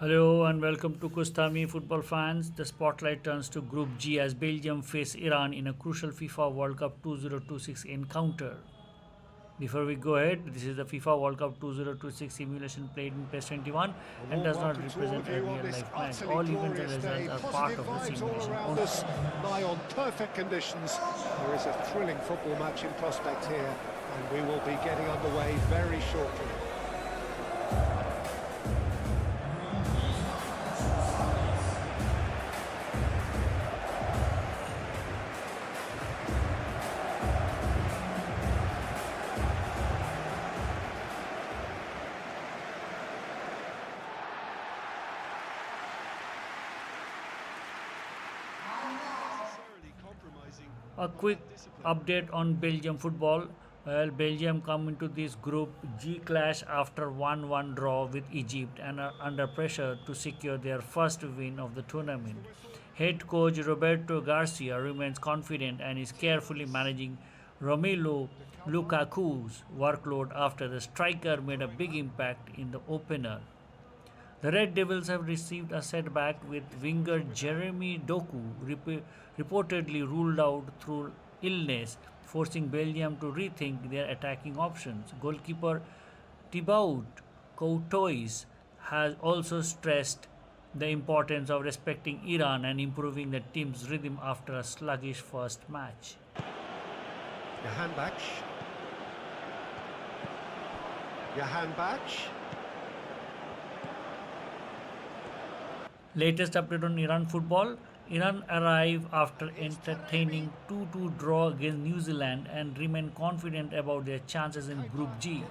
Hello and welcome to Kustami football fans. The spotlight turns to Group G as Belgium face Iran in a crucial FIFA World Cup 2026 encounter. Before we go ahead, this is the FIFA World Cup 2026 simulation played in PES 21 and does not represent a real life match. All events and results are part of the simulation only. Lie on perfect conditions. There is a thrilling football match in prospect here, and we will be getting underway very shortly. A quick update on Belgium football. Well, Belgium come into this Group G clash after 1-1 draw with Egypt and are under pressure to secure their first win of the tournament. Head coach Roberto Garcia remains confident and is carefully managing Romelu Lukaku's workload after the striker made a big impact in the opener. The Red Devils have received a setback with winger Jeremy Doku reportedly ruled out through illness, forcing Belgium to rethink their attacking options. Goalkeeper Thibaut Courtois has also stressed the importance of respecting Iran and improving the team's rhythm after a sluggish first match. Johan Bach. Latest update on Iran football. Iran arrive after entertaining 2-2 draw against New Zealand and remain confident about their chances in Group G.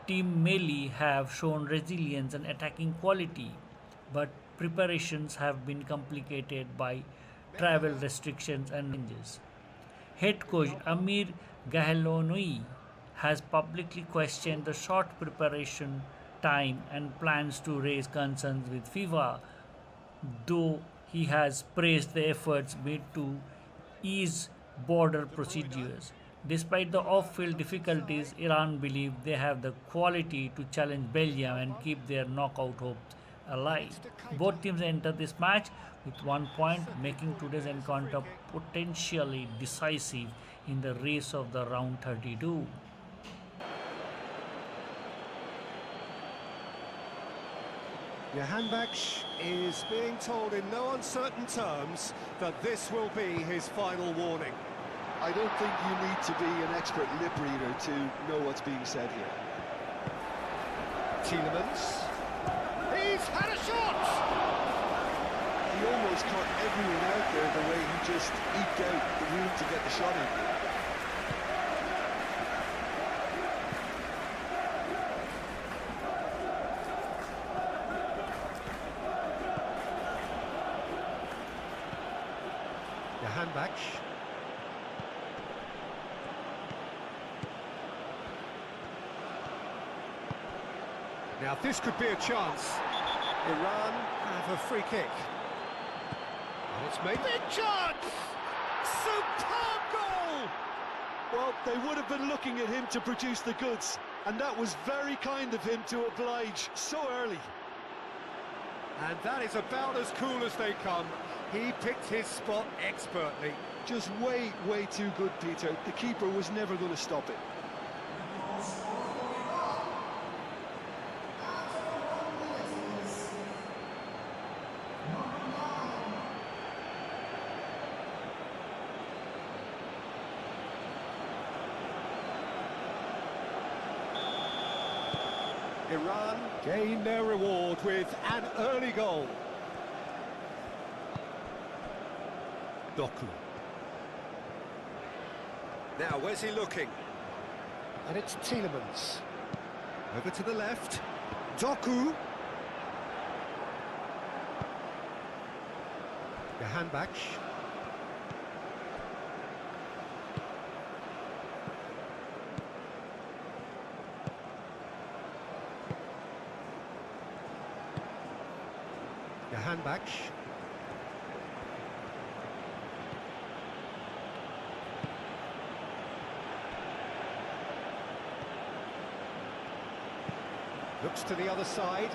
Team Mali have shown resilience and attacking quality, but preparations have been complicated by travel restrictions and changes. Head coach Amir Gahelonui has publicly questioned the short preparation time and plans to raise concerns with FIFA, though he has praised the efforts made to ease border procedures. Despite the off-field difficulties, Iran believe they have the quality to challenge Belgium and keep their knockout hopes alive. Both teams enter this match with 1 point, making today's encounter potentially decisive in the race of the round 32. Johan Bach is being told in no uncertain terms that this will be his final warning. I don't think you need to be an expert lip reader to know what's being said here. Tielemans. He's had a shot! He almost caught everyone out there the way he just eked out the room to get the shot in. Johan Bach. Now this could be a chance. Iran have a free kick. And it's made big chance! Superb goal! Well, they would have been looking at him to produce the goods, and that was very kind of him to oblige so early. And that is about as cool as they come. He picked his spot expertly. Just way too good, Peter. The keeper was never going to stop it. Iran gain their reward with an early goal. Doku. Now, where's he looking? And it's Tielemans. Over to the left. Doku. Johan Bach. Johan Bach. Looks to the other side.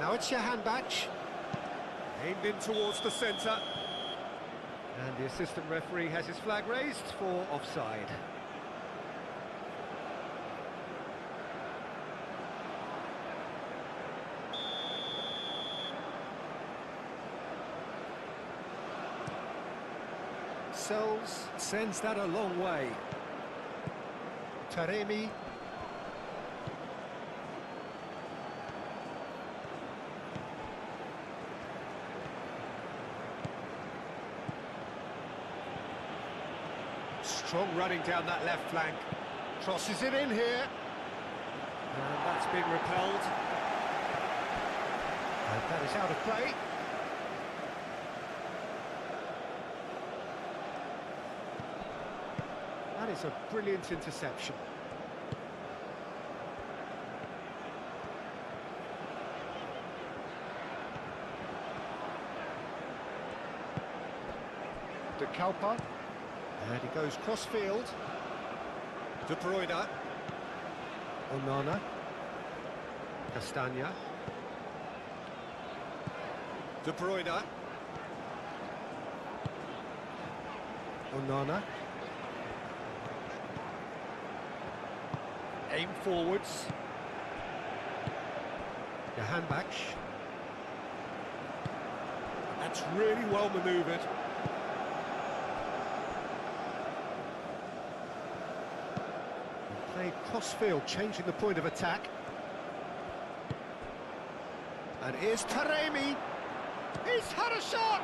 Now it's Jahanbakhsh. Aimed in towards the centre. And the assistant referee has his flag raised for offside. Sells sends that a long way. Taremi. Strong running down that left flank. Crosses it in here. And that's been repelled. And that is out of play. That is a brilliant interception. De Kalpa. And he goes cross-field. De Bruyne. Onana. Castagna. De Bruyne. Onana. Aim forwards. Jahanbakhsh. That's really well manoeuvred. Played cross-field, changing the point of attack. And here's Taremi. He's had a shot!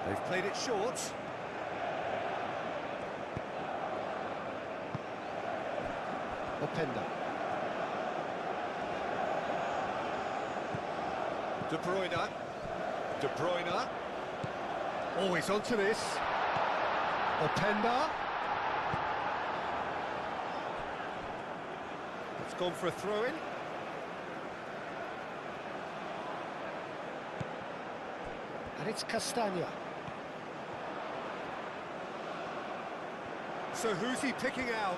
They've played it short. Openda. De Bruyne. De Bruyne. Always onto this. Openda. It's gone for a throw-in. And it's Castagna. So who's he picking out?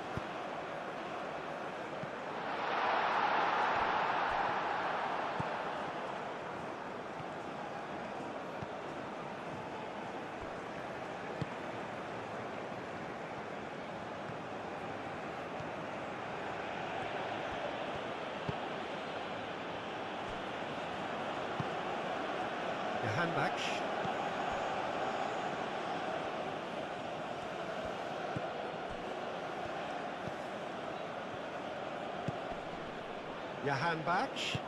Jahanbakhsh. Jahanbakhsh.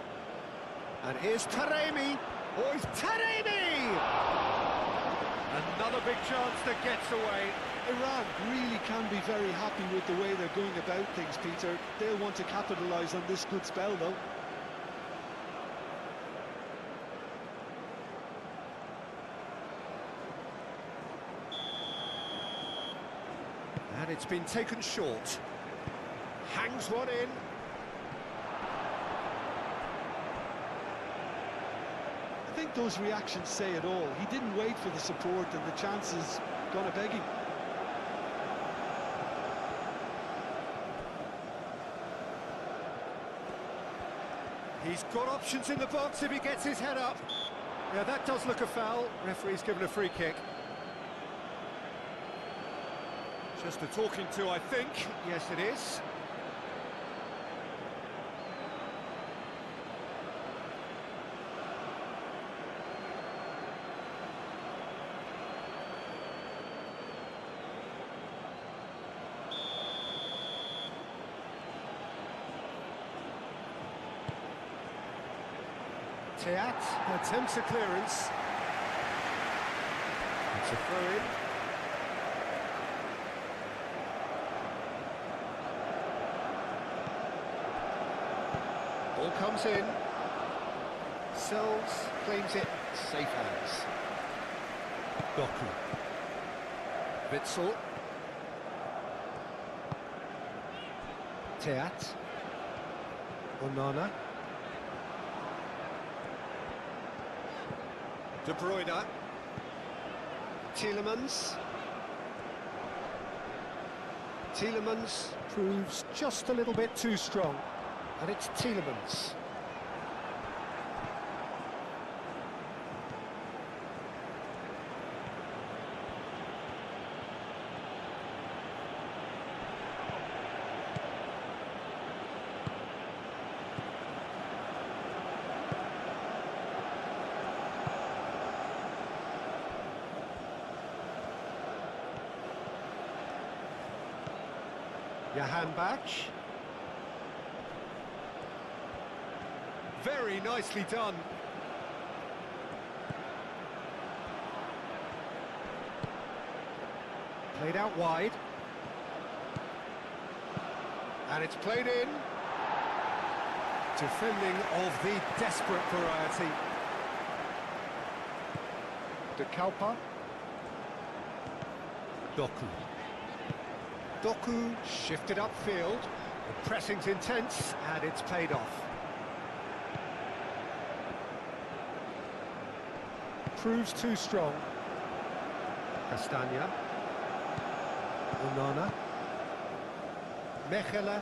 And here's Taremi. Oh, it's Taremi! Another big chance that gets away. Iran really can be very happy with the way they're going about things, Peter. They'll want to capitalise on this good spell, though. And it's been taken short. Hangs one in. I think those reactions say it all. He didn't wait for the support and the chances gonna beg him. He's got options in the box if he gets his head up. Yeah, that does look a foul. Referee's given a free kick. Just a talking to, I think. Yes, it is. Teat attempts a clearance. It's a throw-in. Ball comes in. Sells, claims it, safe hands. Doku. Witsel. Teat. Onana. De Bruyne. Tielemans. Tielemans proves just a little bit too strong. And it's Tielemans. Johan Bach. Very nicely done. Played out wide. And it's played in. Defending of the desperate variety. De Kalpa. Doku. Doku shifted upfield. The pressing's intense, and it's paid off. Proves too strong. Castagna. Onana. Mechelen.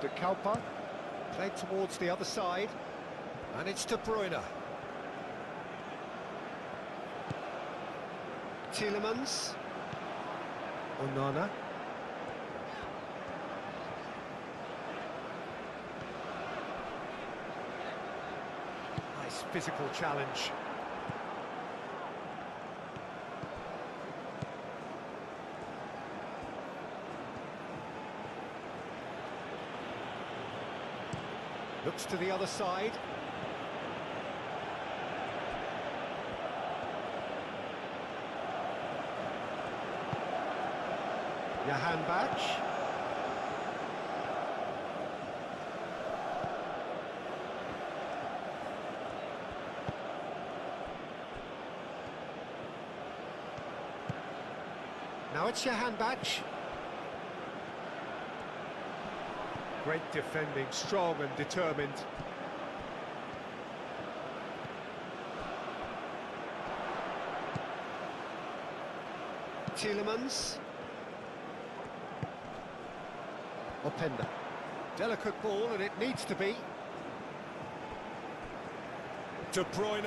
De Kalpa. Played towards the other side. And it's De Bruyne. Tielemans. Onana. Nice physical challenge. Looks to the other side. Johan Bach. Now it's Johan Bach. Great defending, strong and determined. Tielemans. Openda. Delicate ball, and it needs to be. De Bruyne.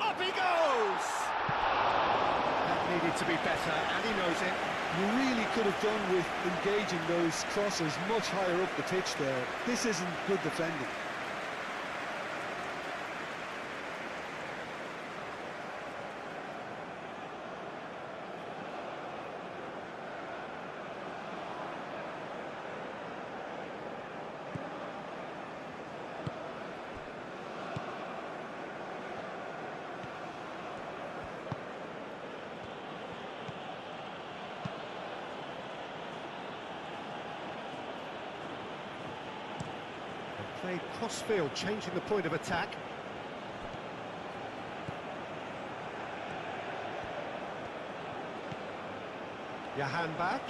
Up he goes! That needed to be better, and he knows it. You really could have done with engaging those crosses much higher up the pitch there. This isn't good defending. Played cross-field, changing the point of attack. Johan Bach.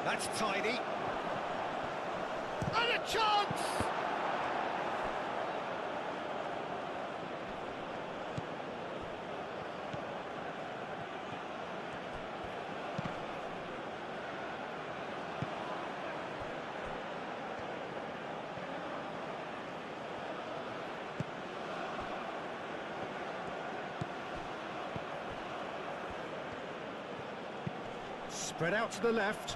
That's tidy. And a chance! Spread out to the left.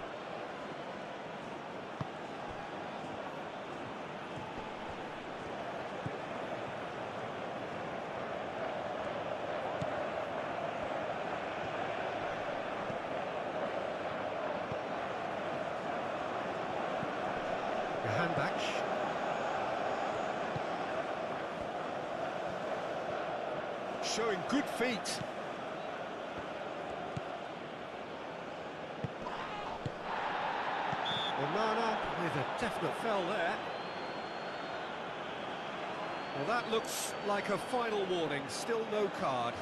Johan Bach. Showing good feet. Onana with a definite foul there. Well, that looks like a final warning, still no card.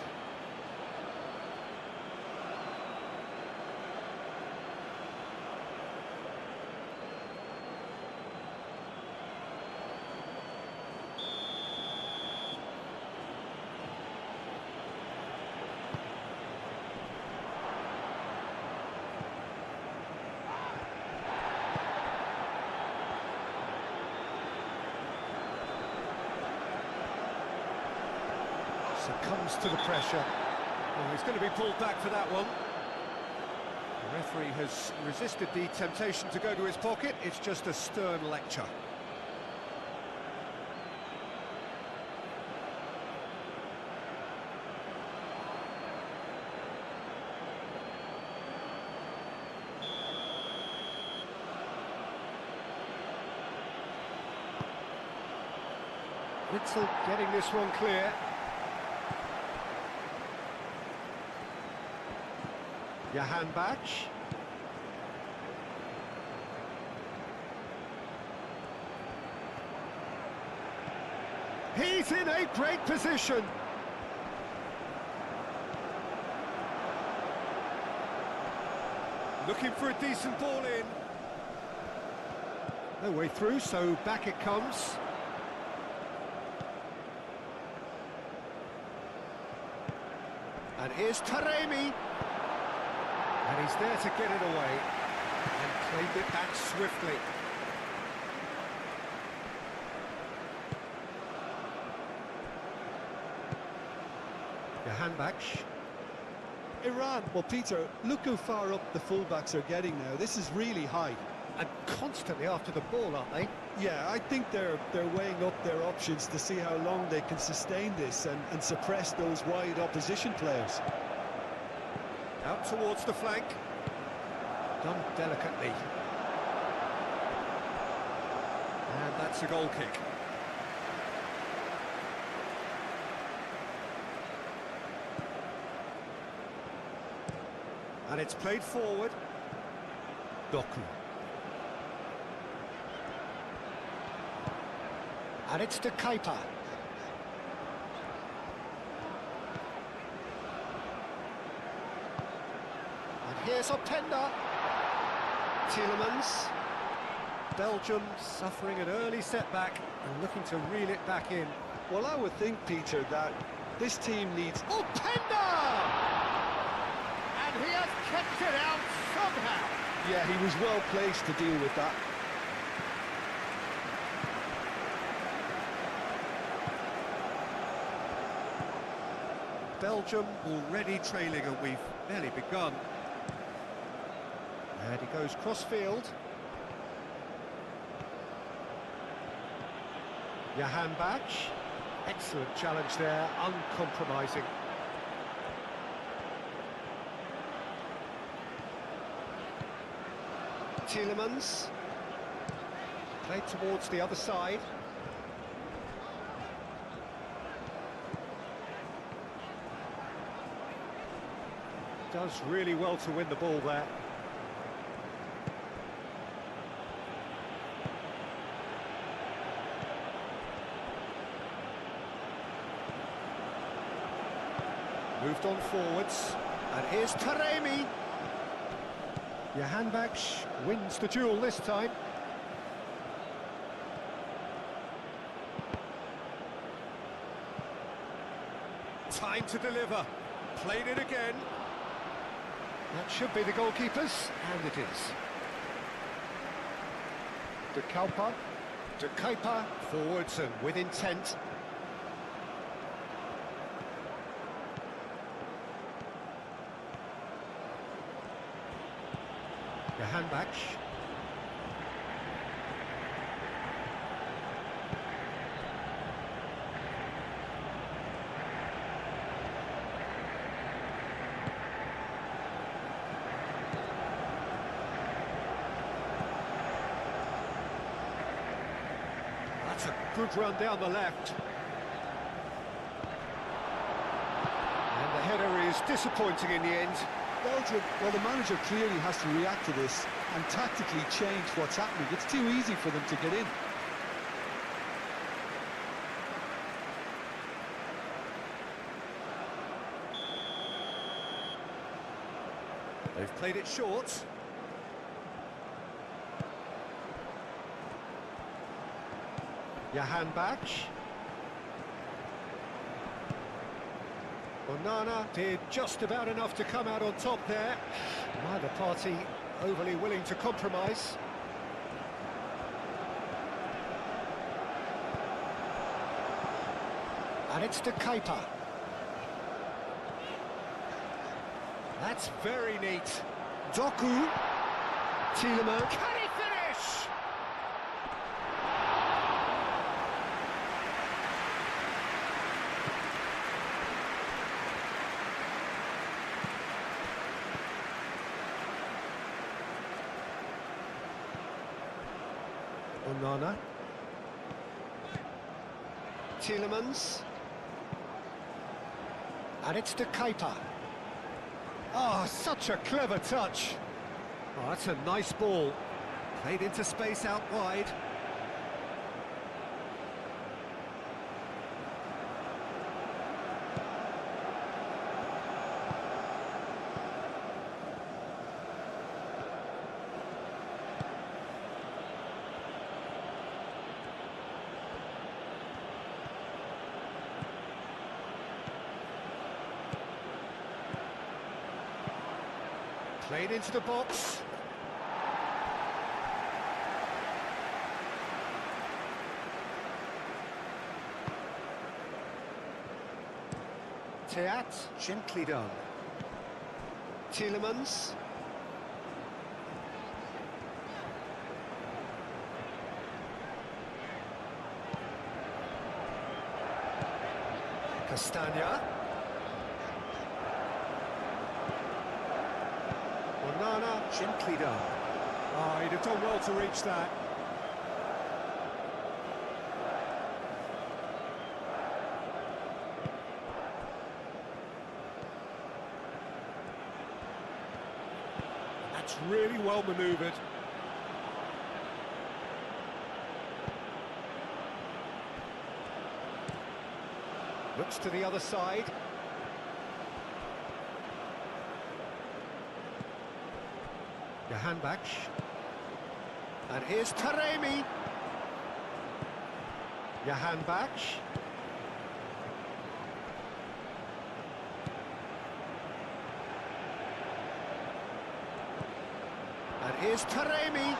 Succumbs to the pressure. Oh, he's going to be pulled back for that one. The referee has resisted the temptation to go to his pocket. It's just a stern lecture. Witzel getting this one clear. Johan Bach. He's in a great position. Looking for a decent ball in. No way through, so back it comes. And here's Taremi. And he's there to get it away, and played it back swiftly. Johan Bach. Iran, well, Peter, look how far up the fullbacks are getting now. This is really high. And constantly after the ball, aren't they? Yeah, I think they're weighing up their options to see how long they can sustain this and suppress those wide opposition players. Out towards the flank. Done delicately. And that's a goal kick. And it's played forward. Doku. And it's to Kuiper. Here's Openda. Tielemans. Belgium suffering an early setback and looking to reel it back in. Well, I would think, Peter, that this team needs... Openda! And he has kept it out somehow. Yeah, he was well placed to deal with that. Belgium already trailing, and we've barely begun. And he goes cross-field. Johan Bach. Excellent challenge there, uncompromising. Tielemans. Played towards the other side. Does really well to win the ball there. Moved on forwards, and here's Taremi. Johan Bach wins the duel this time. Time to deliver. Played it again. That should be the goalkeepers, and it is. De Kuiper. De Kuiper, forwards and with intent. Johan Bach. That's a good run down the left. And the header is disappointing in the end. Belgium, well, the manager clearly has to react to this and tactically change what's happening. It's too easy for them to get in. They've played it short. Johan Bach. Onana did just about enough to come out on top there. Neither party overly willing to compromise. And it's to Keita. That's very neat. Doku. Tielemans. Can he finish? Onana. Tielemans. And it's to Keita. Oh, such a clever touch. Oh, that's a nice ball. Played into space out wide. Played into the box. Teat, gently done. Tielemans. Castagna. Onana, gently done. Oh, he'd have done well to reach that. That's really well manoeuvred. Looks to the other side. Johan Bach. And here's Taremi. Johan Bach. And here's Taremi.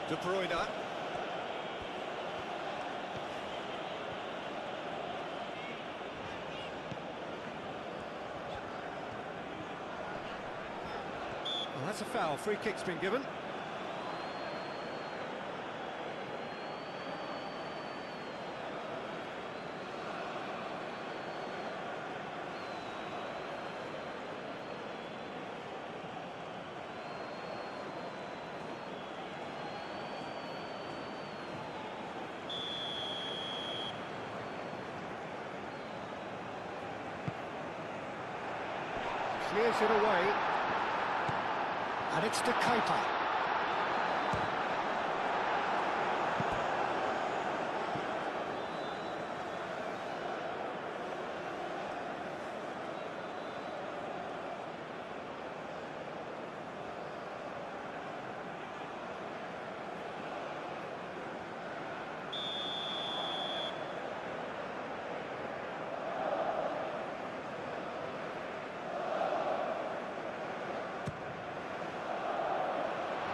De Bruyne. Well, that's a foul. Free kick's been given. Clears it away. And it's to Keita.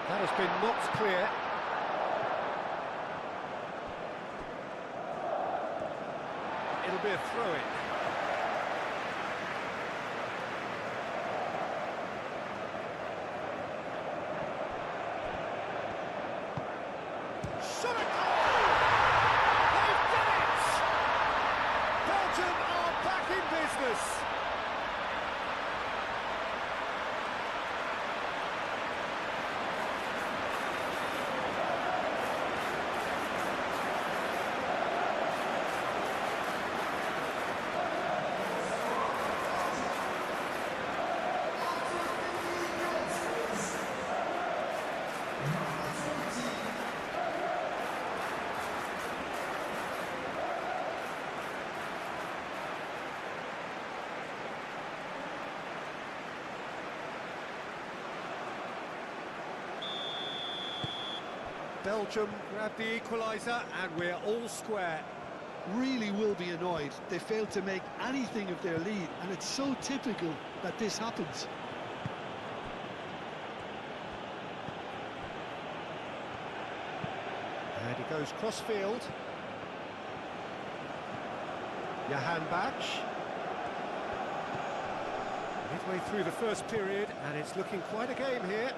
That has been knocked clear. It'll be a throw-in. Shot a goal! They've done it! Belgium are back in business. Belgium grab the equaliser, and we're all square. Really will be annoyed. They failed to make anything of their lead, and it's so typical that this happens. And he goes cross-field. Johan Bach. Midway through the first period, and it's looking quite a game here.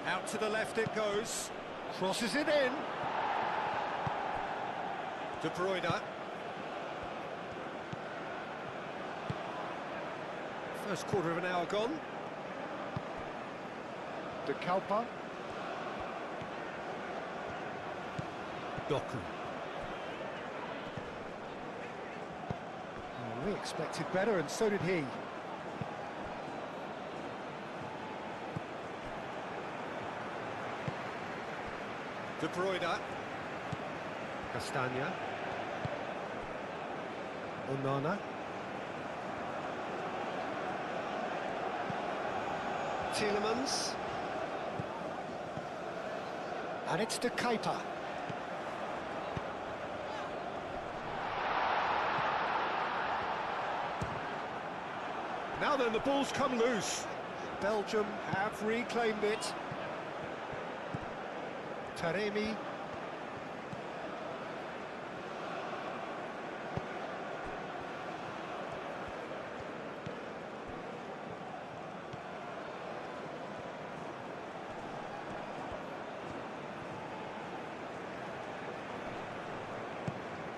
Out to the left it goes. Crosses it in. De Bruyne. First quarter of an hour gone. De Kalpa. Doku. Oh, we expected better, and so did he. De Bruyne. Castagna. Onana. Tielemans. And it's De Kuiper. Now then, the ball's come loose. Belgium have reclaimed it. Taremi.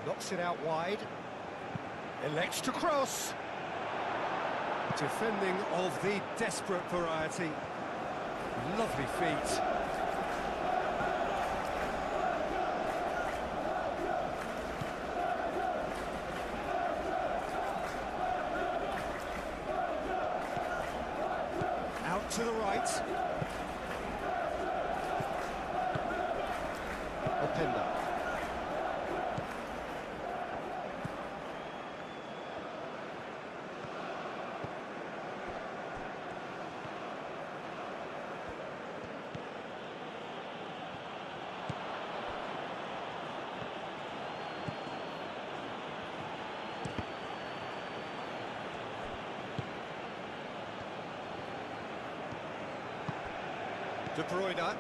Knocks it out wide. Elects to cross. Defending of the desperate variety. Lovely feet. Out to the right. Openda. De Bruyne.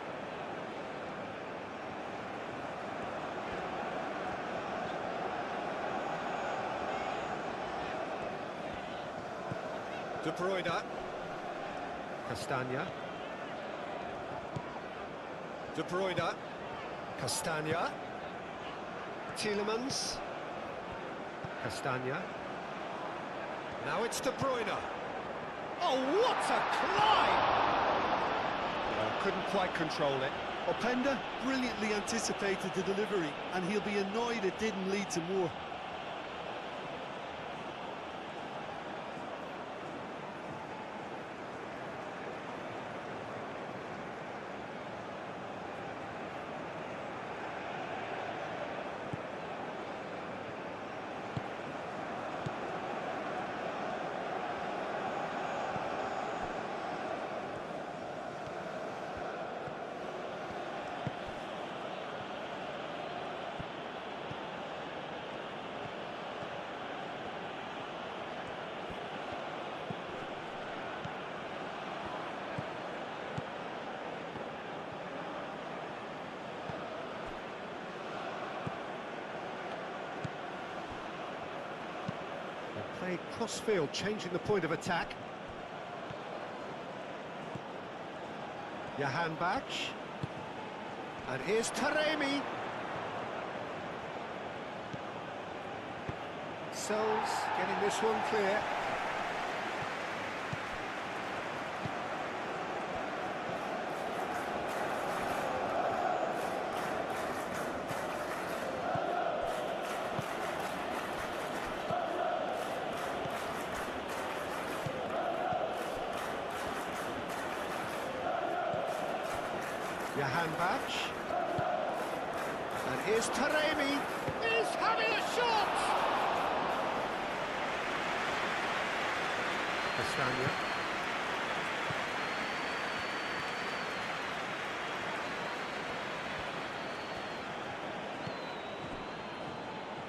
De Bruyne. Castagna. De Bruyne. Castagna. Tielemans. Castagna. Now it's De Bruyne. Oh, what a climb! Couldn't quite control it. Openda brilliantly anticipated the delivery, and he'll be annoyed it didn't lead to more. Played cross-field, changing the point of attack. Johan Bach. And here's Taremi. Sells getting this one clear. Johan Bach. And here's Taremi. He's having a shot! Castagna.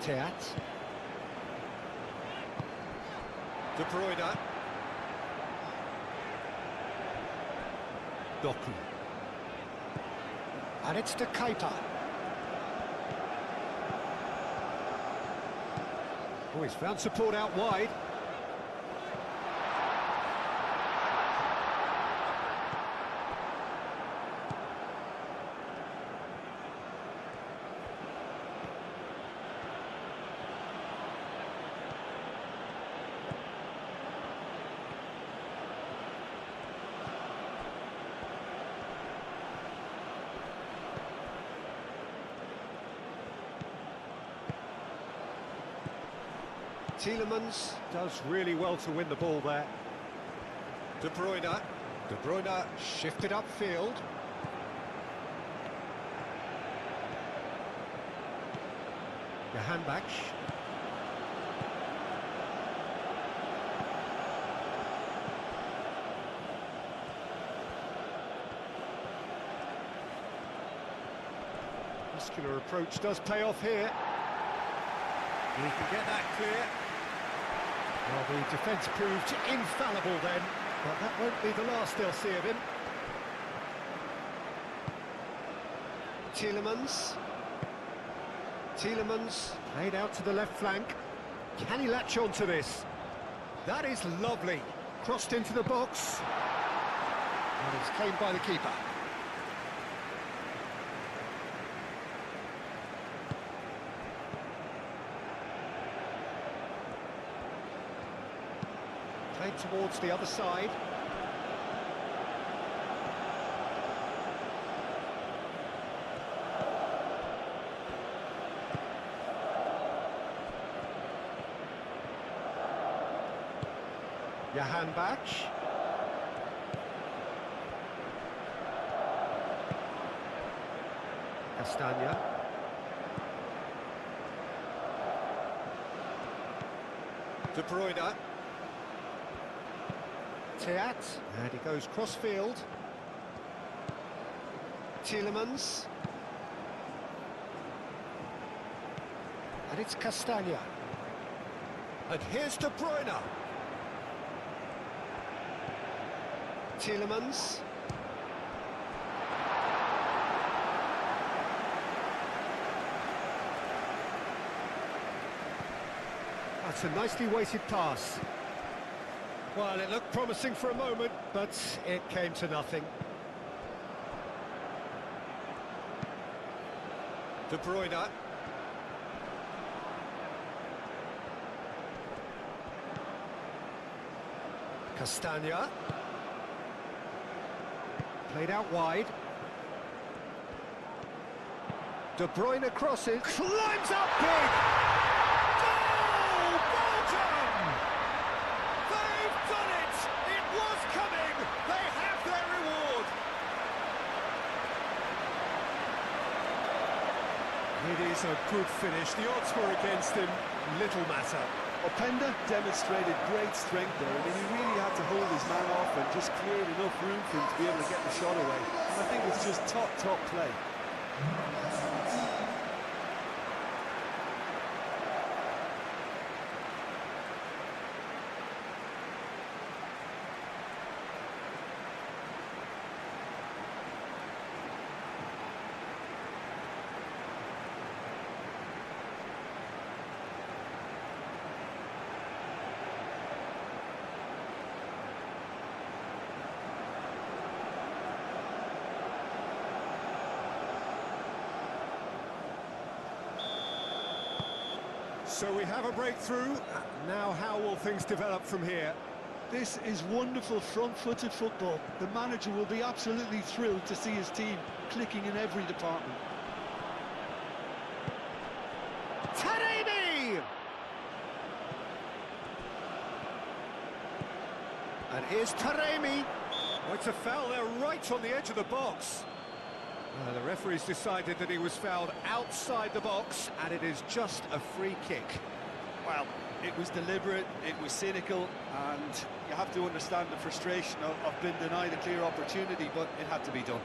Teat. De Bruyne. Doku. And it's to Keita. Oh, he's found support out wide. Tielemans does really well to win the ball there. De Bruyne. De Bruyne shifted upfield. Jahanbakhsh. Muscular approach does pay off here. He can get that clear. Well, the defence proved infallible then, but that won't be the last they'll see of him. Tielemans. Tielemans played out to the left flank. Can he latch on to this? That is lovely. Crossed into the box. And it's claimed by the keeper. Played towards the other side. Jahanbakhsh. Castagna. De Bruyne. Teat, and he goes cross-field. Tielemans. And it's Castagna. And here's De Bruyne. Tielemans. That's a nicely weighted pass. Well, it looked promising for a moment, but it came to nothing. De Bruyne. Castagna. Played out wide. De Bruyne crosses. Climbs up big! Goal! Belgium! They've done it! It was coming! They have their reward! It is a good finish. The odds were against him. Little matter. Openda demonstrated great strength there. I mean, he really had to hold his man off and just create enough room for him to be able to get the shot away. And I think it's just top play. So we have a breakthrough. Now how will things develop from here? This is wonderful front-footed football. The manager will be absolutely thrilled to see his team clicking in every department. Taremi! And here's Taremi. Oh, it's a foul there right on the edge of the box. The referee's decided that he was fouled outside the box, and it is just a free kick. Well, it was deliberate, it was cynical, and you have to understand the frustration of being denied a clear opportunity, but it had to be done.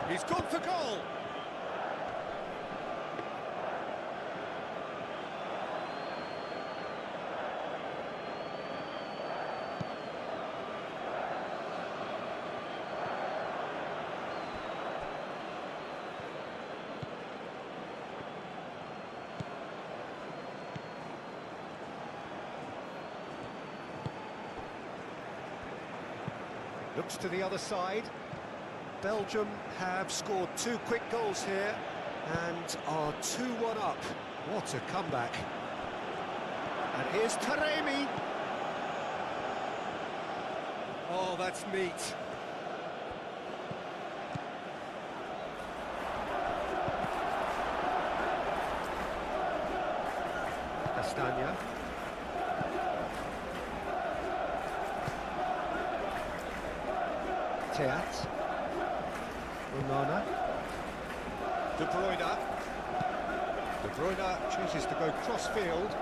He's gone for goal. Looks to the other side. Belgium have scored 2 quick goals here and are 2-1 up. What a comeback. And here's Taremi. Oh, that's neat. Kustami. Teat. Onana. De Bruyne. De Bruyne chooses to go cross-field.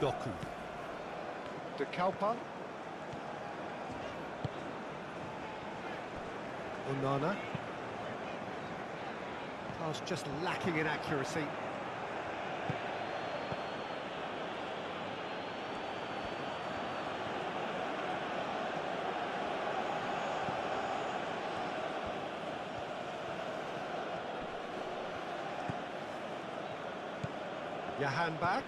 Doku. De Kalpa. Onana. Pass just lacking in accuracy. Johan Bach.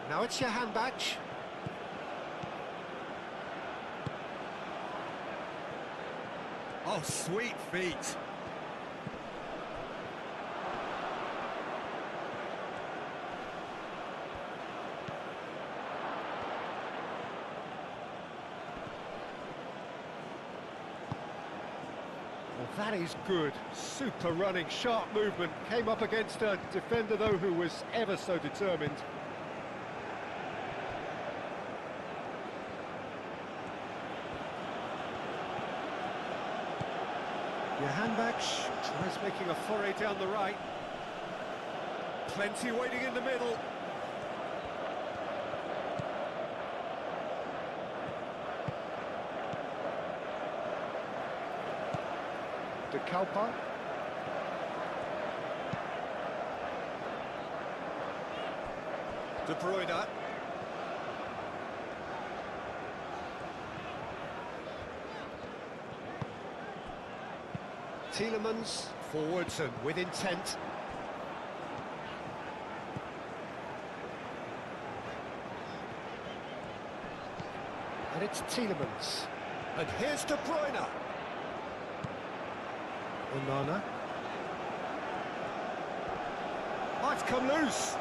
Now it's Johan Bach. Oh, sweet feet. Well, that is good. Super running, sharp movement. Came up against a defender, though, who was ever so determined. Johan Bach tries making a foray down the right. Plenty waiting in the middle. De Kalpa. De Bruyne. Tielemans forwards and with intent. And it's Tielemans. And here's De Bruyne. Onana. Might come loose.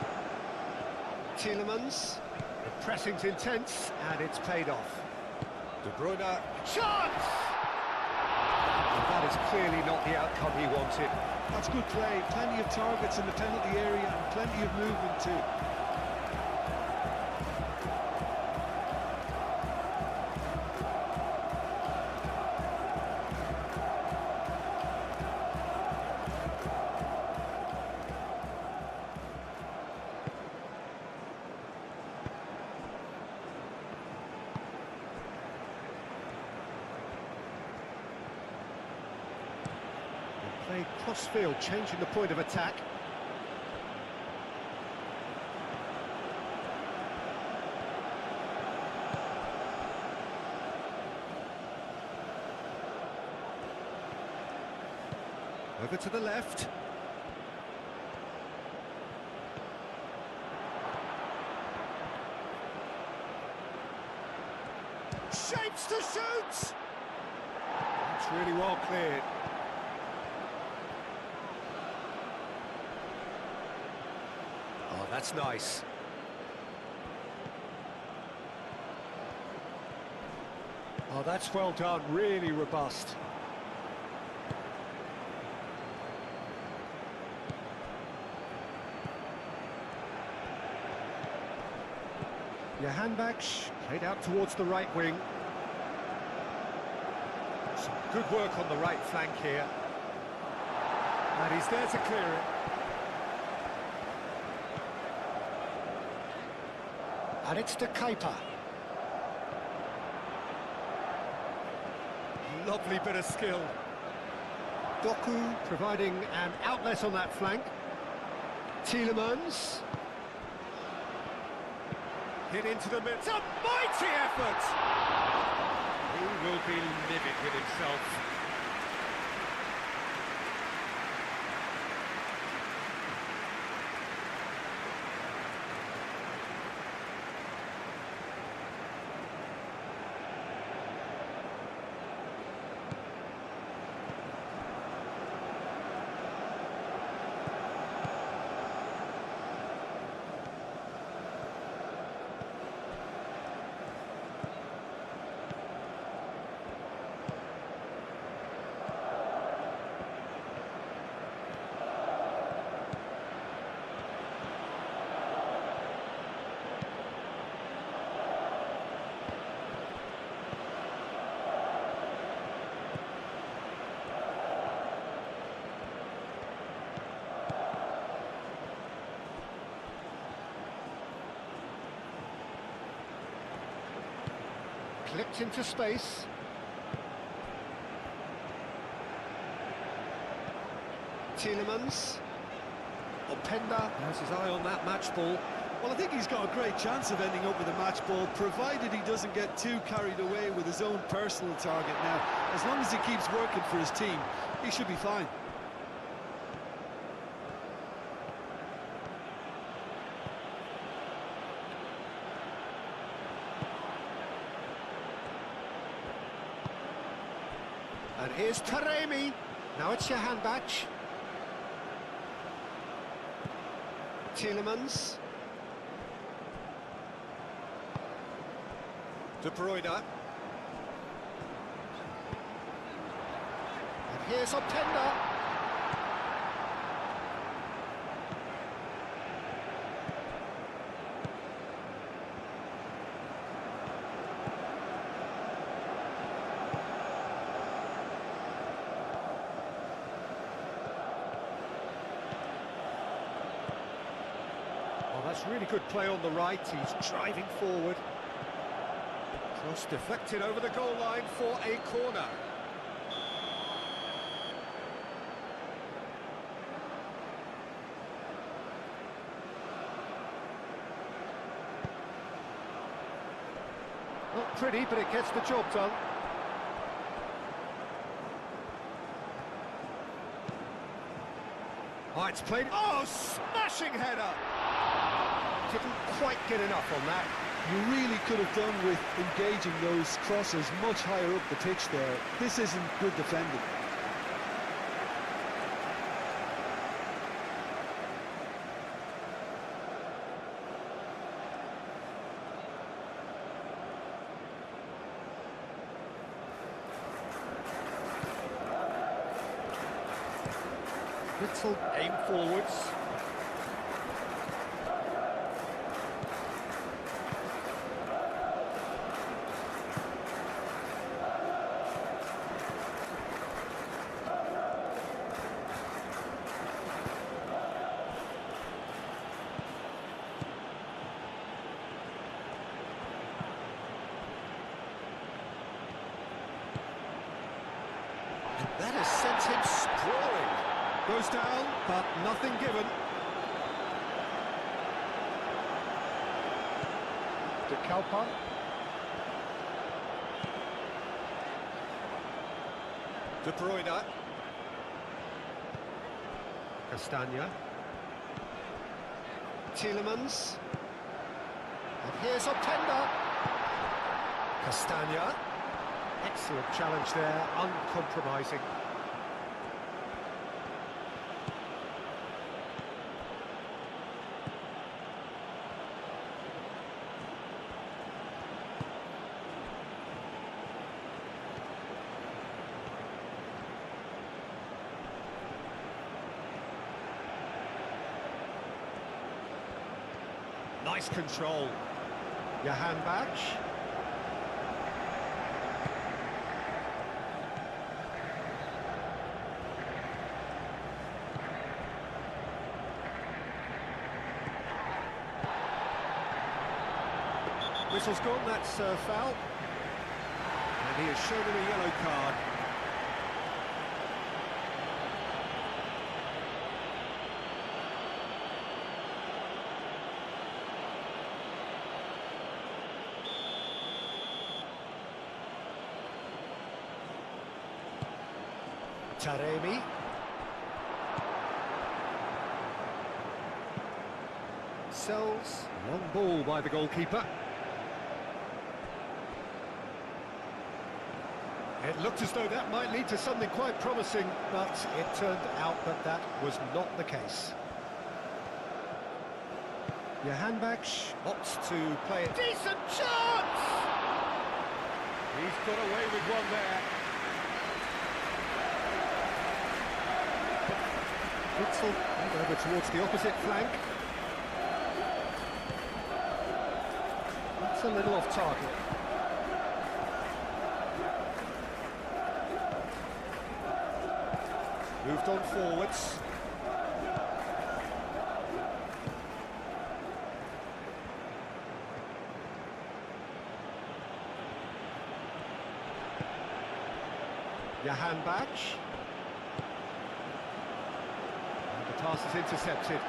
Tielemans. The pressing's intense and it's paid off. De Bruyne. Chance! That is clearly not the outcome he wanted. That's good play. Plenty of targets in the penalty area and plenty of movement too. Played cross-field, changing the point of attack. Over to the left. Shapes to shoot! That's really well cleared. Oh, that's nice. Oh, that's well done, really robust. Johan Bach played out towards the right wing. Some good work on the right flank here. And he's there to clear it. And it's De Kuiper. Lovely bit of skill. Doku providing an outlet on that flank. Tielemans. Hit into the middle. It's a mighty effort! He will be livid with himself. Clipped into space. Tielemans. Openda has his eye on that match ball. Well, I think he's got a great chance of ending up with a match ball, provided he doesn't get too carried away with his own personal target now. As long as he keeps working for his team, he should be fine. And here's Taremi. Now it's Jahanbakhsh. Tielemans. De Bruyne. And here's Openda. Oh, that's really good play on the right. He's driving forward. Cross deflected over the goal line for a corner. Not pretty, but it gets the job done. Oh, it's played. Oh, smashing header! Didn't quite get enough on that. You really could have done with engaging those crosses much higher up the pitch there. This isn't good defending. Little aim forwards. And that has sent him sprawling. Goes down, but nothing given. De Kalpa. De Bruyne. Castagna. Tielemans. And here's Openda. Castagna. Excellent challenge there, uncompromising. Nice control. Jahanbakhsh. Whistle's gone, that's foul. And he has shown him a yellow card. Taremi. Sells. Long ball by the goalkeeper. It looked as though that might lead to something quite promising, but it turned out that that was not the case. Johanbach opts to play it. Decent chance! He's got away with one there. Witzel over towards the opposite flank. That's a little off target. Moved on forwards. Johanbach. And the pass is intercepted.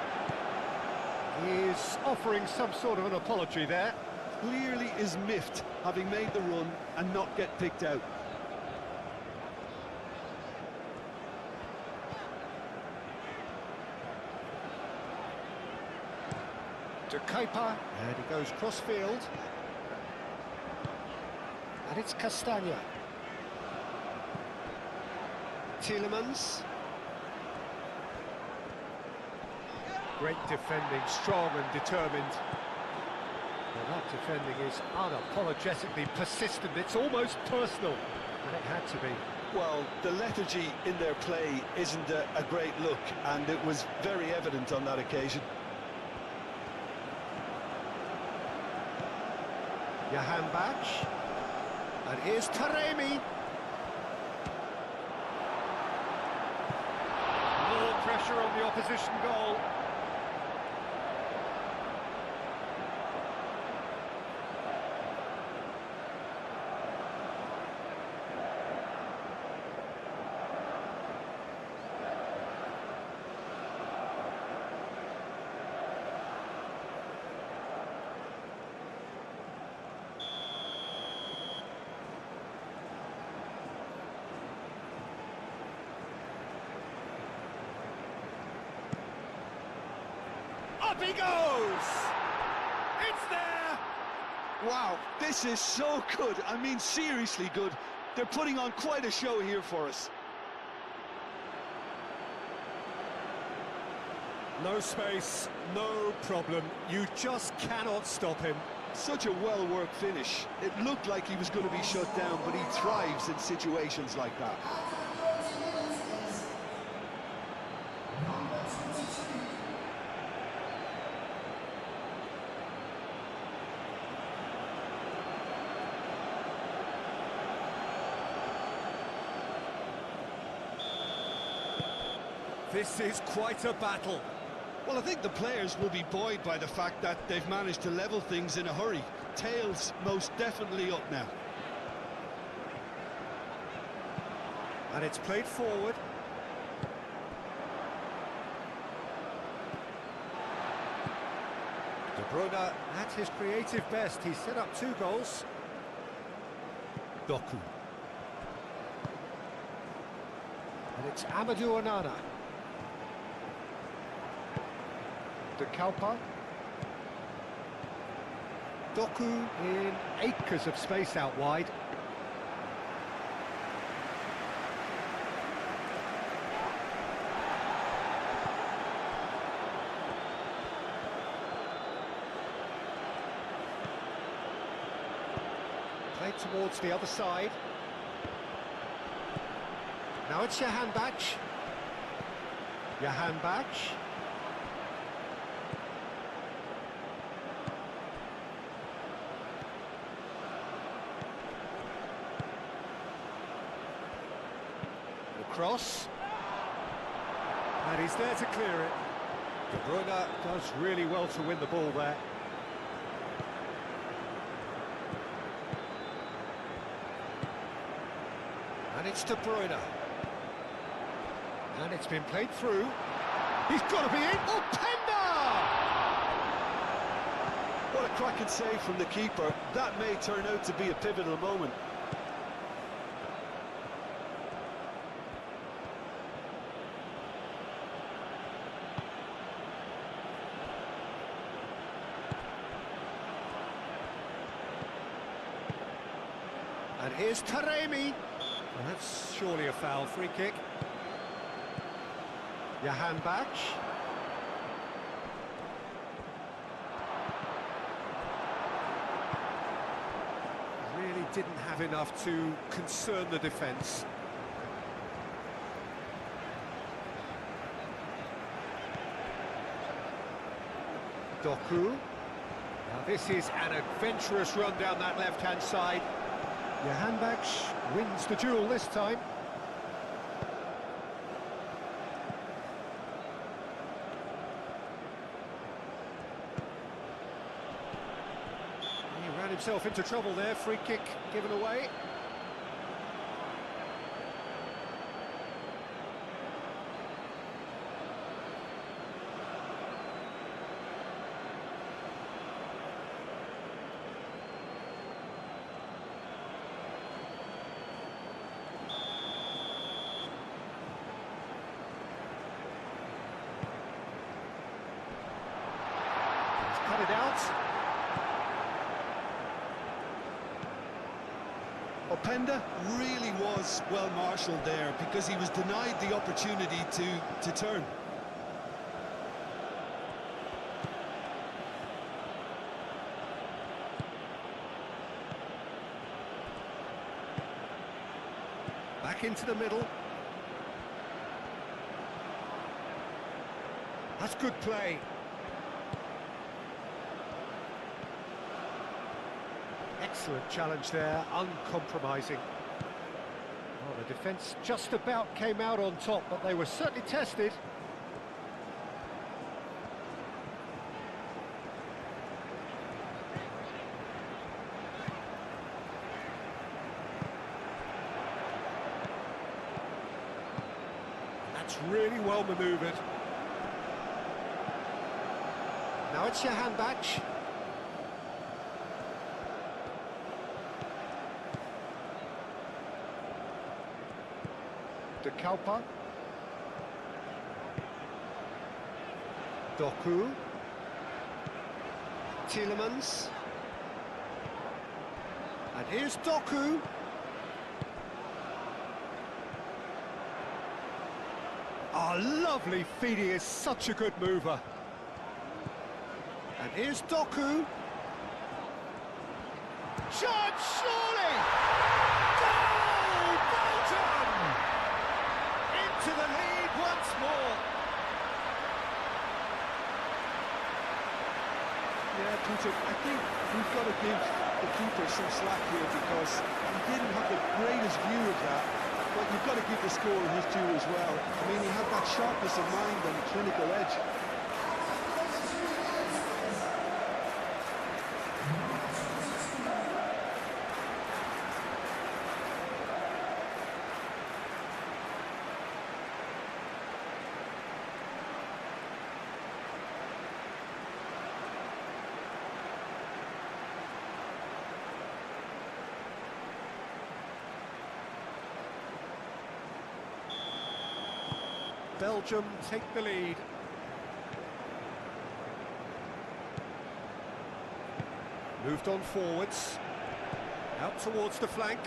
He is offering some sort of an apology there. Clearly is miffed, having made the run and not get picked out. To Kuiper, and he goes cross-field. And it's Kustami. Tielemans. Great defending, strong and determined. Well, that defending is unapologetically persistent. It's almost personal, and it had to be. Well, the lethargy in their play isn't a great look, and it was very evident on that occasion. Johanbach. And here's Taremi. More pressure on the opposition goal. Up he goes! It's there! Wow, this is so good. I mean, seriously good. They're putting on quite a show here for us. No space, no problem. You just cannot stop him. Such a well-worked finish. It looked like he was going to be shut down, but he thrives in situations like that. This is quite a battle. Well, I think the players will be buoyed by the fact that they've managed to level things in a hurry. Tails most definitely up now. And it's played forward. De Bruyne at his creative best. He's set up 2 goals. Doku. And it's Amadou Onana. De Kalpa. Doku in acres of space out wide. Played towards the other side. Now it's Johanbach. Johanbach. Cross, and he's there to clear it. De Bruyne does really well to win the ball there. And it's De Bruyne. And it's been played through. He's got to be in. Oh, Pender! What a cracking save from the keeper. That may turn out to be a pivotal moment. And here's Taremi. Well, that's surely a foul. Free kick. Johan Bach. Really didn't have enough to concern the defence. Doku. Now this is an adventurous run down that left-hand side. Johan Bach wins the duel this time. He ran himself into trouble there. Free kick given away. Cut it out. Openda really was well marshalled there because he was denied the opportunity to turn. Back into the middle. That's good play. Excellent challenge there, uncompromising. Well, the defence just about came out on top, but they were certainly tested. That's really well manoeuvred. Now it's Johan Bach. De Kalpa. Doku. Tielemans. And here's Doku. Oh, lovely feed, he is such a good mover. And here's Doku. Shot, surely! Goal, Belgium! Into the lead once more. Yeah, Peter, I think we've got to give the keeper some slack here because he didn't have the greatest view of that, but you've got to give the scorer his due as well. I mean, he had that sharpness of mind and clinical edge. Belgium take the lead. Moved on forwards. Out towards the flank.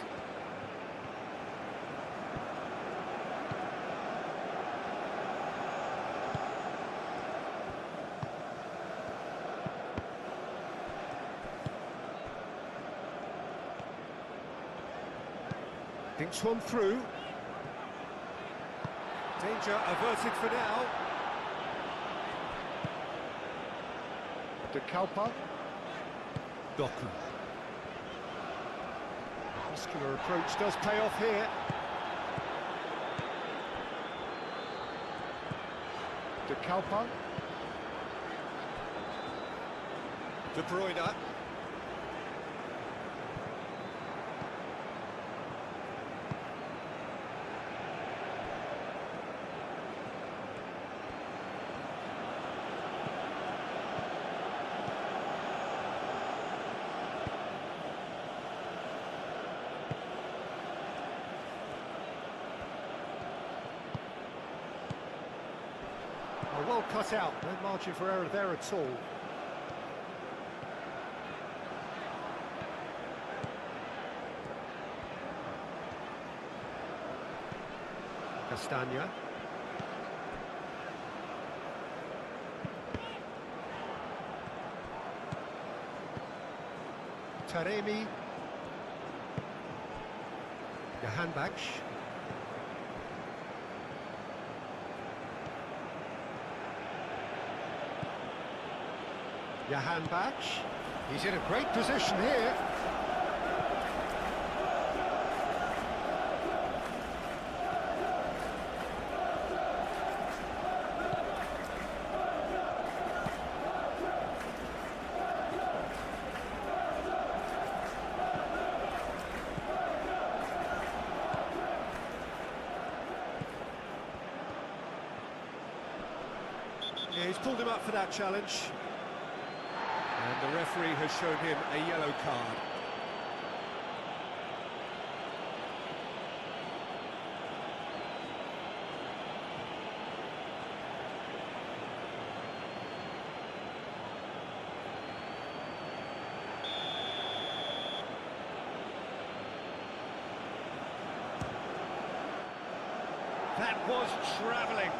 Thinks one through. Danger averted for now. De Kalpa. Doku. Muscular approach does pay off here. De Kalpa. De Bruyne. Well cut out, no margin for error there at all. Castagna. Taremi. Jahanbakhsh. Jahanbakhsh. He's in a great position here. Yeah, he's pulled him up for that challenge. And the referee has shown him a yellow card. That was travelling.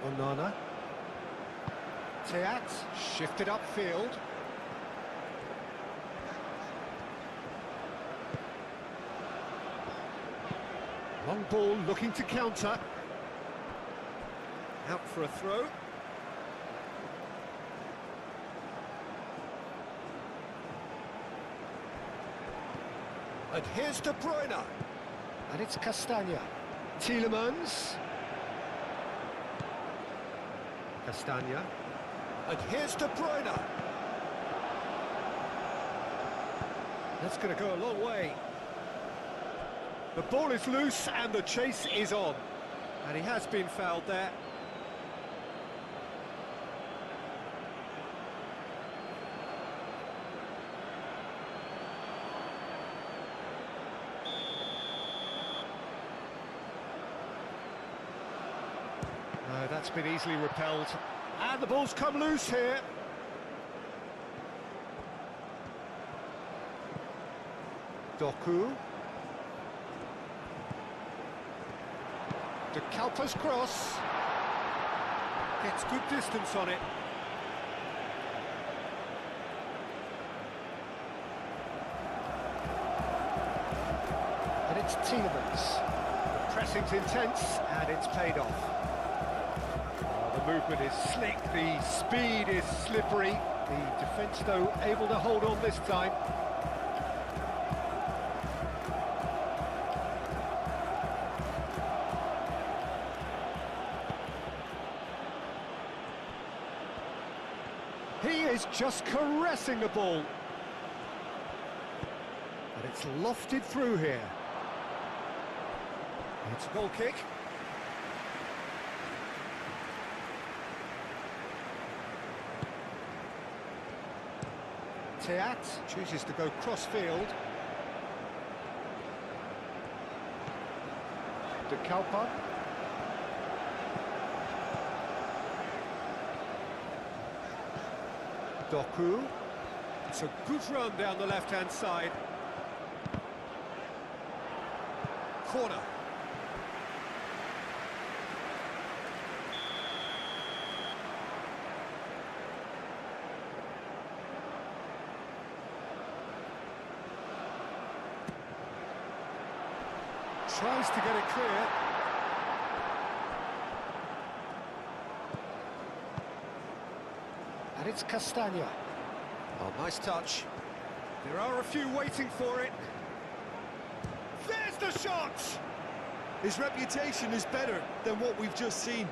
Onana. Teat, shifted upfield. Long ball looking to counter. Out for a throw. And here's De Bruyne. And it's Castagna. Tielemans. Castagna. And here's De Bruyne. That's going to go a long way. The ball is loose and the chase is on. And he has been fouled there. That's been easily repelled. And the ball's come loose here. Doku. De Kalpa's cross. Gets good distance on it. And it's Tielemans. The pressing's intense and it's paid off. The movement is slick, the speed is slippery. The defence, though, able to hold on this time. He is just caressing the ball. And it's lofted through here. It's a goal kick. Teat chooses to go cross-field. De Kalpa. Doku. It's a good run down the left-hand side. Corner. Tries to get it clear. And it's Castagna. Oh, nice touch. There are a few waiting for it. There's the shot! His reputation is better than what we've just seen.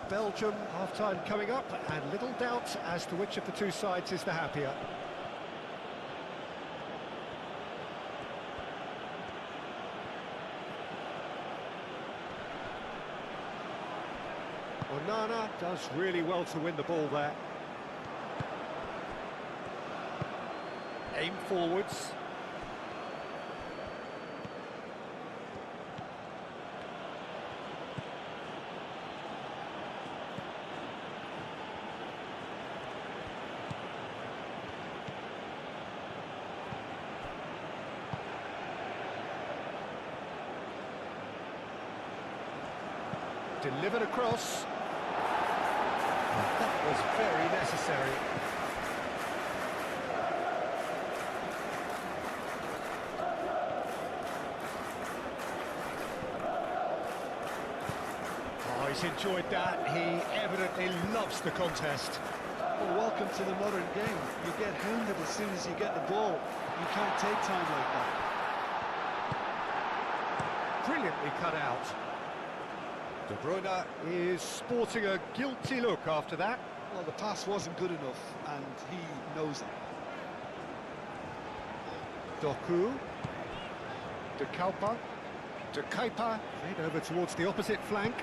Belgium, half-time coming up, and little doubt as to which of the two sides is the happier. Onana does really well to win the ball there. Aim forwards. delivered across. That was very necessary. Oh, he's enjoyed that. He evidently loves the contest. Well, welcome to the modern game. You get hounded as soon as you get the ball. You can't take time like that. Brilliantly cut out. De Bruyne is sporting a guilty look after that. Well, the pass wasn't good enough, and he knows it. Doku. De Kalpa. De Kuyper. Played over towards the opposite flank.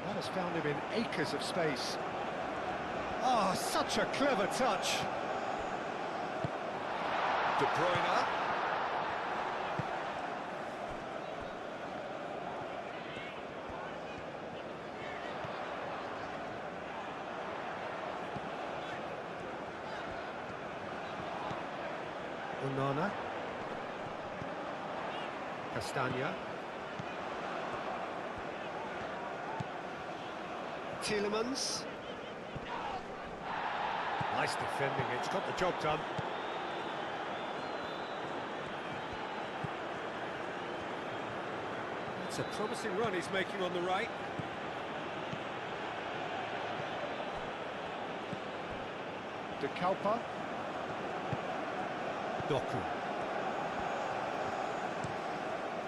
That has found him in acres of space. Oh, such a clever touch. De Bruyne. Onana. Castagna. Tielemans. Nice defending, it's got the job done. It's a promising run he's making on the right. De Kalpa. Doku.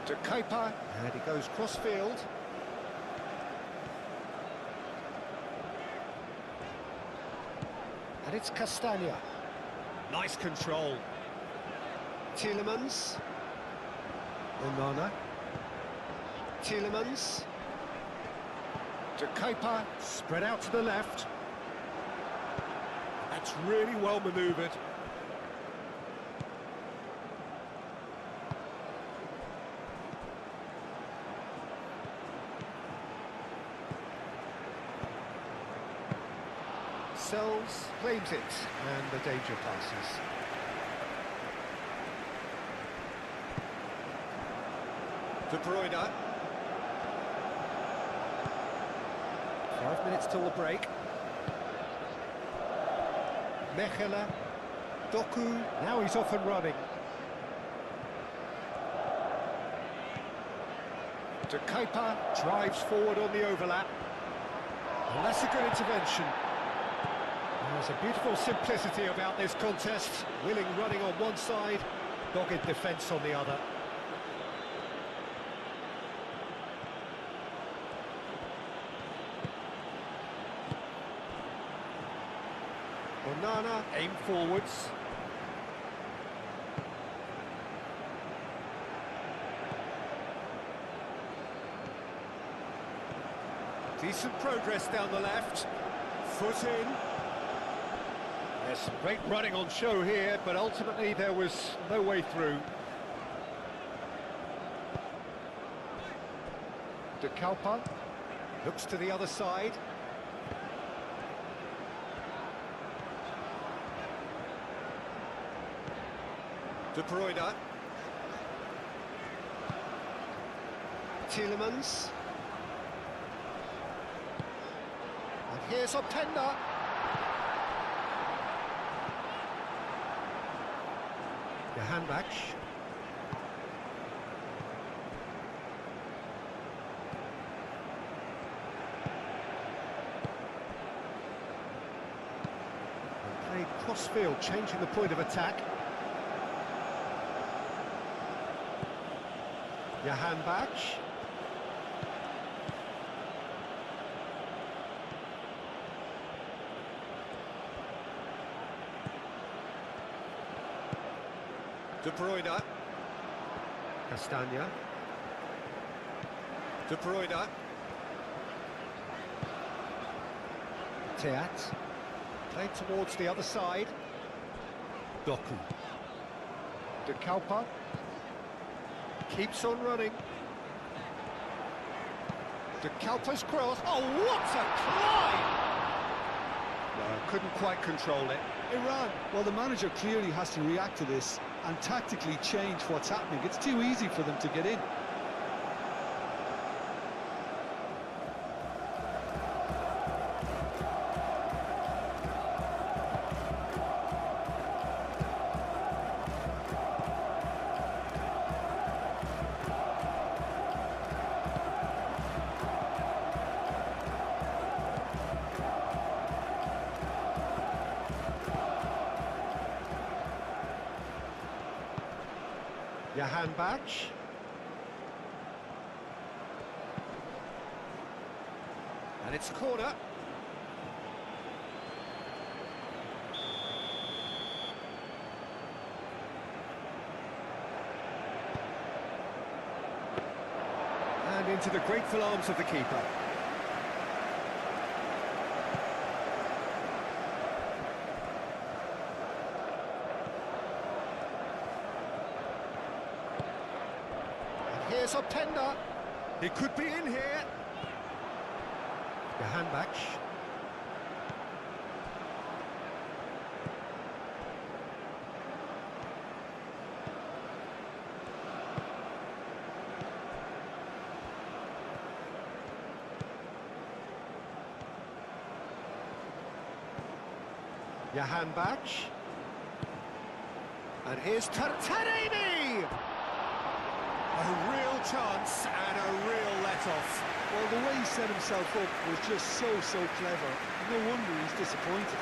De Kuyper, and he goes cross-field. And it's Castagna. Nice control. Tielemans. Onana. Tielemans. De Kuyper, spread out to the left. That's really well manoeuvred. Sells, claims it, and the danger passes. De Bruyne. 5 minutes till the break. Mechelen. Doku, now he's off and running. De Kuyper drives forward on the overlap. And that's a good intervention. There's a beautiful simplicity about this contest. Willing running on one side, dogged defence on the other. Onana, aim forwards. Decent progress down the left. Foot in. There's some great running on show here, but ultimately there was no way through. De Kalpa looks to the other side. De Bruyne. Tielemans. And here's Openda. Handback. Played cross-field, changing the point of attack. Handback. De Bruyne. Castagna. De Bruyne. Teat. Played towards the other side. Doku. De Kalpa. Keeps on running. De Kalpa's cross. Oh, what a climb! No, couldn't quite control it. Iran, well, the manager clearly has to react to this and tactically change what's happening. It's too easy for them to get in. Jahanbach. And it's a corner. And into the grateful arms of the keeper. And here's Openda. He could be in here. Jahanbach. Jahanbach. And here's Taremi! A real chance and a real let-off. Well, the way he set himself up was just so clever. No wonder he's disappointed.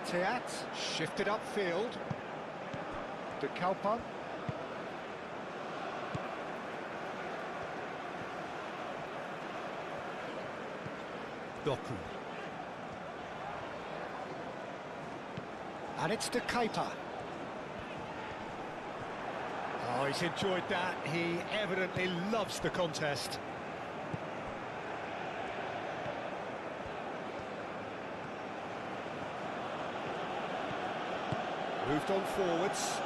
Teat shifted upfield. De Kalpa. Doku. And it's De Kuiper. Oh, he's enjoyed that. He evidently loves the contest. Moved on forwards.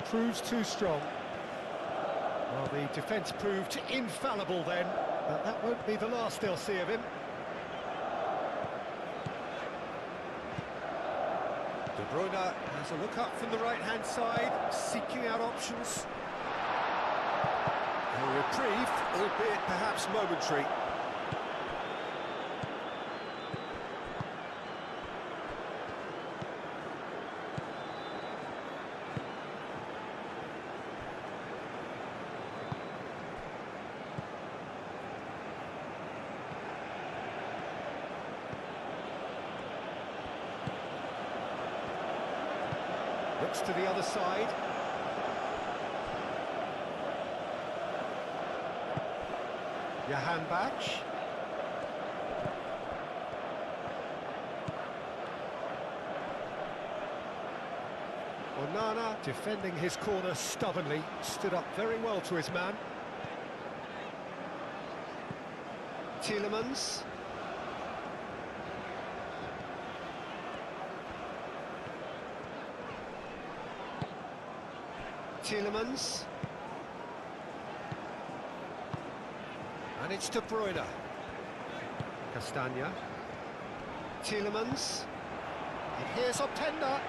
Proves too strong. Well, the defence proved infallible then, but that won't be the last they'll see of him. De Bruyne has a look up from the right-hand side, seeking out options. A reprieve, albeit perhaps momentary. Looks to the other side. Jahanbach. Onana defending his corner stubbornly, stood up very well to his man. Tielemans. Tielemans. And it's De Bruyne. Castagna. Tielemans. And here's Openda.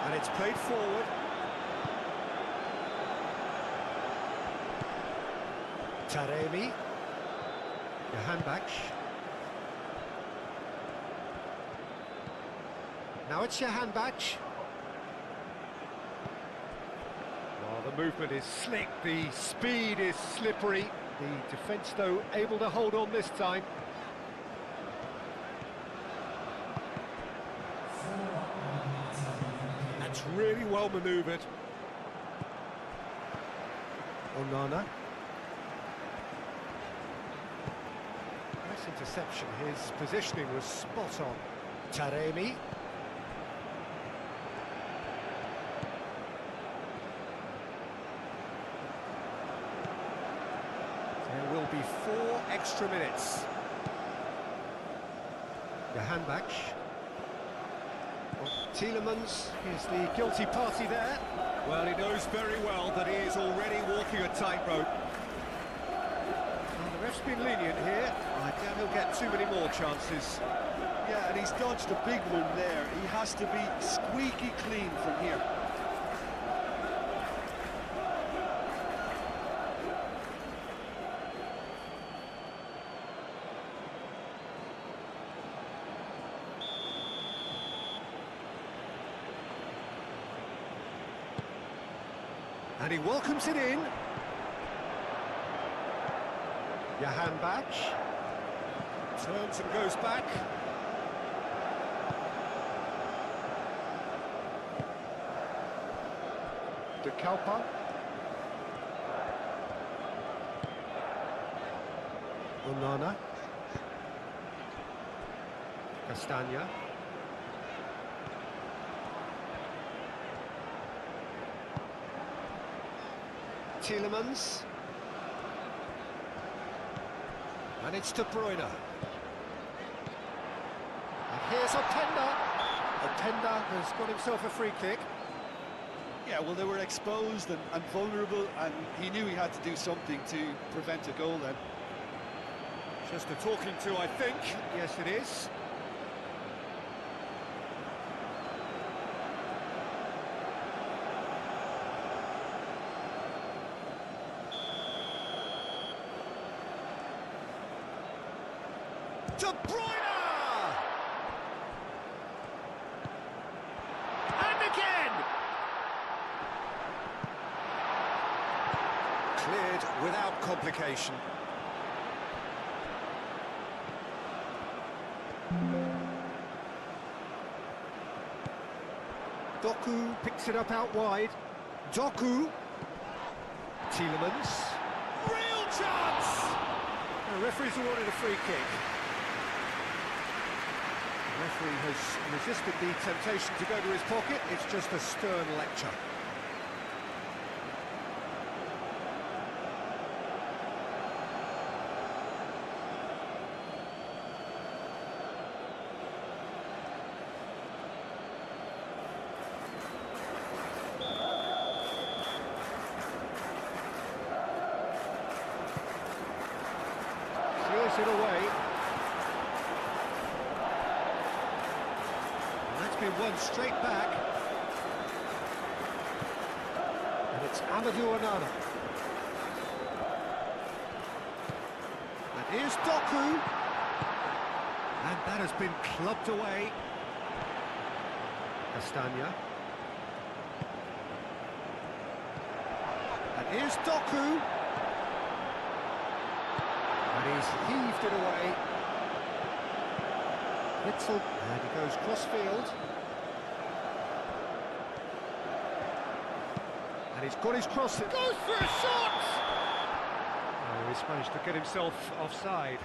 And it's played forward. Taremi. Jahanbach. Now it's Jahanbach. Well, the movement is slick, the speed is slippery. The defence, though, able to hold on this time. That's really well manoeuvred. Onana. Nice interception. His positioning was spot on. Taremi. There will be 4 extra minutes. Jahanbach. Tielemans is the guilty party there. Well, he knows very well that he is already walking a tightrope. Well, the ref's been lenient here. I doubt he'll get too many more chances. Yeah, and he's dodged a big one there. He has to be squeaky clean from here. And he welcomes it in. Johan Bach. Turns and goes back. De Kalpa. Onana. Castagna. Tielemans. And it's De Bruyne. And here's Openda. Openda has got himself a free kick. Yeah, well, they were exposed and vulnerable, and he knew he had to do something to prevent a goal then. Just a talking to, I think. Yes, it is. De Bruyne! And again! Cleared without complication. Doku picks it up out wide. Doku. Tielemans. Real chance! The referee's awarded a free kick. The referee has resisted the temptation to go to his pocket. It's just a stern lecture. Clears it away. And that's been won straight back. And it's Amadou Onana. And here's Doku. And that has been clubbed away. Castagna. And here's Doku. And he's heaved it away. Witzel, and he goes cross-field. And he's got his cross, it goes for a shot! Oh, he's managed to get himself offside.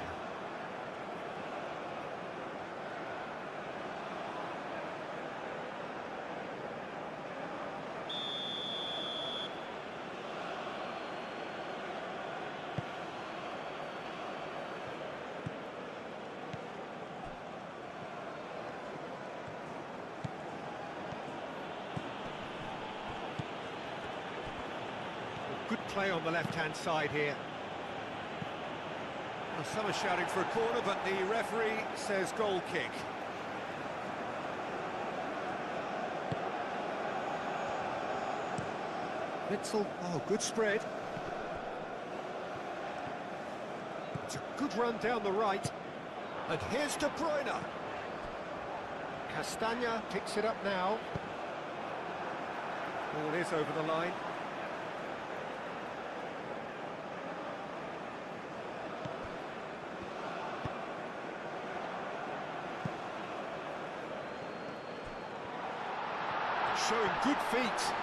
Good play on the left-hand side here. Well, some are shouting for a corner, but the referee says goal kick. Witzel, oh, good spread. It's a good run down the right. And here's De Bruyne. Castagna picks it up now. Ball is over the line. Showing good feet.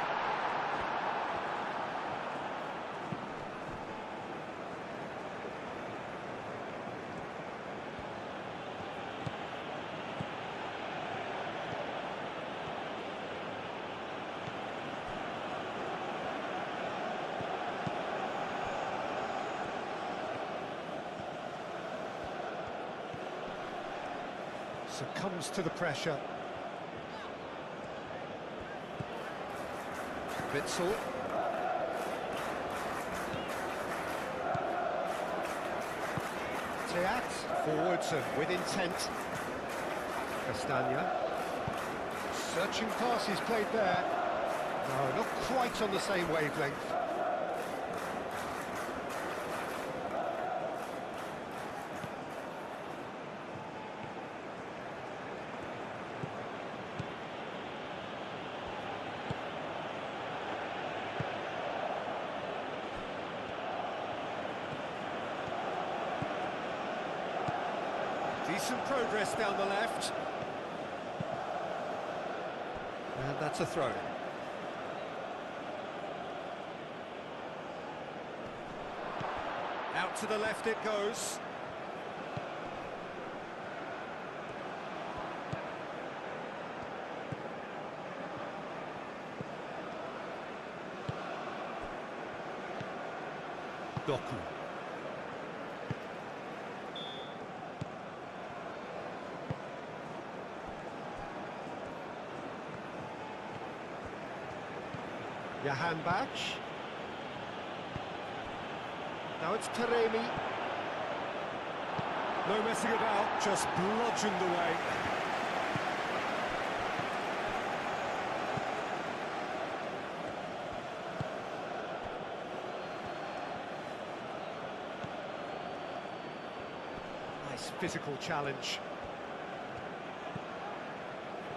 Succumbs to the pressure. Witzel. Teat, forwards and with intent. Castagna. Searching passes played there. No, not quite on the same wavelength. decent progress down the left. And that's a throw. Out to the left it goes. Doku. Jahanbakhsh. Now it's Taremi. No messing about, just bludgeoned away. Nice physical challenge.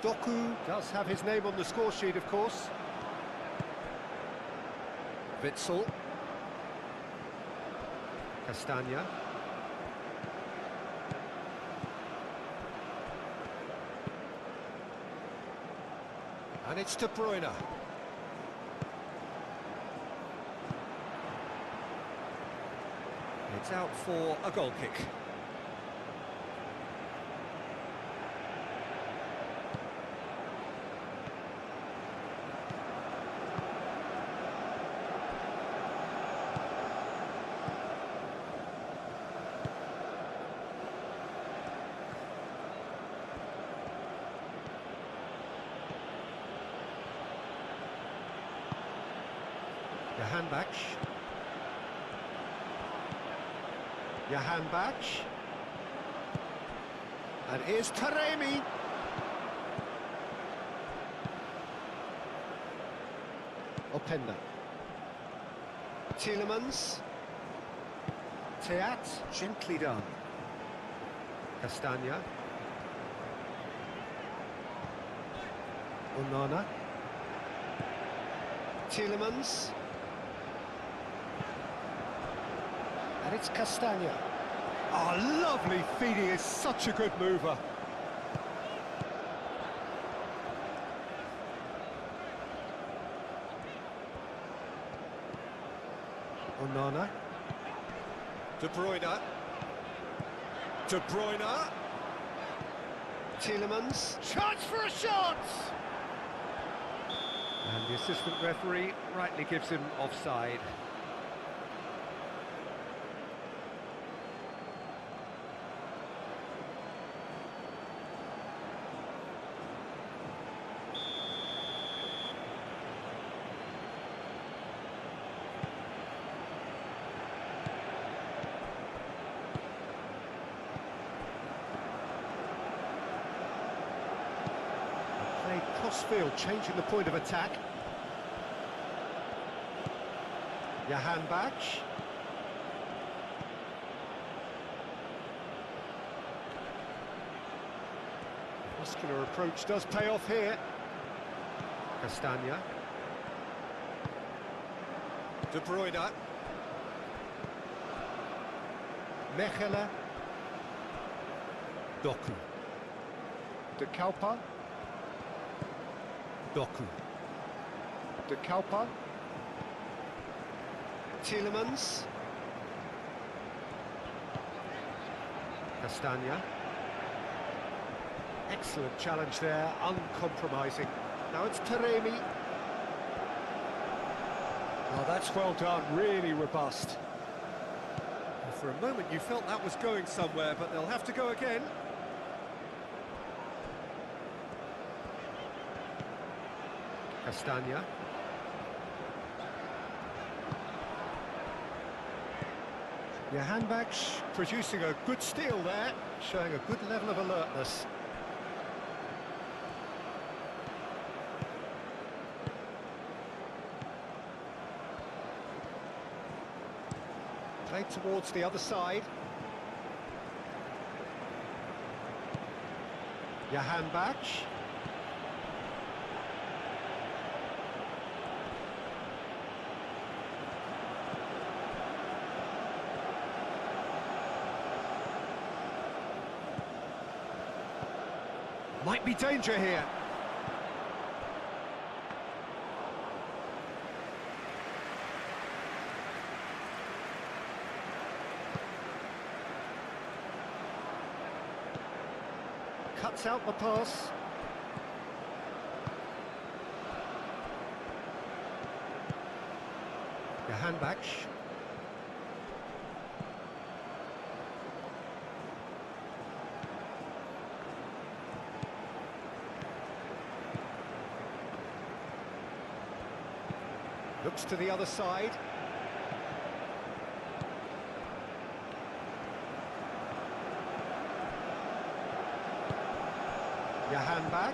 Doku does have his name on the score sheet, of course. Witsel. Castagna. And it's De Bruyne. It's out for a goal kick. Jahanbakhsh. Jahanbakhsh. And here's Taremi. Openda. Tielemans. Teat, gently done. Castagna. Onana. Tielemans. And it's Castagna. Oh, lovely feeding, is such a good mover. Onana. De Bruyne. De Bruyne. Tielemans. Chance for a shot! And the assistant referee rightly gives him offside. Crossfield changing the point of attack. Jahanbakhsh. Muscular approach does pay off here. Castagna. De Bruyne. Mechelen. Doku. De Kalpa. Doku. De Kalpa. Tielemans. Castagna. Excellent challenge there, uncompromising. Now it's Taremi. Oh, that's well done, really robust. And for a moment you felt that was going somewhere, but they'll have to go again. Castagna. Jahanbakhsh producing a good steal there, showing a good level of alertness. Played towards the other side. Jahanbakhsh. Might be danger here. Cuts out the pass. The handback. Looks to the other side. Johan Bach.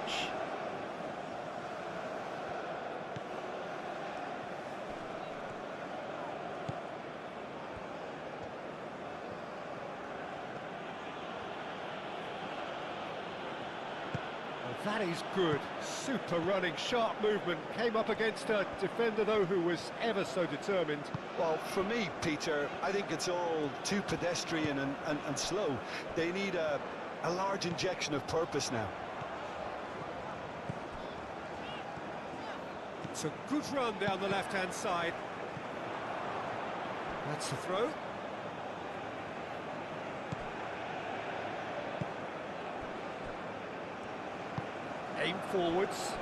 That is good. Super running, sharp movement. Came up against a defender, though, who was ever so determined. Well, for me, Peter, I think it's all too pedestrian and slow. They need a large injection of purpose now. It's a good run down the left-hand side. That's the throw. Aim forwards.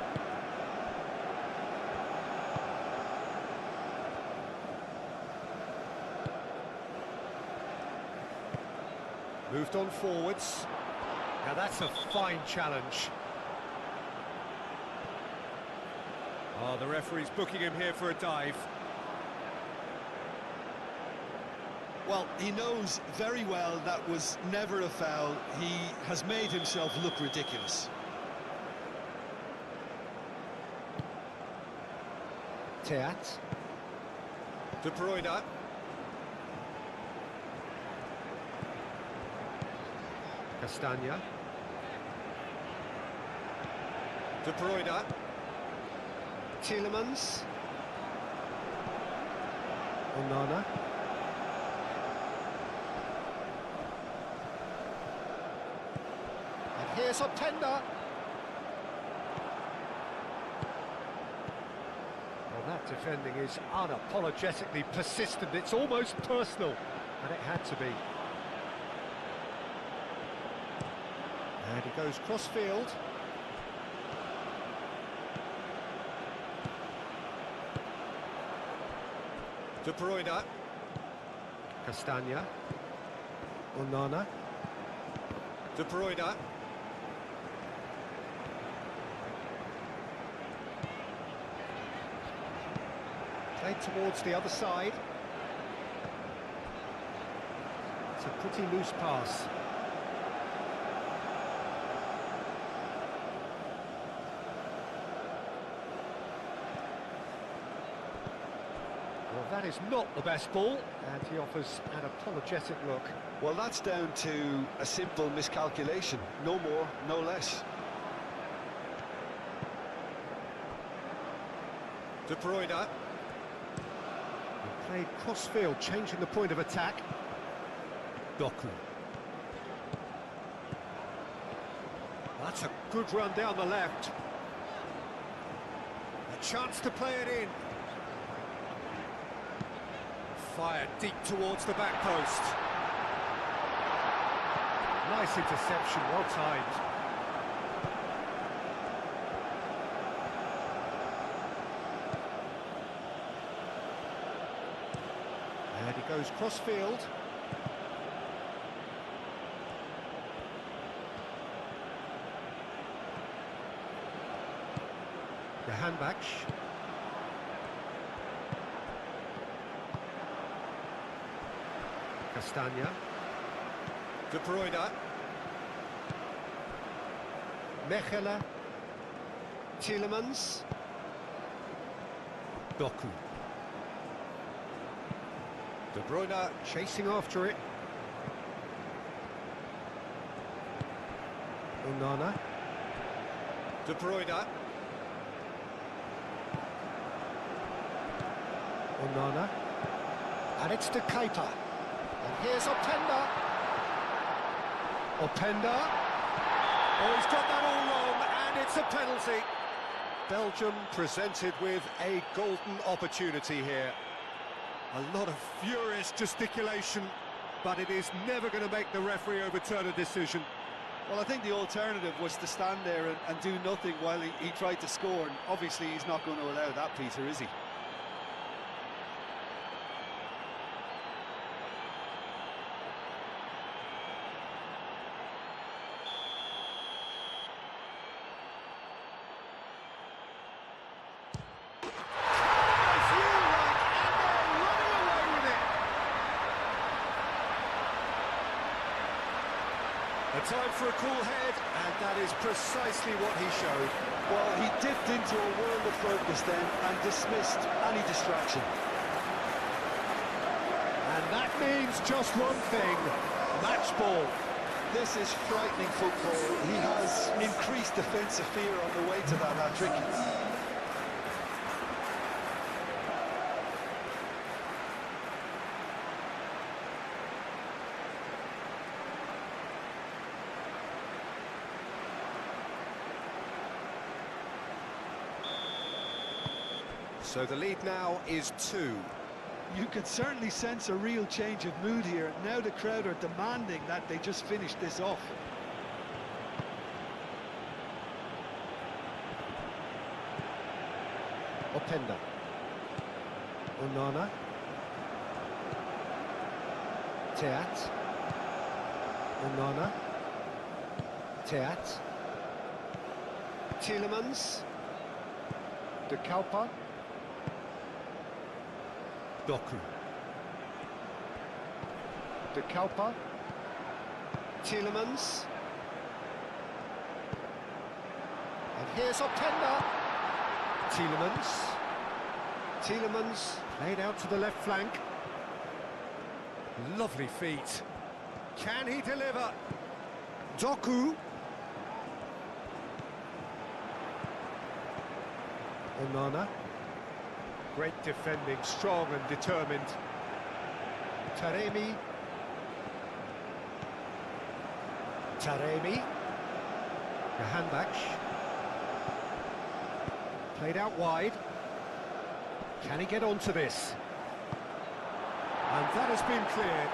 Moved on forwards. Now that's a fine challenge. Oh, the referee's booking him here for a dive. Well, he knows very well that was never a foul. He has made himself look ridiculous. Teat. De Bruyne. Castagna. De Bruyne. Tielemans. Onana. And here's Openda. Well, that defending is unapologetically persistent. It's almost personal, and it had to be. And he goes cross-field. De Bruyne. Castagna. Onana. De Bruyne. Played towards the other side. It's a pretty loose pass. Well, that is not the best ball, and he offers an apologetic look. Well, that's down to a simple miscalculation. No more, no less. De Bruyne. He played cross-field, changing the point of attack. Doku. That's a good run down the left. A chance to play it in. Fired deep towards the back post. Nice interception, well timed. And he goes cross-field. The handback. Castagna. De Bruyne. Mechelen. Tielemans. Doku. De Bruyne chasing after it. Onana. De Bruyne. Onana. And it's to Keita. And here's Openda. Openda. Oh, he's got that all wrong. it's a penalty. Belgium presented with a golden opportunity here. A lot of furious gesticulation, but it is never going to make the referee overturn a decision. Well, I think the alternative was to stand there and do nothing while he tried to score, and obviously he's not going to allow that, Peter, is he? A time for a cool head, and that is precisely what he showed. Well, he dipped into a world of focus then and dismissed any distraction. And that means just one thing, match ball. This is frightening football. He has increased defensive fear on the way to that hat-trick. So the lead now is 2. You can certainly sense a real change of mood here. Now the crowd are demanding that they just finish this off. Openda. Onana. Teat. Onana. Teat. Tielemans. De Kaupa. Doku. De Kaupa. Tielemans. And here's Openda. Tielemans played out to the left flank. Lovely feet. Can he deliver? Doku. Onana. Great defending, strong and determined. Taremi. Jahanbakhsh. Played out wide. Can he get onto this? And that has been cleared.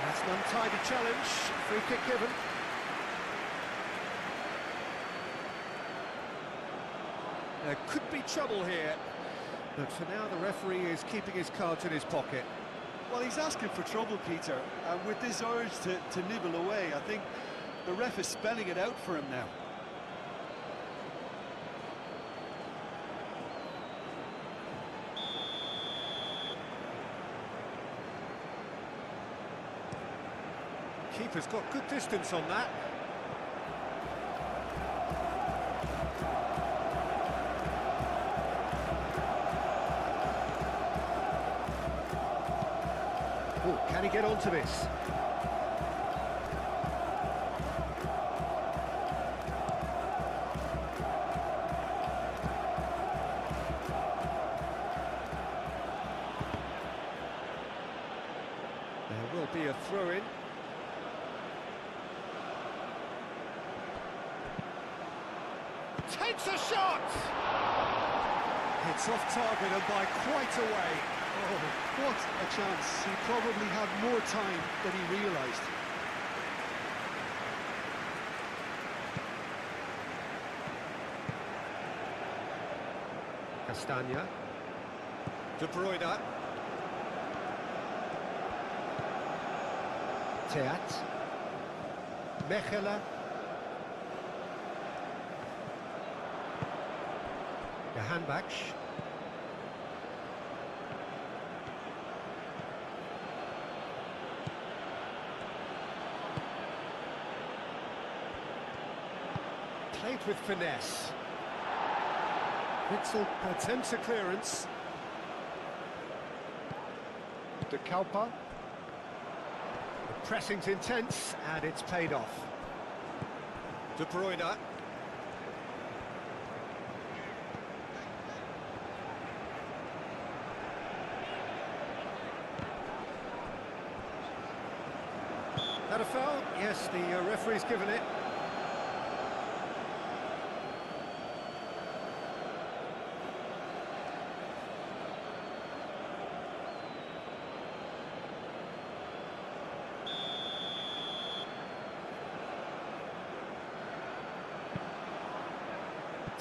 That's an untidy challenge. Free kick given. There could be trouble here. But for now, the referee is keeping his cards in his pocket. Well, he's asking for trouble, Peter, and with this urge to nibble away, I think the ref is spelling it out for him now. Keeper's got good distance on that. Oh, can he get onto this? There will be a throw-in. Takes a shot! It's off target and by quite a way. Oh, what a chance. He probably had more time than he realised. Castagna. De Bruyne. Teat. Mechelen. Jahanbakhsh. Played with finesse. Witzel attempts a clearance. De Kaupa. The pressing's intense and it's paid off. De Bruyne. That a foul? Yes, the referee's given it.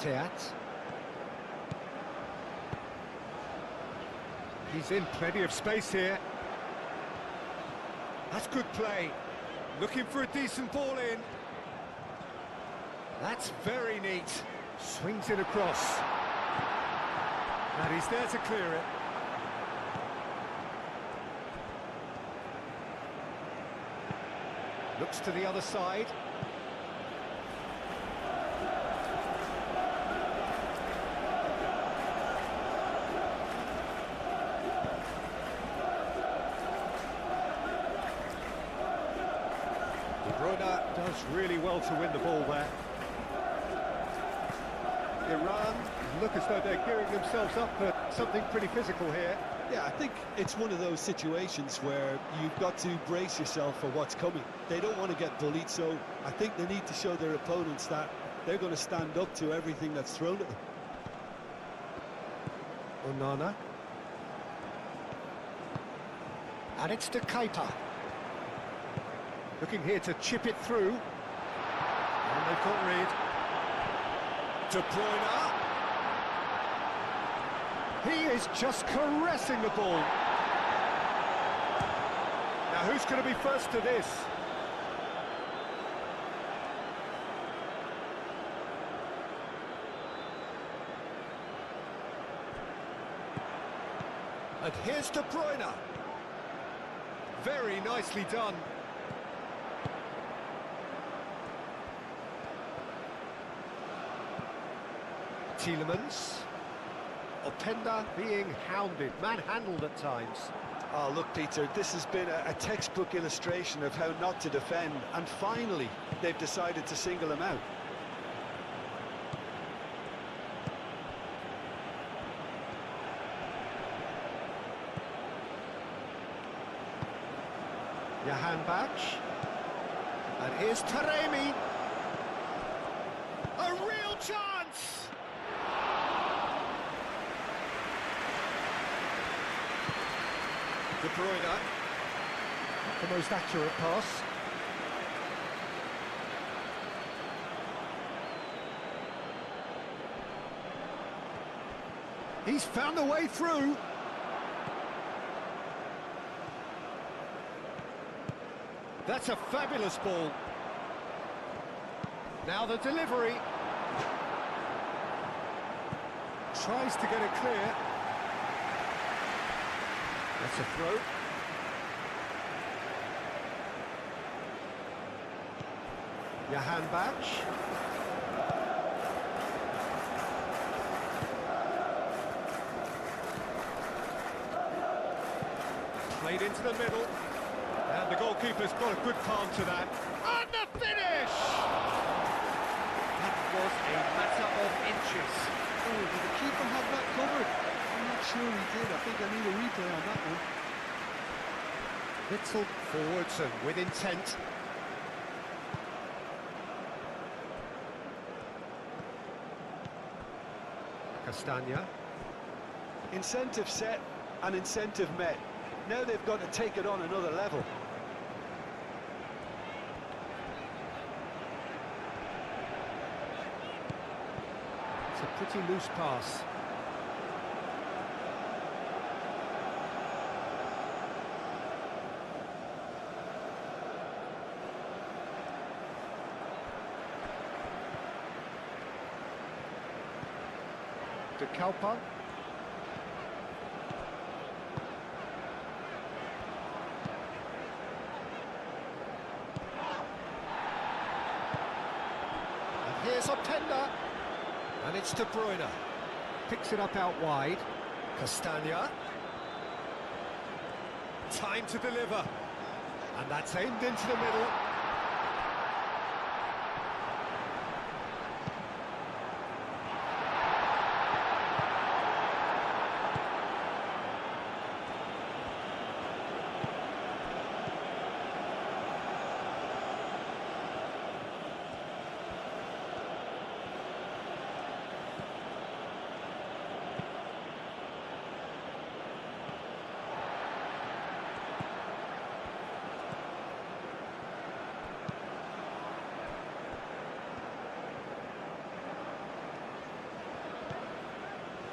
Teat. He's in plenty of space here. That's good play. Looking for a decent ball in. That's very neat. Swings it across. And he's there to clear it. Looks to the other side. De Bruyne does really well to win the ball there. Iran look as though they're gearing themselves up for something pretty physical here. Yeah, I think it's one of those situations where you've got to brace yourself for what's coming. They don't want to get bullied, so I think they need to show their opponents that they're going to stand up to everything that's thrown at them. Onana. And it's to Keita. Looking here to chip it through. And they've got rid. De Bruyne. He is just caressing the ball. Now who's going to be first to this? And here's De Bruyne. Very nicely done. Tielemans. Openda being hounded, manhandled at times. Oh, look, Peter, this has been a textbook illustration of how not to defend, and finally, they've decided to single him out. Jahanbach. And here's Taremi. A real chance! De Bruyne. Not the most accurate pass. He's found a way through. That's a fabulous ball. Now the delivery. Tries to get it clear. That's a throw. Jahanbach. Played into the middle. And the goalkeeper's got a good palm to that. And the finish! That was a matter of inches. Oh, did the keeper have that covered? I'm not sure he did. I think I need a replay on that one. Little forwards and with intent. Castagna. Incentive set and incentive met. Now they've got to take it on another level. It's a pretty loose pass. De Kalpa. Here's Openda, and it's De Bruyne. Picks it up out wide. Castagna. Time to deliver. And that's aimed into the middle.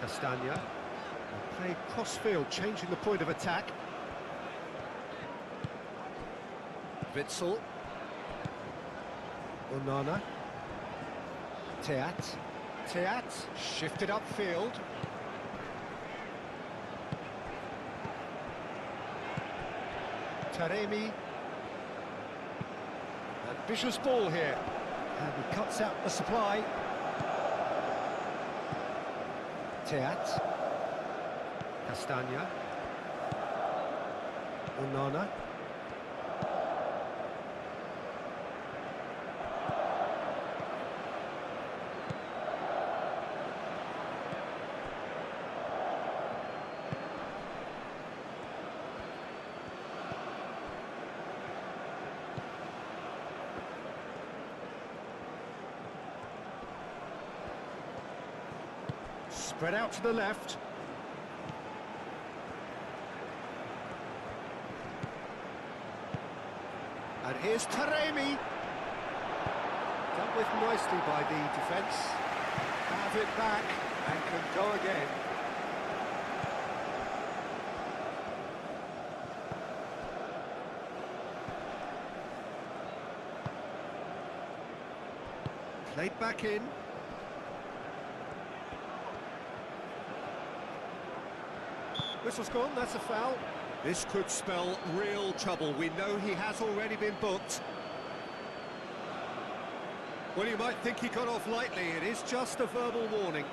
Castagna. Play cross-field, changing the point of attack. Witsel. Onana. Teat. Teat, shifted upfield. Taremi. Ambitious ball here. And he cuts out the supply. Teat. Castagna. Onana. Spread out to the left. And here's Taremi. Dealt with nicely by the defence. Have it back and can go again. Played back in. Whistle's gone, that's a foul. This could spell real trouble. We know he has already been booked. Well, you might think he got off lightly. It is just a verbal warning.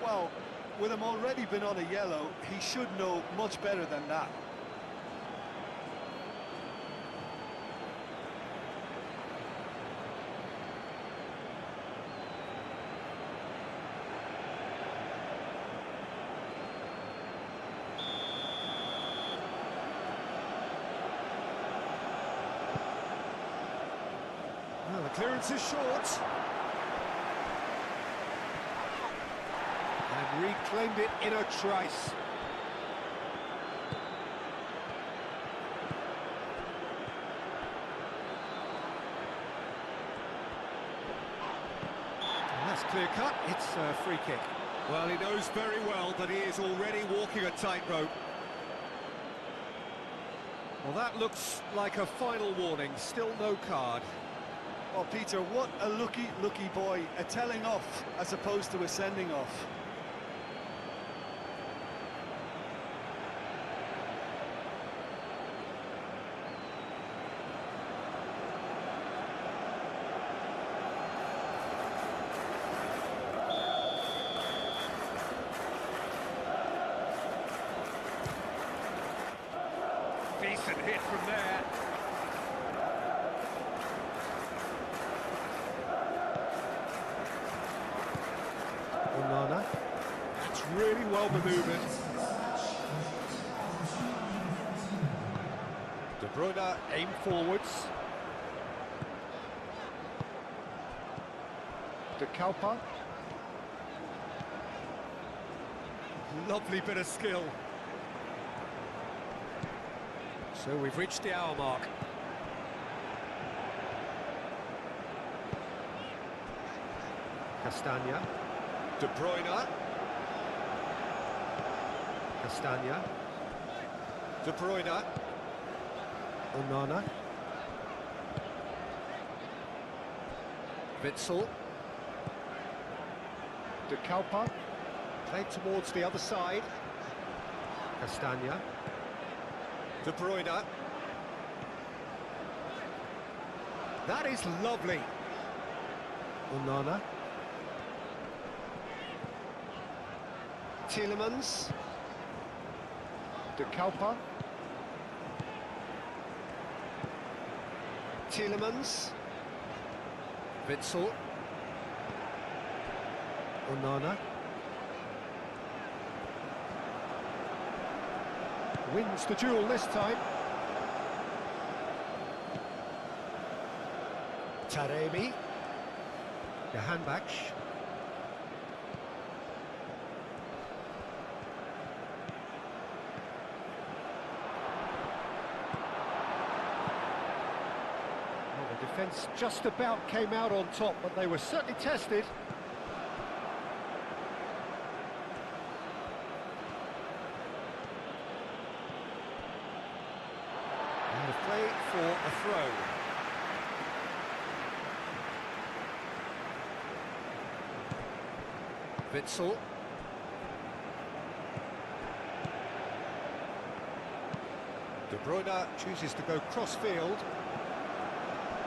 Well, with him already been on a yellow, he should know much better than that. Well, the clearance is short. And reclaimed it in a trice. And that's clear cut, it's a free kick. Well, he knows very well that he is already walking a tightrope. Well, that looks like a final warning, still no card. Well, Peter, what a lucky boy, a telling off as opposed to a sending off. Decent hit from there. Onana. That's really well manoeuvred. De Bruyne aim forwards. De Kalpa. Lovely bit of skill. So we've reached the hour mark. Castagna. De Bruyne. Castagna. De Bruyne. Onana. Witsel. De Kalpa. Played towards the other side. Castagna. De Bruyne. That is lovely. Onana. Tielemans. De Kalpa. Tielemans. Witsel. Onana. Wins the duel this time. Taremi. Jahanbakhsh. Well, the defence just about came out on top, but they were certainly tested. play for a throw. Witsel. De Bruyne chooses to go cross-field.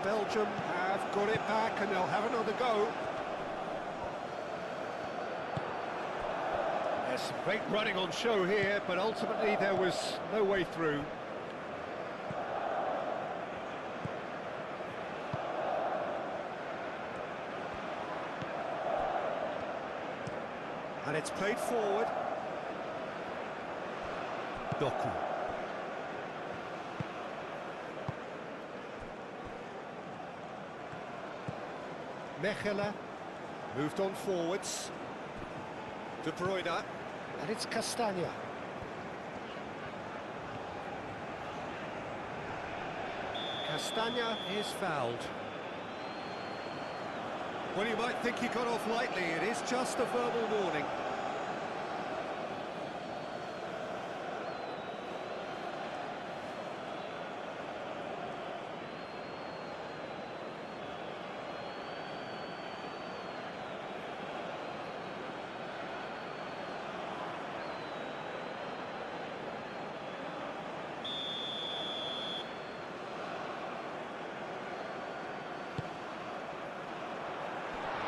Belgium have got it back and they'll have another go. There's some great running on show here, but ultimately there was no way through. And it's played forward. Doku. Mechelen moved on forwards. De Bruyne, and it's Kustami. Kustami is fouled. Well, you might think he got off lightly. It is just a verbal warning.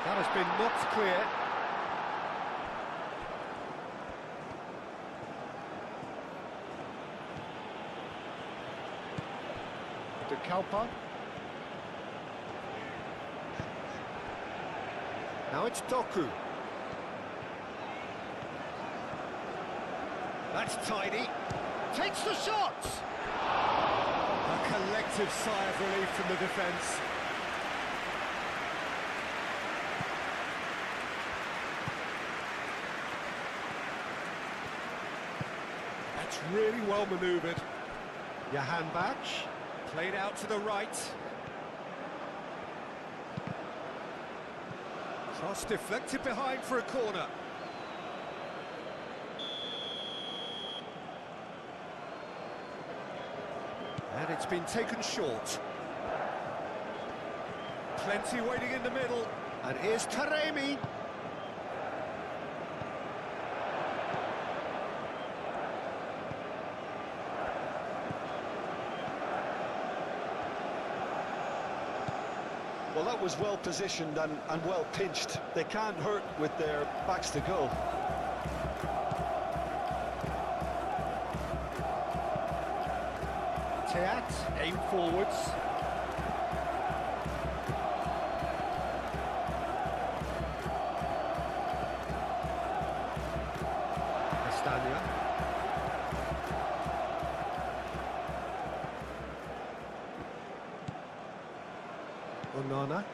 That has been knocked clear. De Kalpa. Now it's Doku. That's tidy. Takes the shot! A collective sigh of relief from the defence. Really well manoeuvred. Johan Bach, played out to the right. Cross deflected behind for a corner. And it's been taken short. Plenty waiting in the middle. And here's Taremi. Well, that was well positioned and well pinched. They can't hurt with their backs to goal. Teat, aim forwards. Castagna. Onana.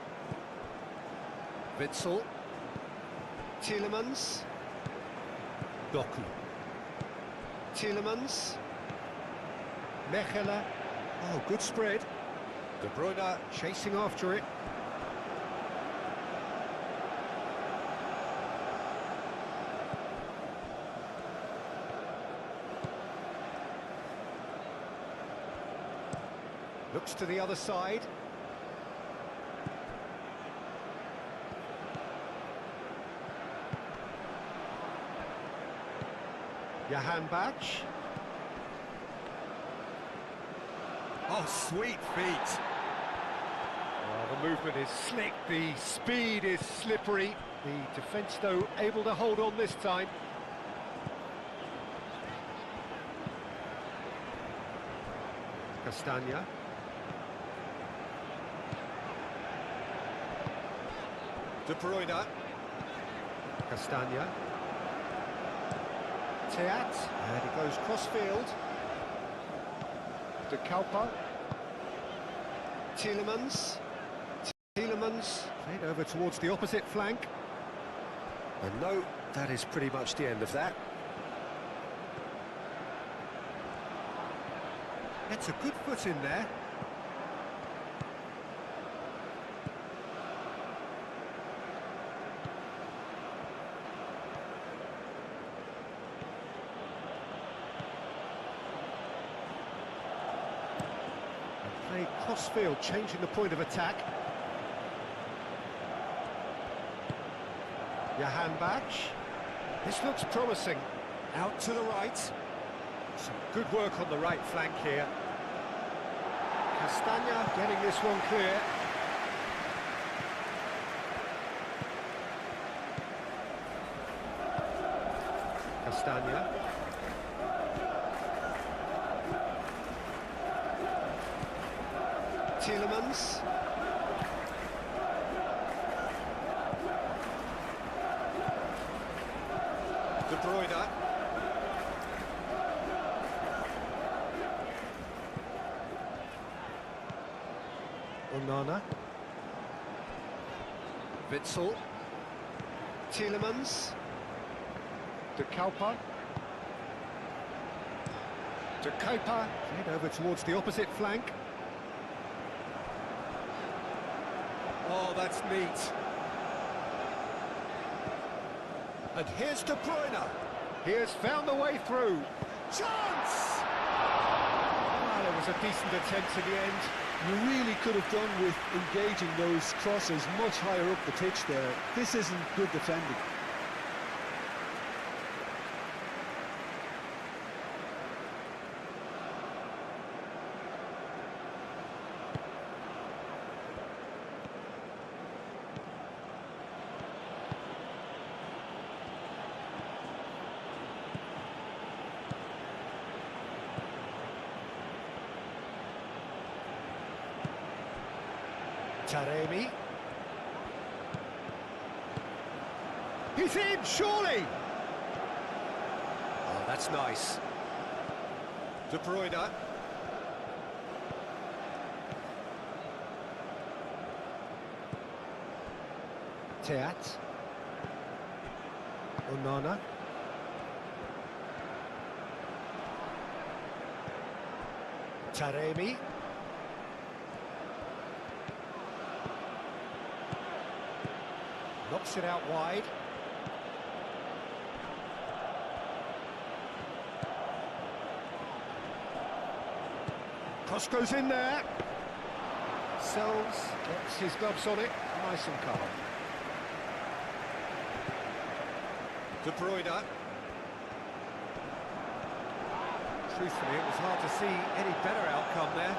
Witsel. Tielemans. Doku. Tielemans. Mechelen. Oh, good spread. De Bruyne chasing after it. Looks to the other side. Johan Bach. Oh, sweet feet. Oh, the movement is slick, the speed is slippery. The defence, though, able to hold on this time. Castagna. De Bruyne. Castagna. Teat, and he goes cross-field. De Kalpa. Tielemans. Tielemans played over towards the opposite flank. And no, that is pretty much the end of that. That's a good foot in there. a cross-field, changing the point of attack. Johan Bach. This looks promising. Out to the right. Some good work on the right flank here. Castagna getting this one clear. Castagna. Tielemans. De Bruyne. Onana. Witsel. Tielemans. De Kuiper. De Kuiper. Played over towards the opposite flank. Oh, that's neat. And here's De Bruyne. He has found the way through. Chance! Well, it was a decent attempt in the end. You really could have done with engaging those crosses much higher up the pitch there. This isn't good defending. Taremi. He's in, surely! Oh, that's nice. De Bruyne. Teat. Onana. Taremi. Knocks it out wide. Cross goes in there. Sells, gets his gloves on it. Nice and calm. De Bruyne. Truthfully, it was hard to see any better outcome there.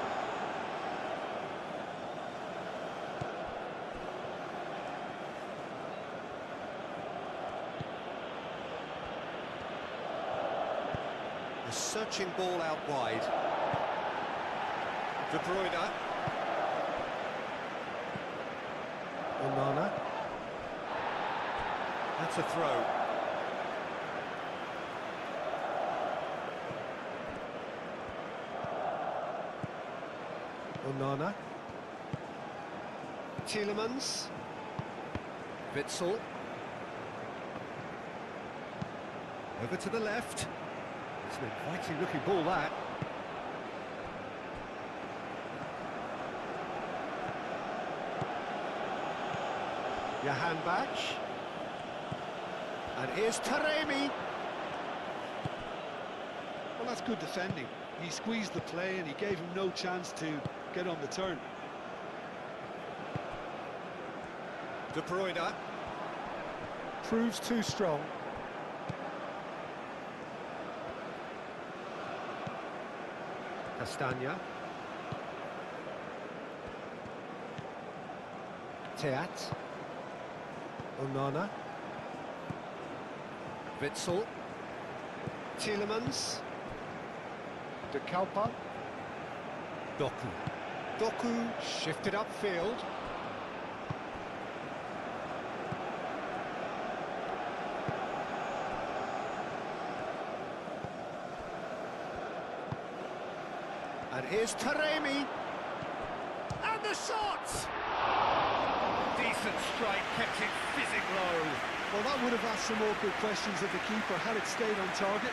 A searching ball out wide. De Bruyne. Onana. That's a throw. Onana. Tielemans. Witsel. Over to the left. It's an inviting looking ball, that. Johan Bach. And here's Taremi. Well, that's good defending. He squeezed the play and he gave him no chance to get on the turn. De Bruyne. Proves too strong. Castagna. Teat. Onana. Witsel. Tielemans. De Kuiper. Doku. Doku shifted upfield. And here's Taremi. And the shot! Decent strike, kept it fizzing low. Well, that would have asked some awkward questions of the keeper had it stayed on target.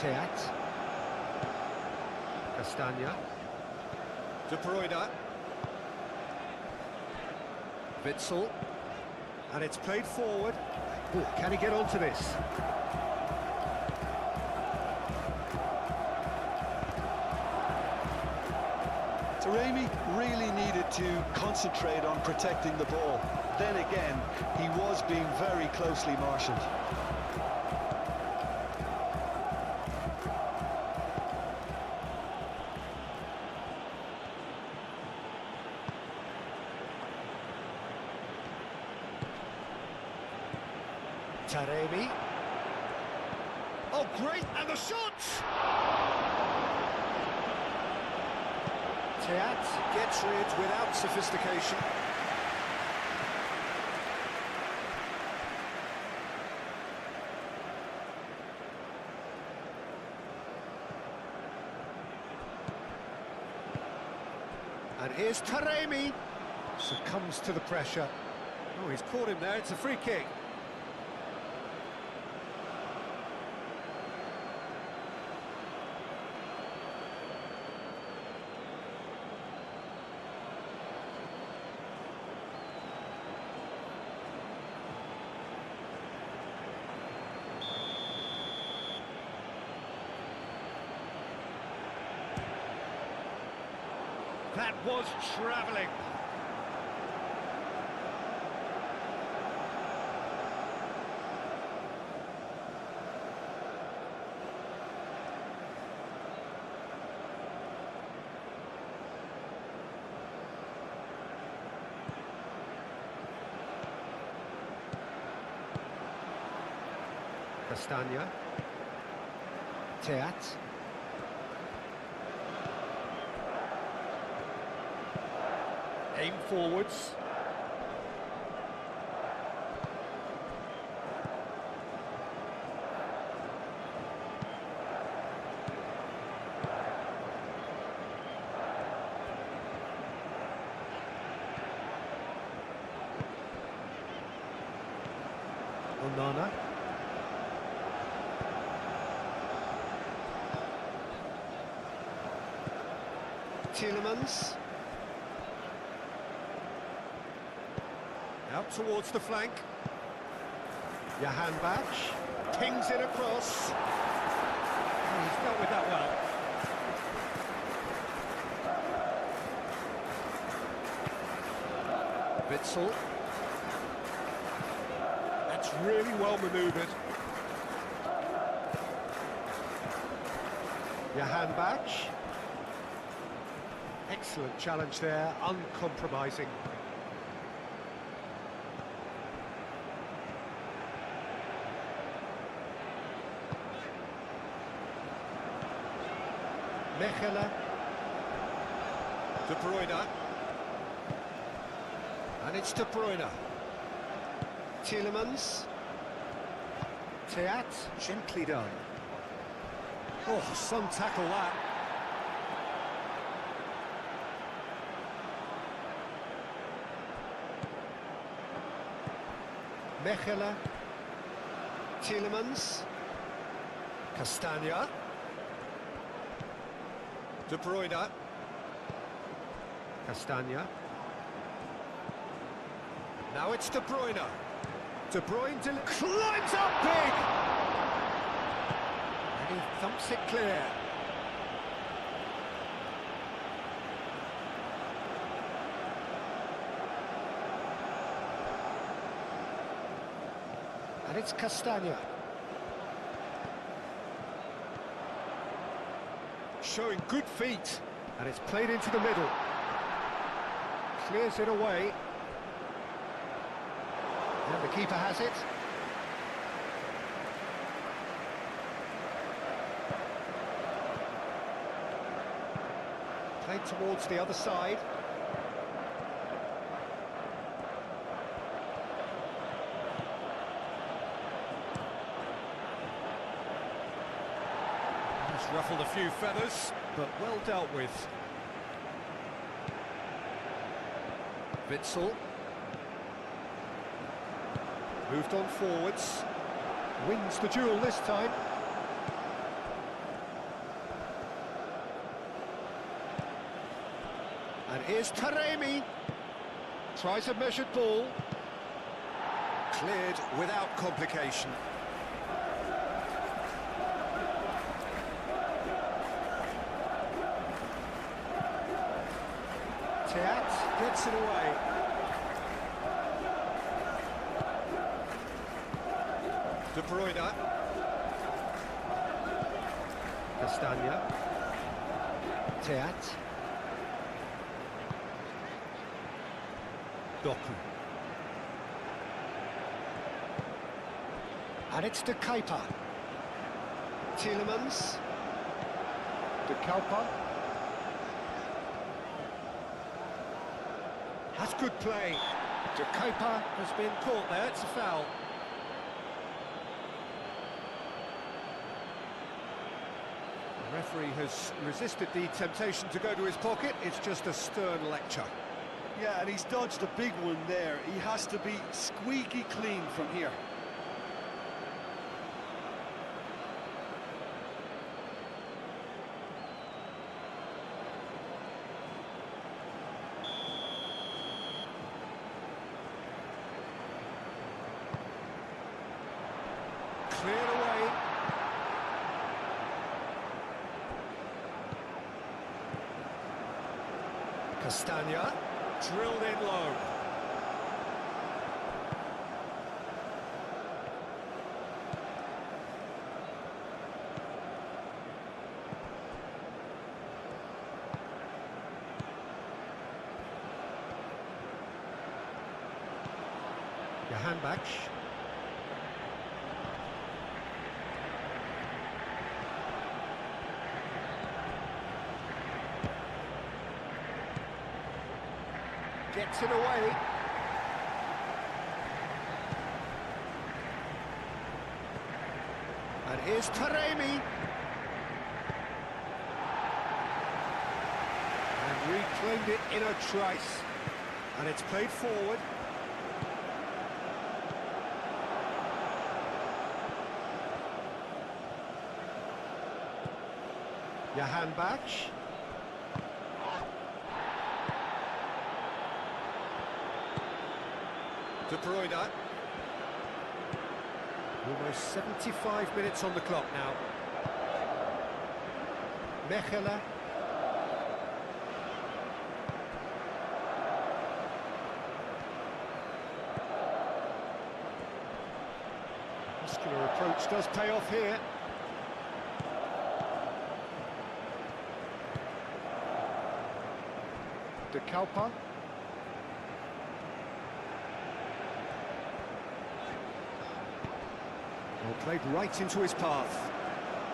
Teat. Castagna. De Bruyne. Witsel. And it's played forward. Ooh, can he get onto this? Taremi really needed to concentrate on protecting the ball. Then again, he was being very closely marshalled. Taremi. Oh, great! And the shot! Teat gets rid without sophistication. And here's Taremi. Succumbs to the pressure. Oh, he's caught him there. It's a free kick. That was travelling. Castagna. Teat. Aim forwards. Onana. Tielemans. Out towards the flank. Johan Batch pings it across. Oh, he's dealt with that well. Witsel. That's really well manoeuvred. Johan Batch. Excellent challenge there, uncompromising. Mechelen. De Bruyne. And it's De Bruyne. Tielemans. Teat, gently done. Oh, some tackle that. Mechelen. Tielemans. Castagna. De Bruyne. Castagna. Now it's De Bruyne. De Bruyne climbs up big! And he thumps it clear. And it's Castagna. Showing good feet, and it's played into the middle. Clears it away. And the keeper has it. Played towards the other side. Ruffled a few feathers, but well dealt with. Witsel. Moved on forwards. Wins the duel this time. here's Taremi. Tries a measured ball. Cleared without complication. Teat gets it away. De Bruyne. Castagna. Teat. Doku. And it's De Kuiper. Tielemans. De Kuiper. That's good play. De Kuiper has been caught there, it's a foul. The referee has resisted the temptation to go to his pocket, it's just a stern lecture. Yeah, and he's dodged a big one there. He has to be squeaky clean from here. Cleared away. Castagna, drilled in low. Johanbach. Gets it away. And here's Taremi. And reclaimed it in a trice. And it's played forward. Johanbach. De Bruyne. Almost 75 minutes on the clock now. Mechelen. Muscular approach does pay off here. De Kuiper. Well, played right into his path.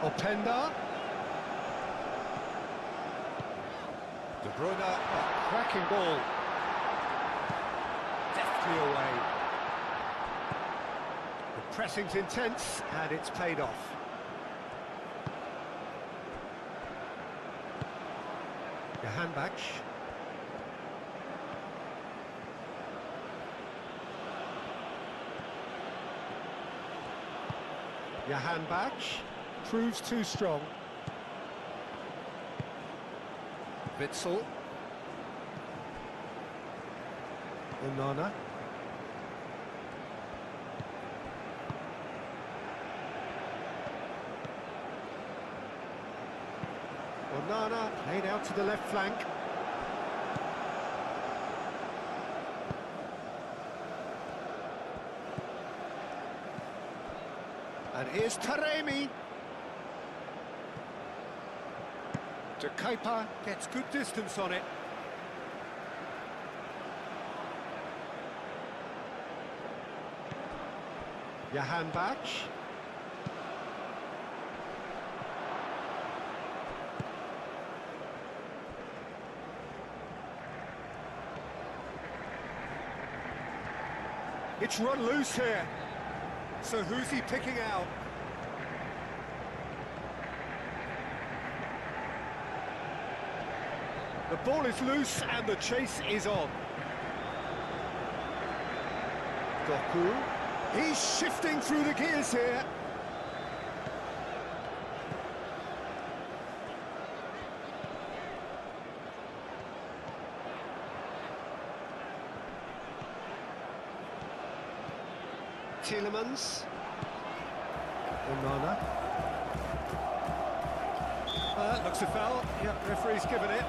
Openda. De Bruyne, a cracking ball. Deftly away. The pressing's intense, and it's paid off. Johanbach. Johanbach proves too strong. Witsel. Onana. Onana played out to the left flank. And here's Taremi. De Kuiper gets good distance on it. Johanbach. It's run loose here. So who's he picking out? The ball is loose and the chase is on. Doku. He's shifting through the gears here. Tielemans. Onana. Looks a foul. Yeah, referee's given it.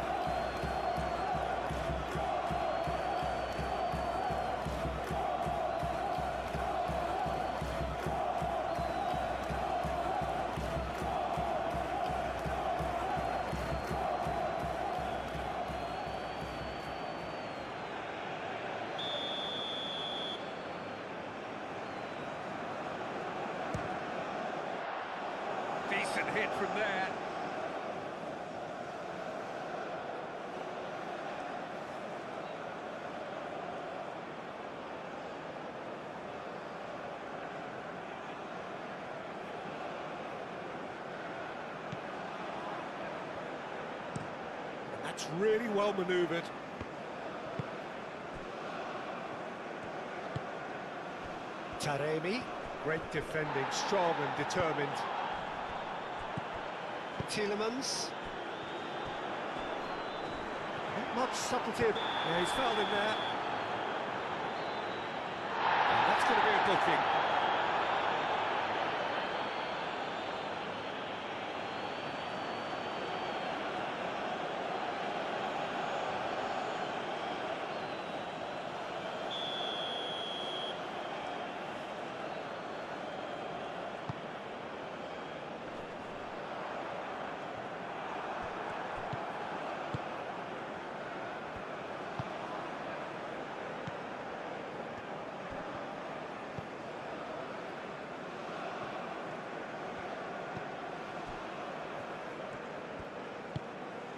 Decent hit from there. That's really well manoeuvred. Taremi, great defending, strong and determined. Tielemans. Not much subtlety. Yeah, he's fouled in there. And that's going to be a booking.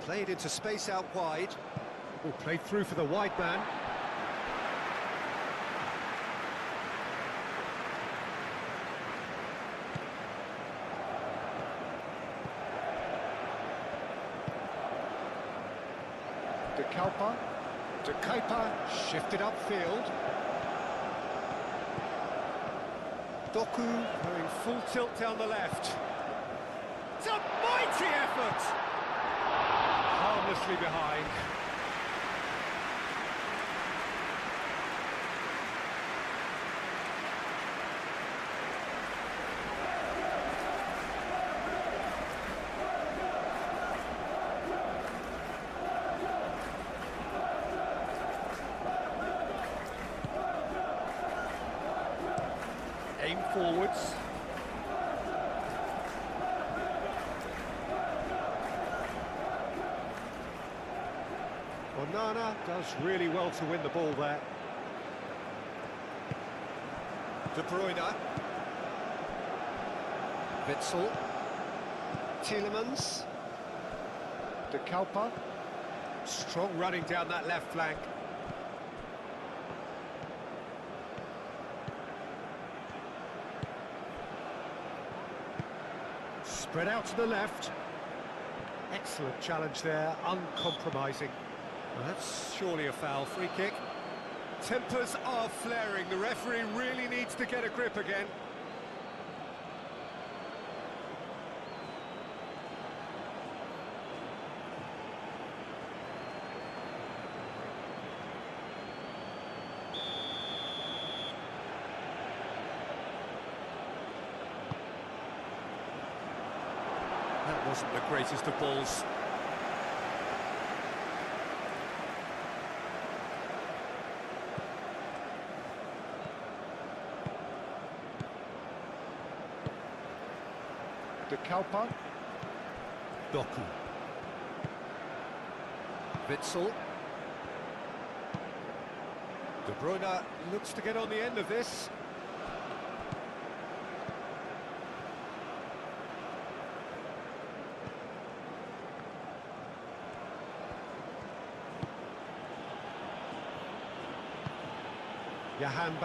Played into space out wide. Oh, played through for the wide man. De Kuyper shifted upfield. Doku going full tilt down the left. It's a mighty effort! Harmlessly behind. Aim forwards. Onana does really well to win the ball there. De Bruyne. Witsel. Tielemans. De Kuyper. Strong running down that left flank. Spread out to the left. Excellent challenge there, uncompromising. Well, that's surely a foul. Free kick. Tempers are flaring. The referee really needs to get a grip again. That wasn't the greatest of balls. De Kuyper. Doku. Witsel. De Bruyne looks to get on the end of this. Johan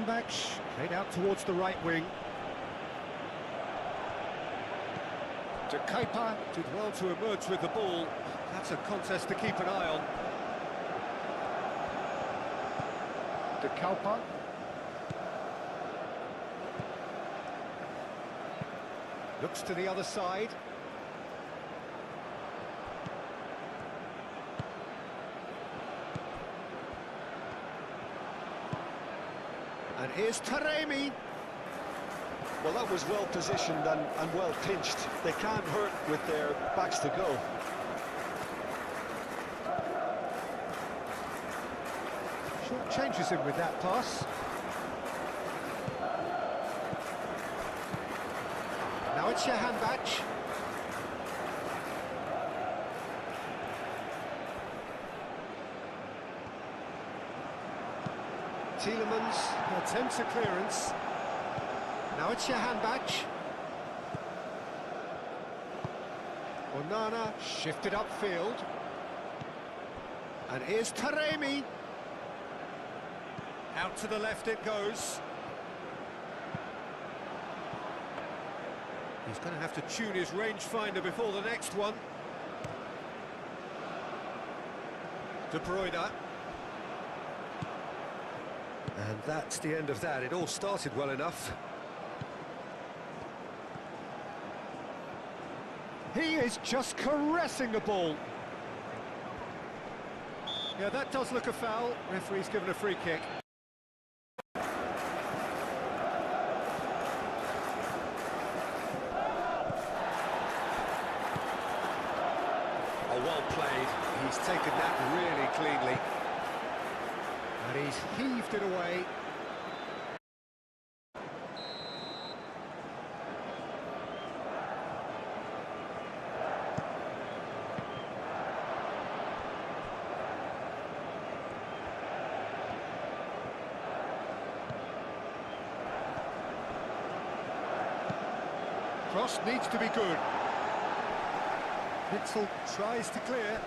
Bach played out towards the right wing. De Kuyper did well to emerge with the ball. That's a contest to keep an eye on. De Kuyper. Looks to the other side. And And here's Taremi. Well, that was well positioned and well pinched. They can't hurt with their backs to goal. Short changes him with that pass. Now it's Jahanbakhsh. Tielemans attempts a clearance. Now it's Jahanbakhsh. Onana shifted upfield. And here's Taremi. Out to the left it goes. He's going to have to tune his rangefinder before the next one. De Bruyne. And that's the end of that. It all started well enough. He is just caressing the ball. Yeah, that does look a foul. Referee's given a free kick. Oh, well played. He's taken that really cleanly. And he's heaved it away. Cross needs to be good. Witsel tries to clear.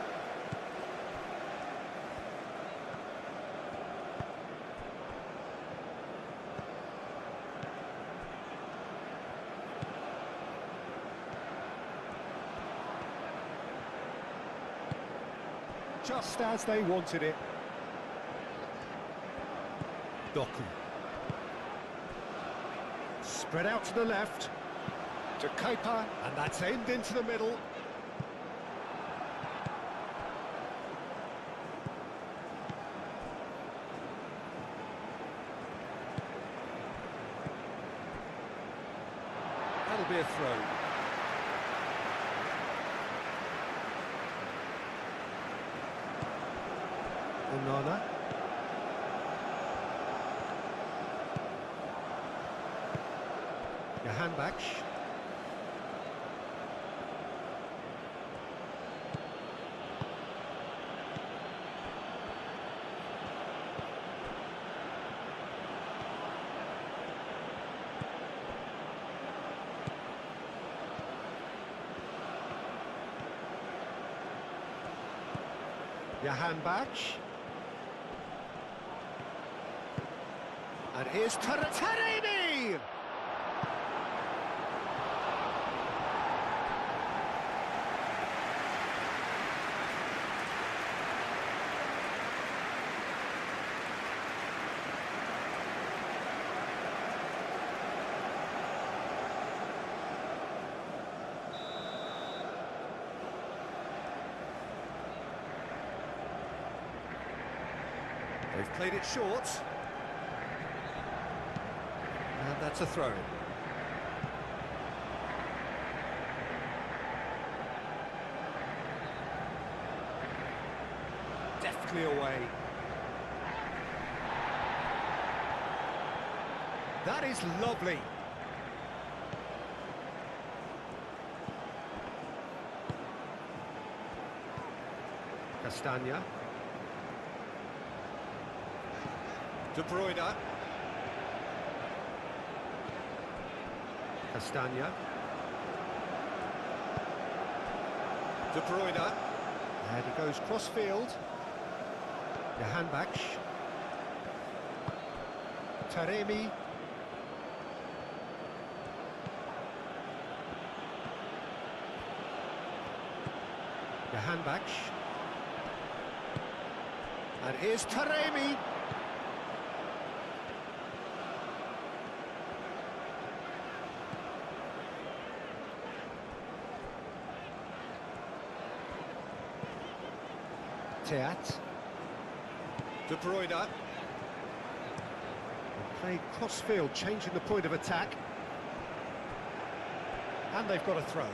Just as they wanted it. Doku. Spread out to the left. To Kepa, and that's aimed into the middle. That'll be a throw. Onana. Jahanbakhsh. Jahanbakhsh. And here's Taremi! They've played it short. And that's a throw-in. Deftly away. That is lovely. Castagna. De Bruyne. Castagna. De Bruyne. And he goes cross-field. Jahanbakhsh. Taremi. Jahanbakhsh. And here's Taremi. Teat. De Bruyne. Played cross-field, changing the point of attack. And they've got a throw.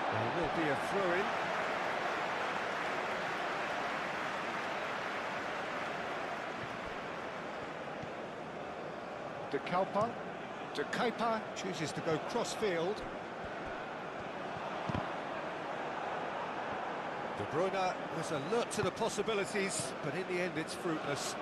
There will be a throw-in. De Kalpa. De Kepa chooses to go cross-field. De Bruyne was alert to the possibilities, but in the end it's fruitless.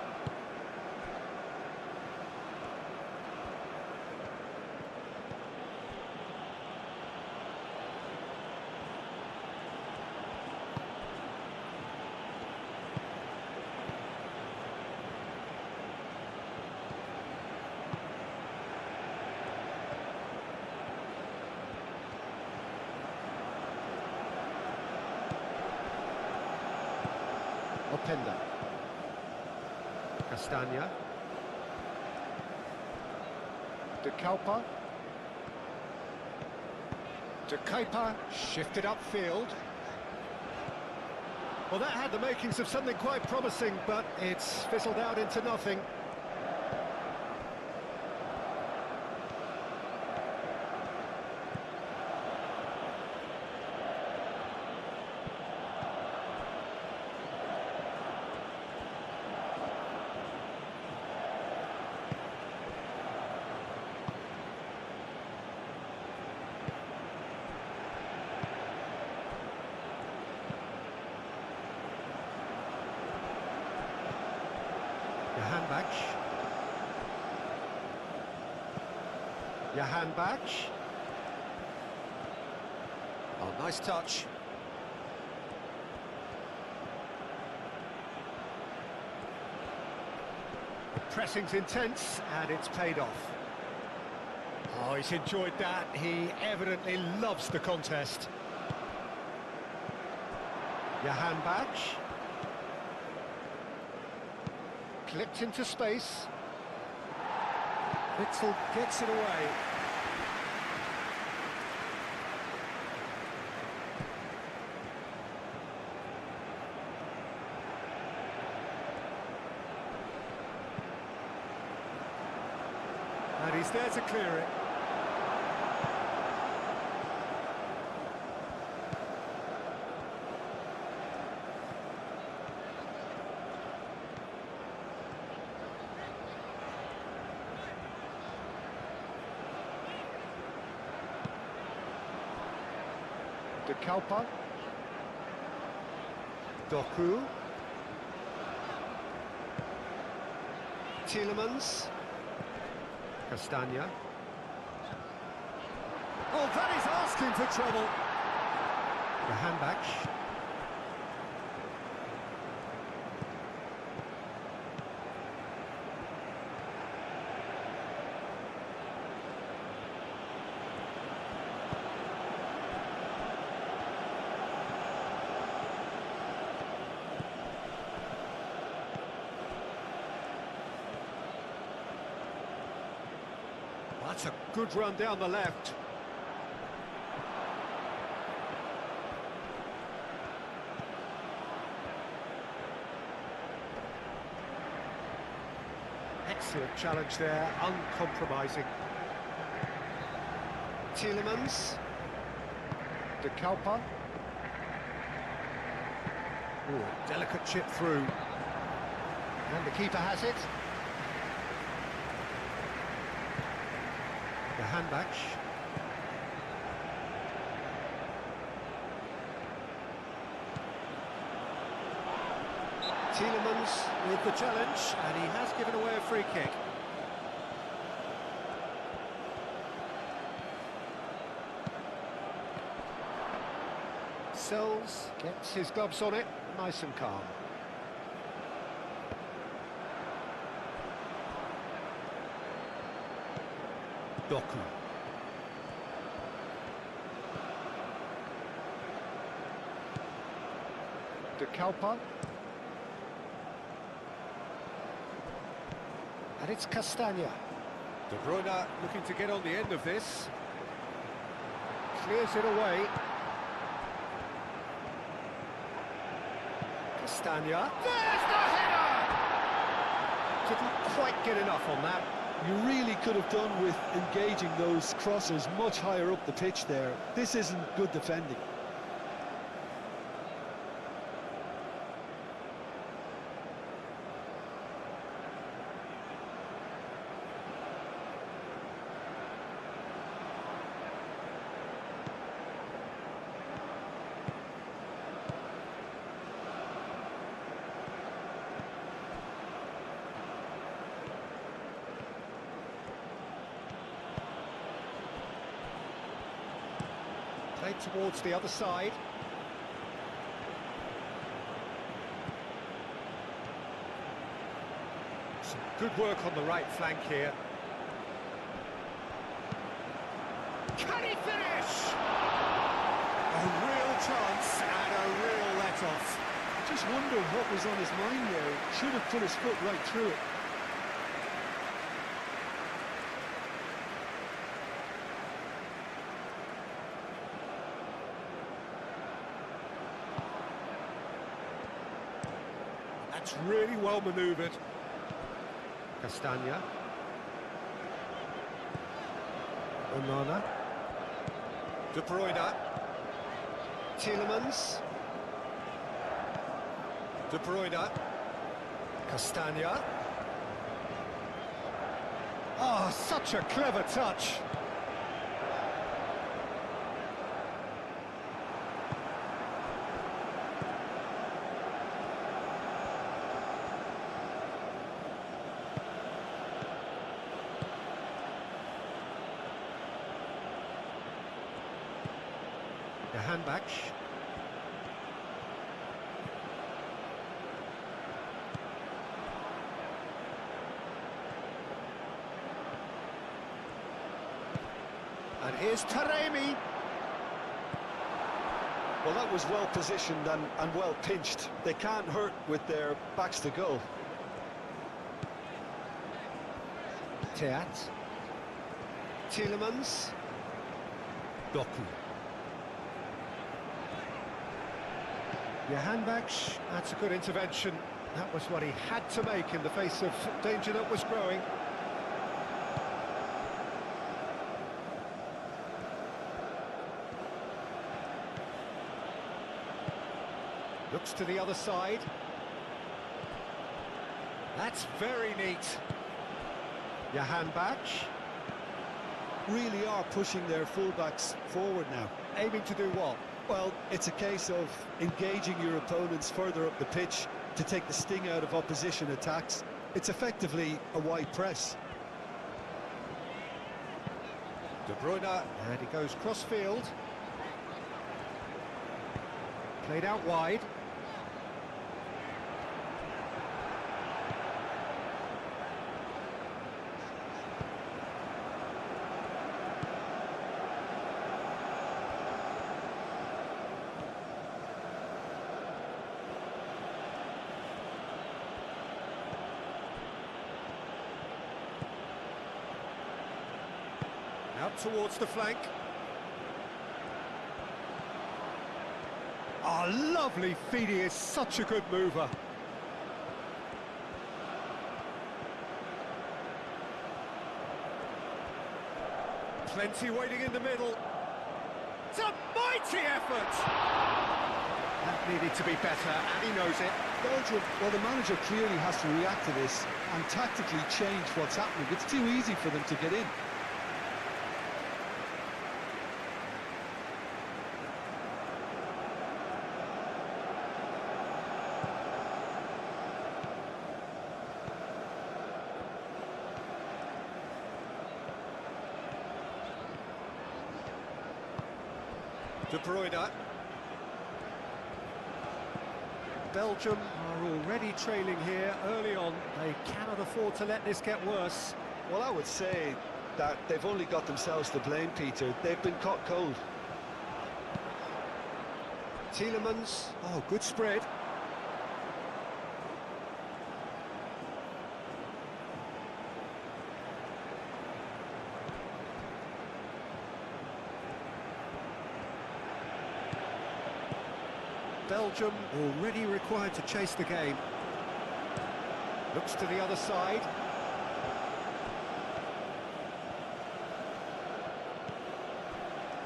Openda. Castagna. De Kalpa. De Kepa shifted upfield. Well, that had the makings of something quite promising, but it's fizzled out into nothing. Johan Bach. Oh, nice touch. The pressing's intense, and it's paid off. Oh, he's enjoyed that. He evidently loves the contest. Johan Bach. Clipped into space. Witzel gets it away. And he's there to clear it. De Kalpa. Doku. Tielemans. Castagna. Oh, that is asking for trouble. The handback. That's a good run down the left. Excellent challenge there, uncompromising. Tielemans. De Kalpa. Ooh, delicate chip through. And the keeper has it. The handback. Tielemans with the challenge, and he has given away a free kick. Sells gets his gloves on it, nice and calm. Doku. De Kalpa. And it's Castagna. De Bruyne looking to get on the end of this. Clears it away. Castagna. There's the header! Didn't quite get enough on that. You really could have done with engaging those crossers much higher up the pitch there. This isn't good defending. Played towards the other side. Some good work on the right flank here. Can he finish? A real chance and a real let-off. I just wonder what was on his mind there. Should have put his foot right through it. That's really well manoeuvred. Castagna. Onana. De Bruyne. Tielemans. De Bruyne. Castagna. Oh, such a clever touch. The handback. And here's Taremi. Well, that was well positioned and well pinched. They can't hurt with their backs to goal. Teat. Tielemans. Doku. Jahanbakhsh, that's a good intervention. That was what he had to make in the face of danger that was growing. Looks to the other side. That's very neat. Jahanbakhsh. Really are pushing their fullbacks forward now. Aiming to do what? Well, it's a case of engaging your opponents further up the pitch to take the sting out of opposition attacks. It's effectively a wide press. De Bruyne, and he goes cross-field. Played out wide. Out towards the flank. Oh, lovely feed. He is such a good mover. Plenty waiting in the middle. It's a mighty effort! That needed to be better, and he knows it. Belgium, well, the manager clearly has to react to this and tactically change what's happening. It's too easy for them to get in. De Bruyne. Belgium are already trailing here early on. They cannot afford to let this get worse. Well, I would say that they've only got themselves to blame, Peter. They've been caught cold. Tielemans. Oh, good spread. Belgium already required to chase the game. Looks to the other side.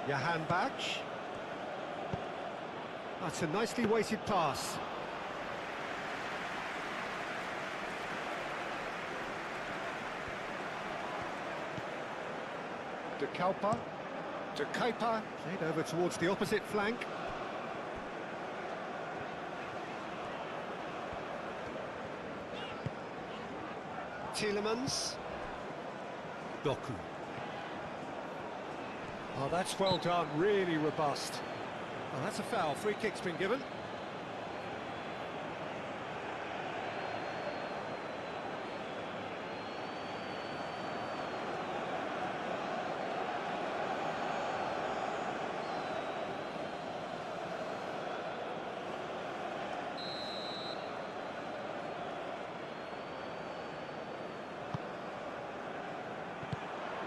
Johan Bach. That's a nicely weighted pass. De Kalpa. De Kuiper. Played over towards the opposite flank. Tielemans. Doku. Oh, that's well done, really robust. Oh, that's a foul, free kick's been given.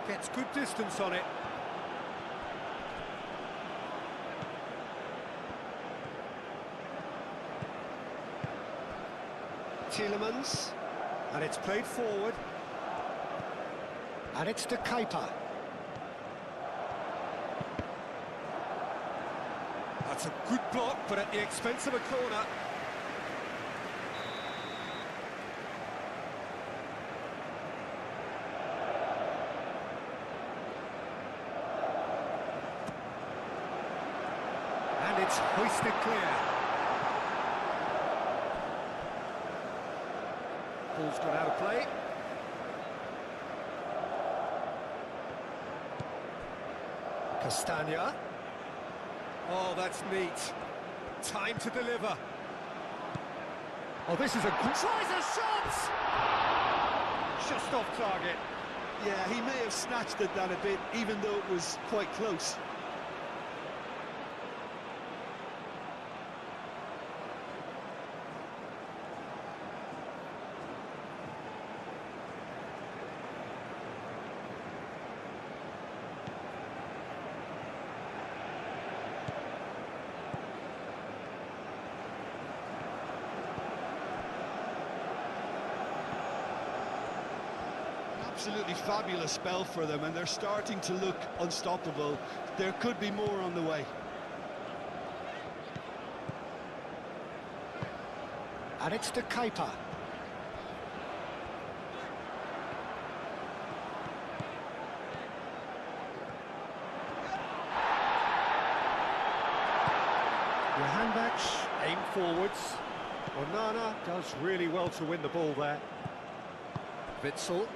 Gets good distance on it. Tielemans, and it's played forward, and it's De Kuiper. That's a good block, but at the expense of a corner. And it's hoisted clear. Ball's gone out of play. Castagna. Oh, that's neat. Time to deliver. Oh, this is a... Tries a shot! Just off target. Yeah, he may have snatched it down a bit, even though it was quite close. Absolutely fabulous spell for them, and they're starting to look unstoppable. There could be more on the way. And it's De Kuiper. Johan Bach, aim forwards. Onana does really well to win the ball there. Witsel.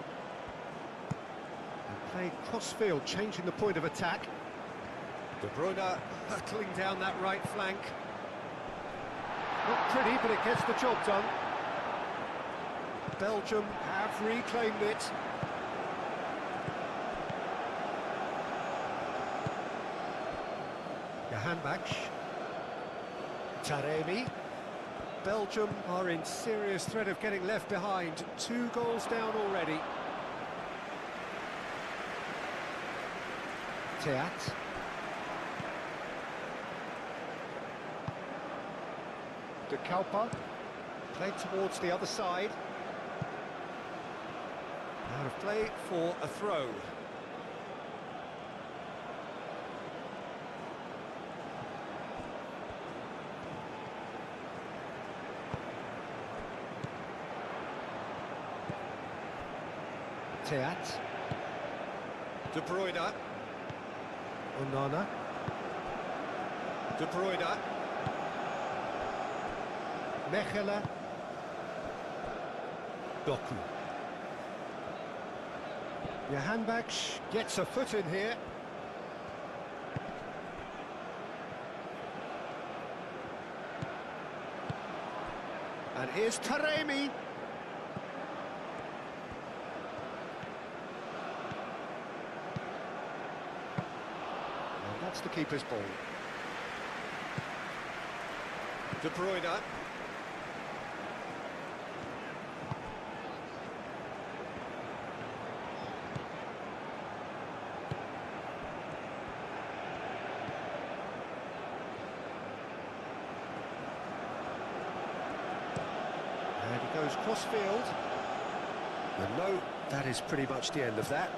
Played cross-field, changing the point of attack. De Bruyne hurtling down that right flank. Not pretty, but it gets the job done. Belgium have reclaimed it. Johan Bach. Taremi. Belgium are in serious threat of getting left behind. 2 goals down already. Teat. De Kalpa. Played towards the other side. Out of play for a throw. Teat. De Bruyne. Onana. De Bruyne. Mechelen. Doku. Johan Bach gets a foot in here. And here's Taremi. That's the keeper's ball. De Bruyne. goes cross-field. And no, that is pretty much the end of that.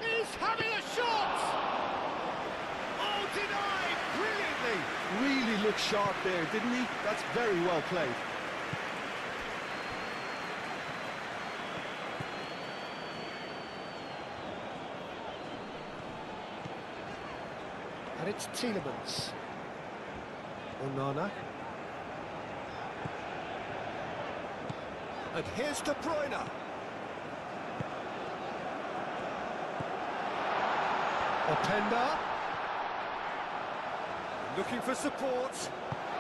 He's having a shot! Oh, denied brilliantly! Really looked sharp there, didn't he? That's very well played. And it's Tielemans. Onana. And here's De Bruyne. Openda. Looking for support.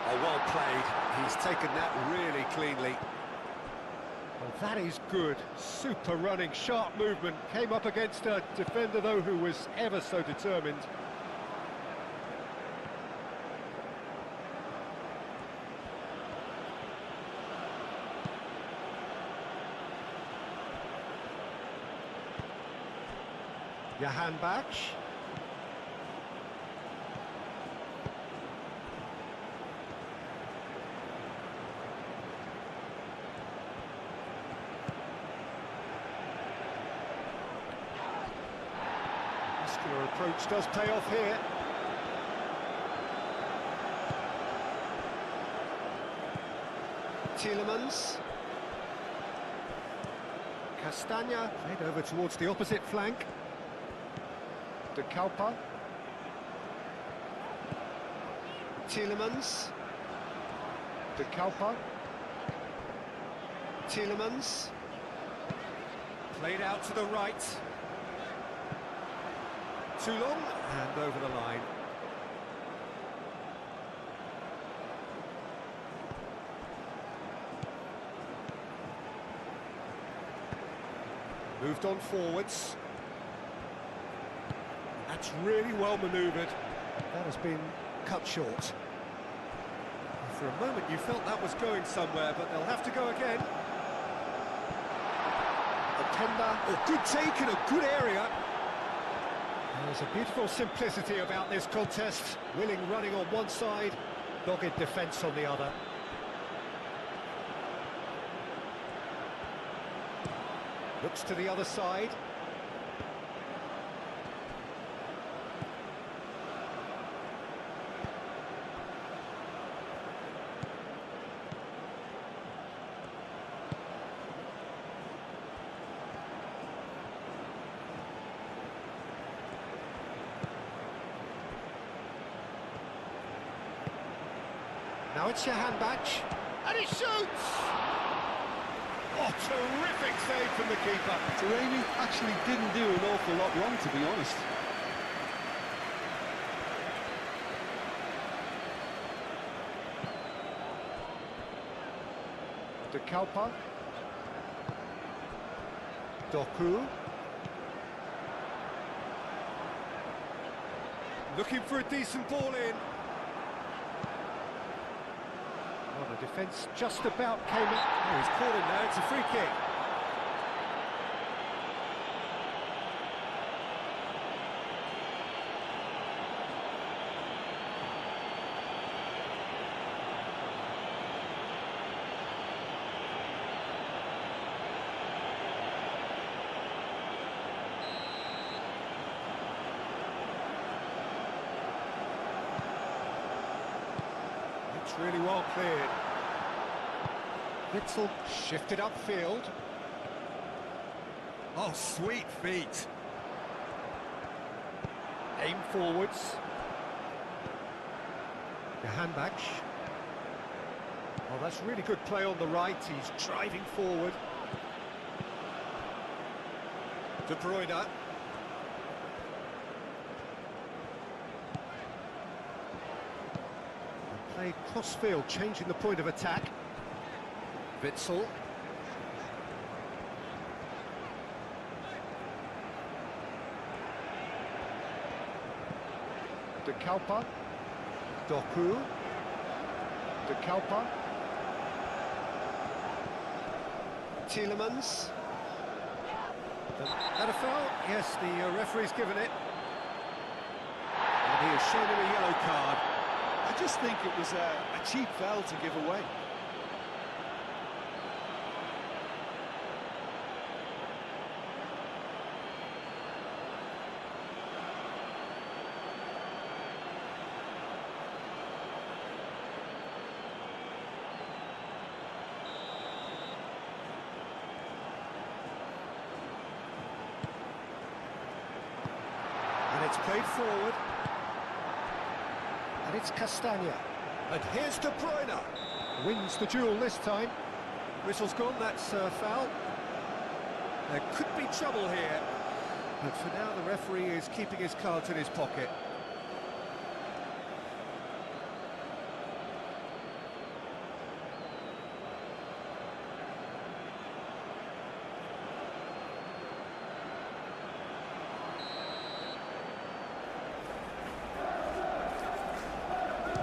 Oh, well played. He's taken that really cleanly. Well, that is good. Super running, sharp movement. Came up against a defender, though, who was ever so determined. Johan Bach. Muscular approach does pay off here. Tielemans. Castagna played over towards the opposite flank. De Kalpa. Tielemans. De Kalpa. Tielemans. Played out to the right. Too long, and over the line. Moved on forwards. That's really well manoeuvred. That has been cut short. For a moment you felt that was going somewhere, but they'll have to go again. Openda, oh, good take in a good area. There's a beautiful simplicity about this contest. Willing running on one side, dogged defence on the other. Looks to the other side. Now it's Johan Bach, and he shoots! Oh, terrific save from the keeper. Taremi actually didn't do an awful lot wrong, to be honest. De Kalpa. Doku. Looking for a decent ball in. Well, the defence just about came up. Oh, he's caught him there, it's a free kick. It's really well cleared. Witzel shifted upfield. Oh, sweet feet. Aim forwards. Johan Bach. Oh, that's really good play on the right. He's driving forward. De Bruyne. Played cross-field, changing the point of attack. Witzel. De Kalpa. Doku. De Kalpa. Tielemans. That a foul? Yes, the referee's given it. And he has shown him a yellow card. I just think it was a cheap foul to give away. And it's played forward. And it's Kustami. And here's De Bruyne. Wins the duel this time. Whistle's gone, that's a foul. There could be trouble here. But for now, the referee is keeping his cards in his pocket.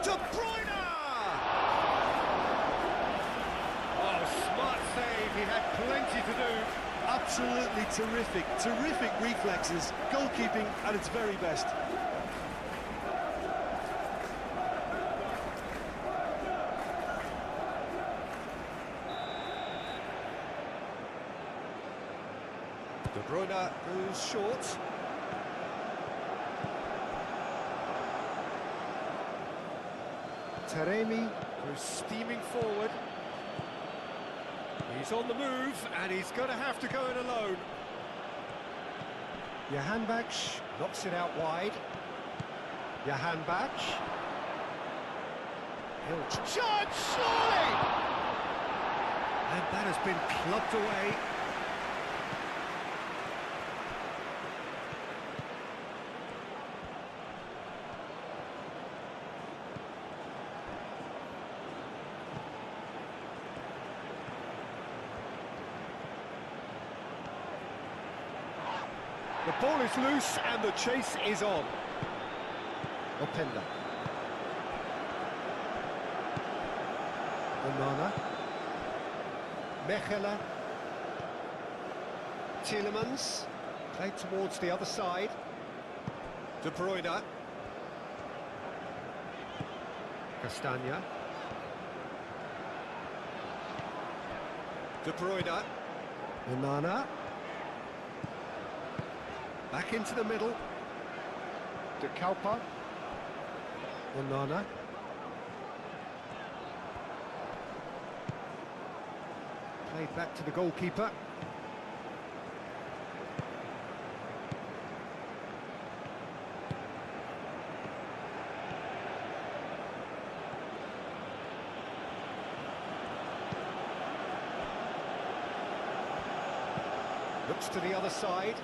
De Bruyne! Oh, smart save, he had plenty to do. Absolutely terrific, terrific reflexes, goalkeeping at its very best. De Bruyne goes short. Taremi goes steaming forward. He's on the move, and he's going to have to go it alone. Jahanbakhsh knocks it out wide. Jahanbakhsh. He'll charge, surely! And that has been plucked away. The ball is loose and the chase is on. Openda. Onana. Mechela. Tielemans. Played towards the other side. De Bruyne. Castagna. De Bruyne. Onana. Back into the middle. De Kalpa. Onana. Played back to the goalkeeper. Looks to the other side.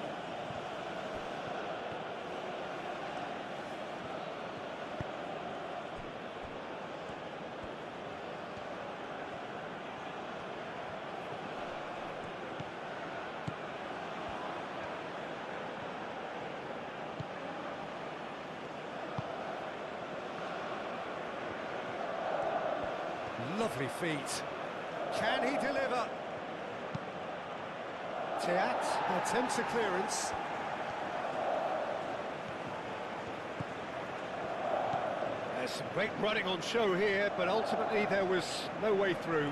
Lovely feet. Can he deliver? Teat attempts a clearance. There's some great running on show here, but ultimately there was no way through.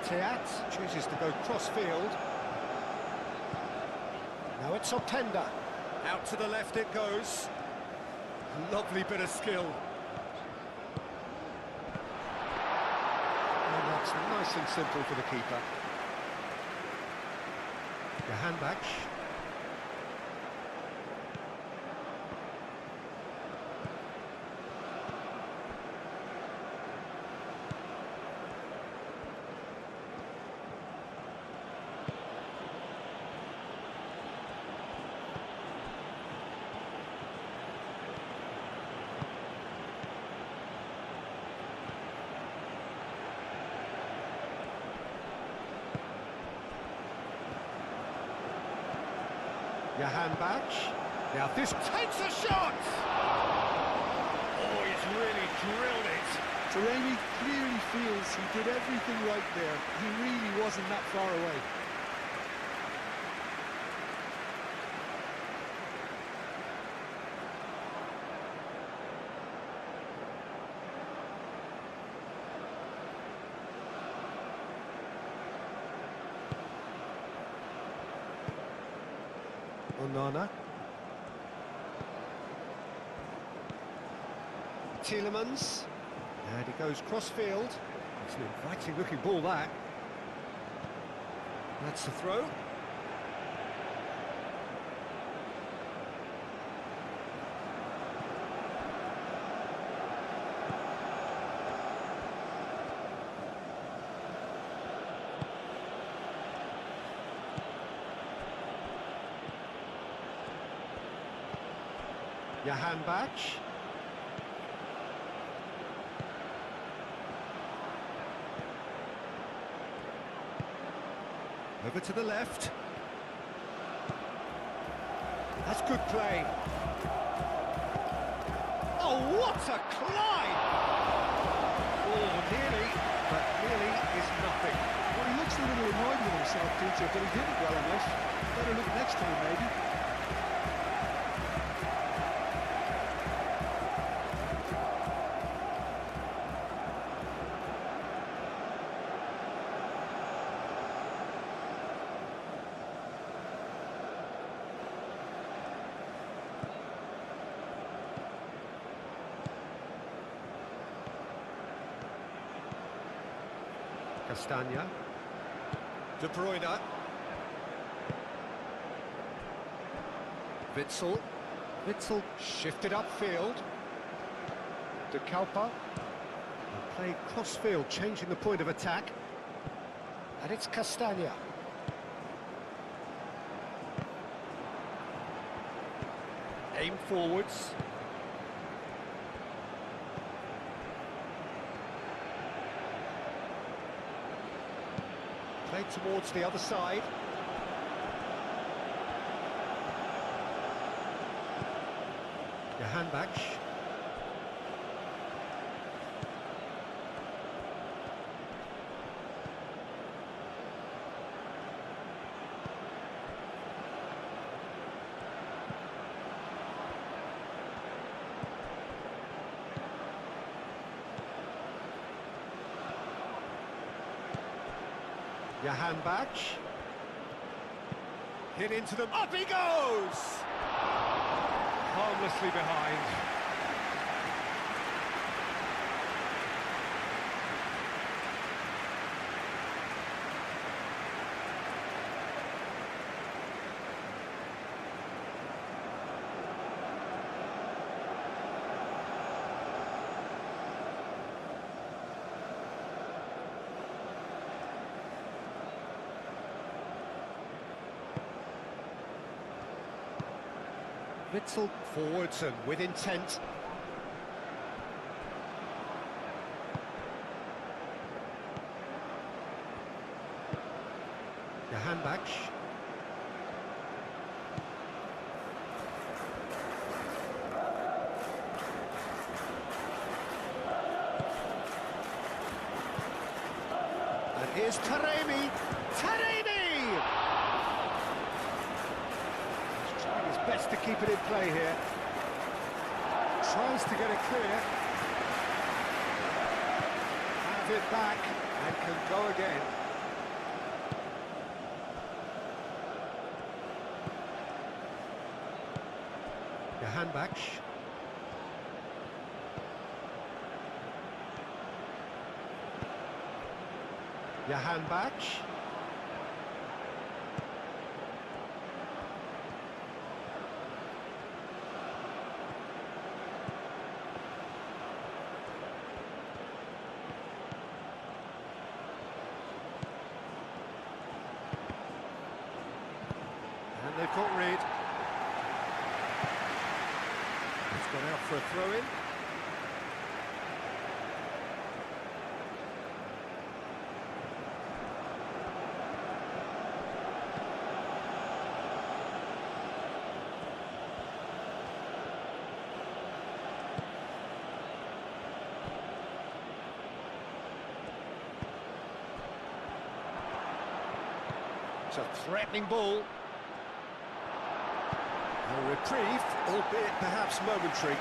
Teat chooses to go cross-field. Now it's Openda. Out to the left it goes. Lovely bit of skill. And that's nice and simple for the keeper. Jahanbakhsh. Jahanbakhsh. Now this takes a shot! Oh, he's really drilled it. Taremi clearly feels he did everything right there. He really wasn't that far away. Onana. Tielemans. And he goes cross-field. It's an inviting-looking ball, that. That's the throw. Johan Bach. Over to the left. That's good play. Oh, what a climb! Oh, nearly, but nearly is nothing. Well, he looks a little annoyed with himself, Peter, but he did it well enough. Better look next time, maybe. Castagna. De Bruyne. Witsel. Witsel shifted upfield. De Kalpa. And played cross-field, changing the point of attack. And it's Castagna. Aim forwards. Played towards the other side. Johan Bach. Johan Bach. Hit into them. Up he goes! Harmlessly behind. Witsel forwards and with intent. Johan Bach. And here's Taremi. Taremi! Best to keep it in play here. Tries to get it clear. Have it back and can go again. Johan Bach. Johan Bach. And they've got rid. It's gone out for a throw-in. a threatening ball. A reprieve, albeit perhaps momentary.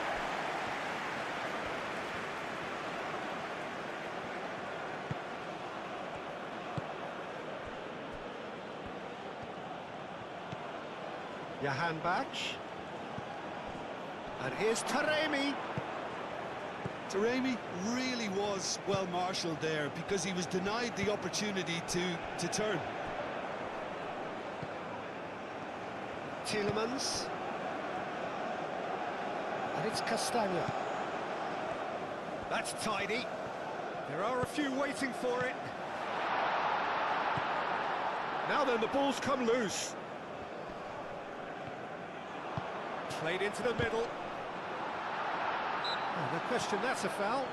Johan Bach. And here's Taremi. Taremi really was well marshalled there because he was denied the opportunity to turn. Tielemans. And it's Kustami. That's tidy. There are a few waiting for it. Now then, the ball's come loose. Played into the middle. Oh, no question, that's a foul.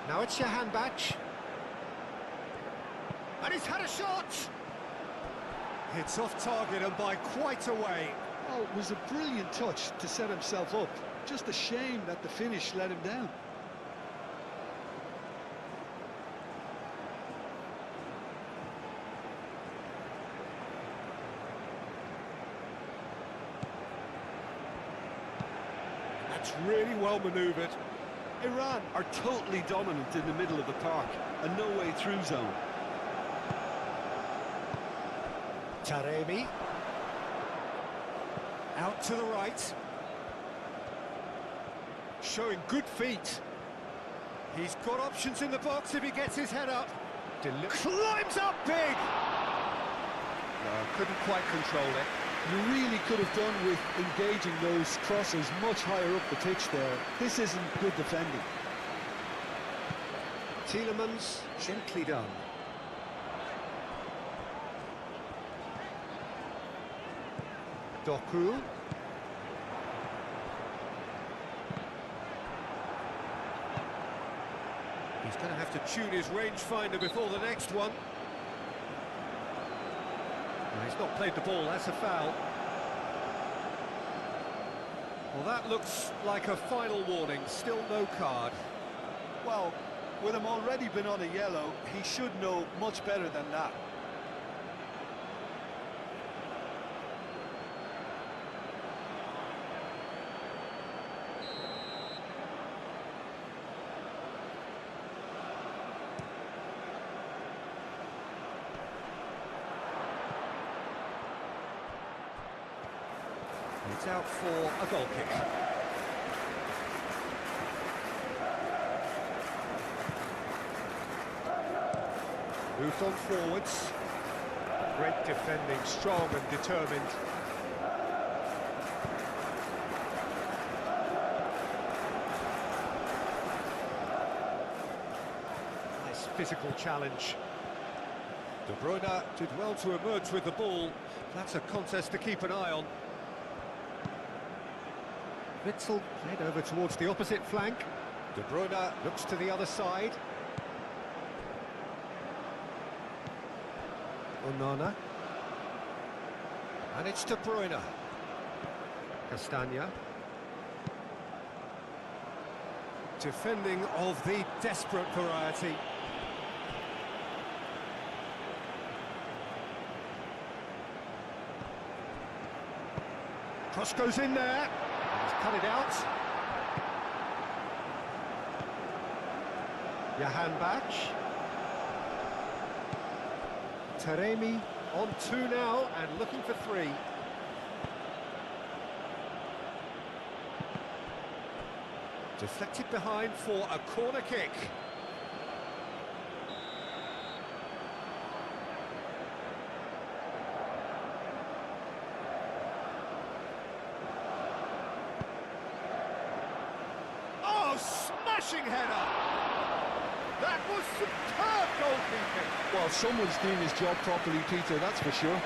Now it's Johan Bach. And he's had a shot! It's off target and by quite a way. Oh, it was a brilliant touch to set himself up. Just a shame that the finish let him down. That's really well manoeuvred. Iran are totally dominant in the middle of the park, a no-way through zone. Taremi. Out to the right. Showing good feet. He's got options in the box if he gets his head up. Climbs up big! No, couldn't quite control it. You really could have done with engaging those crosses much higher up the pitch there. This isn't good defending. Tielemans, gently done. Doku. He's going to have to tune his rangefinder before the next one. No, he's not played the ball, that's a foul. Well, that looks like a final warning, still no card. Well, with him already been on a yellow, he should know much better than that. It's out for a goal kick. Moved on forwards. Great defending, strong and determined. Nice physical challenge. De Bruyne did well to emerge with the ball. That's a contest to keep an eye on. Witzel played over towards the opposite flank. De Bruyne looks to the other side. Onana. And it's De Bruyne. Castagna. Defending of the desperate variety. Cross goes in there. He's cut it out. Johan Bach. Taremi on 2 now and looking for 3. Deflected behind for a corner kick. smashing header. That was superb goalkeeping. Well, someone's doing his job properly, Peter, that's for sure.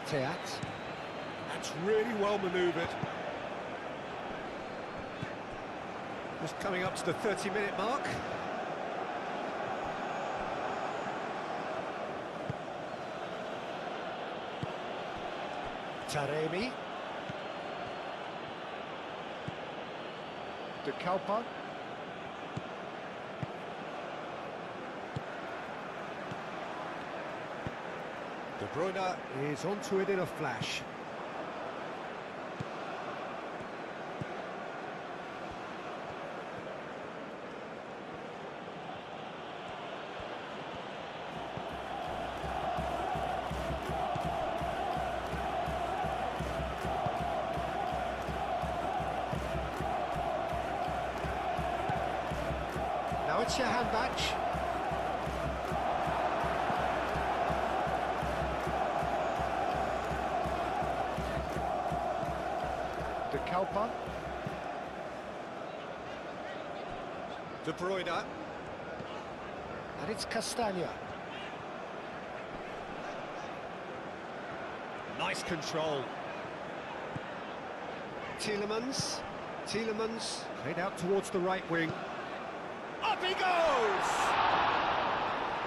Teat. That's really well manoeuvred. Just coming up to the 30-minute mark. Taremi. De Kalpa. De Bruyne is onto it in a flash. Now it's your hand match. De Kalpa. De Bruyne. And it's Kustami. Nice control. Tielemans. Tielemans played out towards the right wing. Up he goes!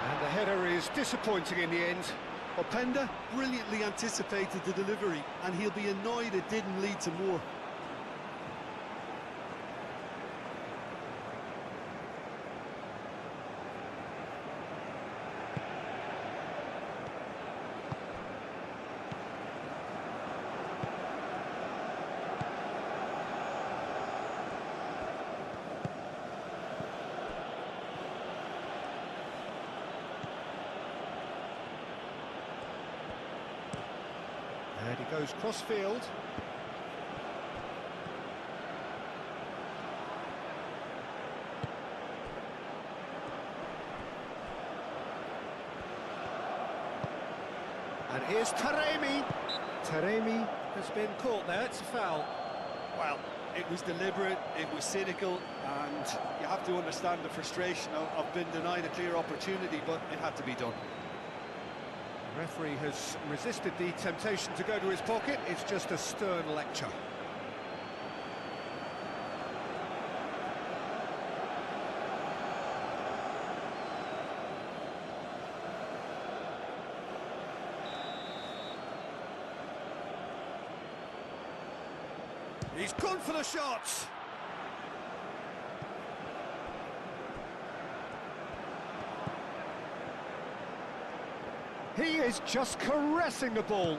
And the header is disappointing in the end. Openda brilliantly anticipated the delivery, and he'll be annoyed it didn't lead to more. And he goes cross-field. And here's Taremi. Taremi has been caught there, it's a foul. Well, it was deliberate, it was cynical, and you have to understand the frustration of being denied a clear opportunity, but it had to be done. The referee has resisted the temptation to go to his pocket. It's just a stern lecture. He's gone for the shots. He is just caressing the ball.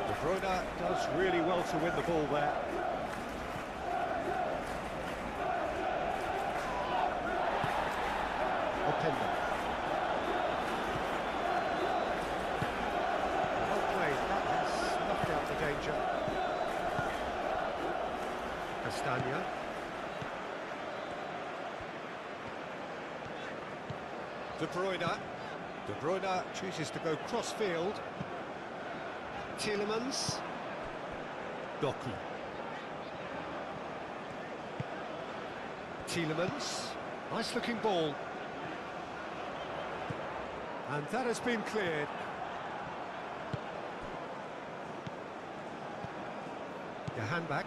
De Bruyne does really well to win the ball there. Openda. Danger. Castagna. De Bruyne. De Bruyne chooses to go cross-field. Tielemans. Doku. Tielemans. Nice-looking ball. And that has been cleared. Handbach.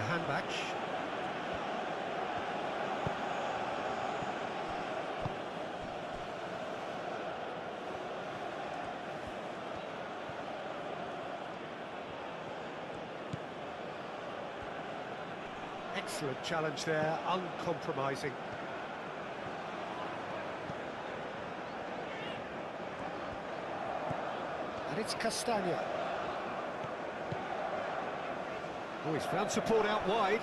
Handbach. Excellent challenge there, uncompromising. And it's Castagna. Oh, he's found support out wide.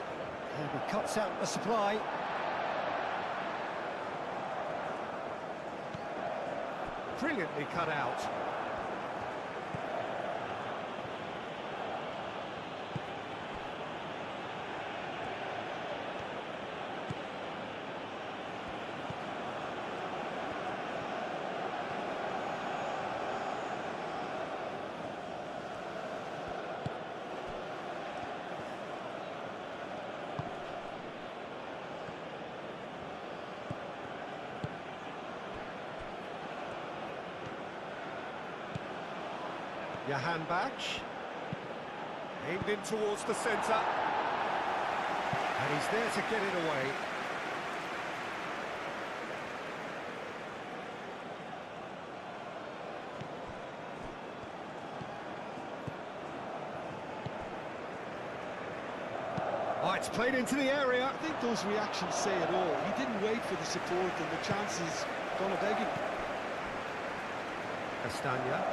And he cuts out the supply. brilliantly cut out. Johan Bach, aimed in towards the centre, and he's there to get it away. Oh, it's played into the area. I think those reactions say it all. He didn't wait for the support, and the chances gone a begging. Castagna.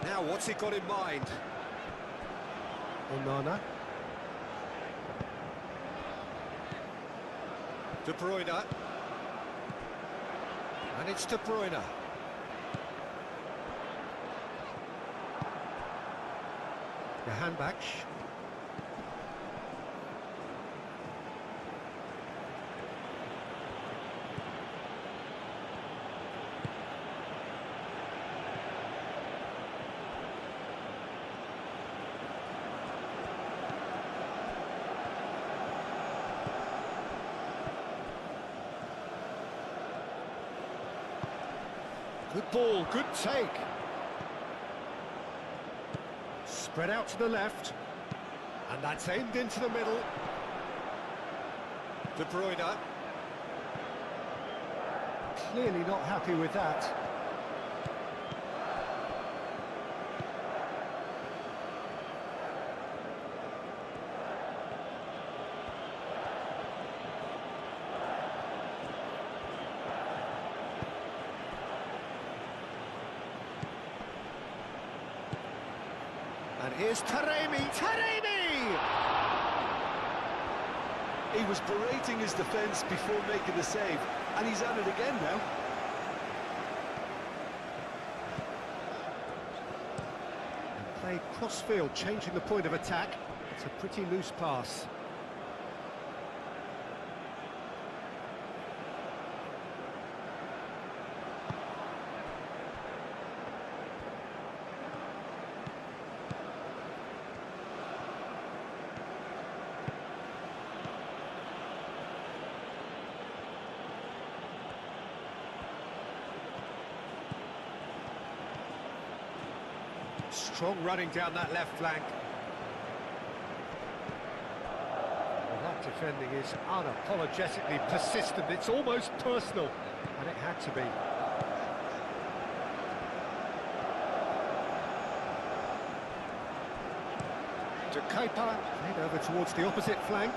Now, what's he got in mind? Onana. De Bruyne. And it's De Bruyne. Johan Bach. Good ball, good take. Spread out to the left. And that's aimed into the middle. De Bruyne. Clearly not happy with that. And here's Taremi. He was berating his defence before making the save, and he's at it again now. And played cross-field, changing the point of attack. It's a pretty loose pass. Strong running down that left flank. Well, that defending is unapologetically persistent. It's almost personal, and it had to be. To Kepa, played over towards the opposite flank.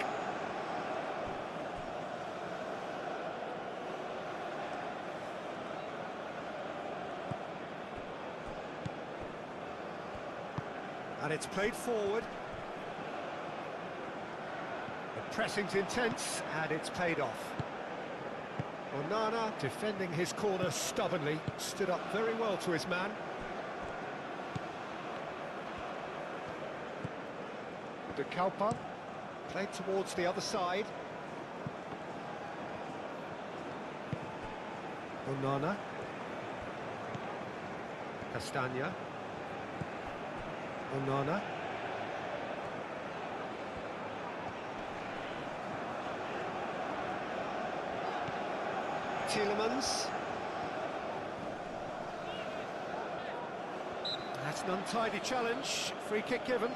And it's played forward. The pressing's intense, and it's paid off. Onana, defending his corner stubbornly, stood up very well to his man. De Kalpa, played towards the other side. Onana. Castagna. Onana. Tielemans. That's an untidy challenge. Free kick given.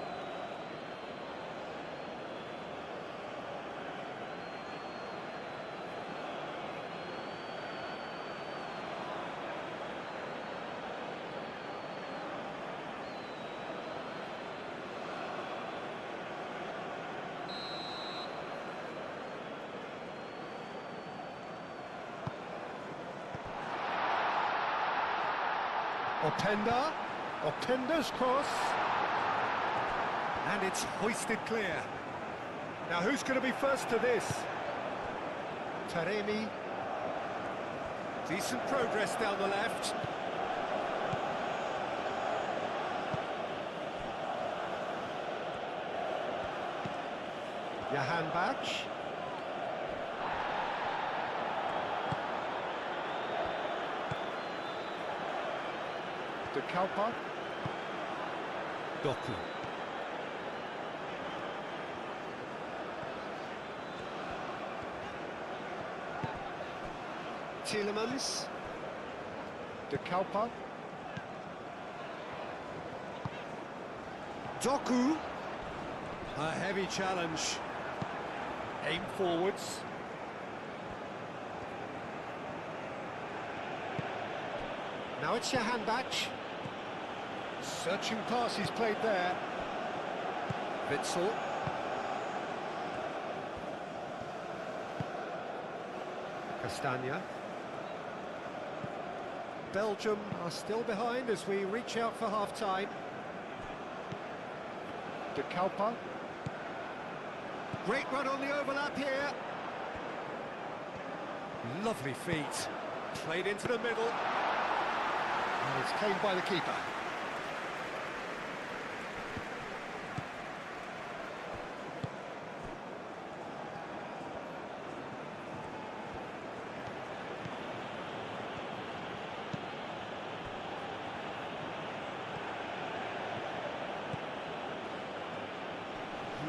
Openda. Openda's cross. And it's hoisted clear. Now who's going to be first to this? Taremi. Decent progress down the left. Jahan Bach. De Kalpa. Doku. Tielemans. De Kalpa. Doku. A heavy challenge. Aim forwards. Now it's Jahan Bach. Searching pass he's played there. Witsel. Castagna. Belgium are still behind as we reach out for half-time. De Kalpa. Great run on the overlap here. Lovely feet. Played into the middle. And it's claimed by the keeper.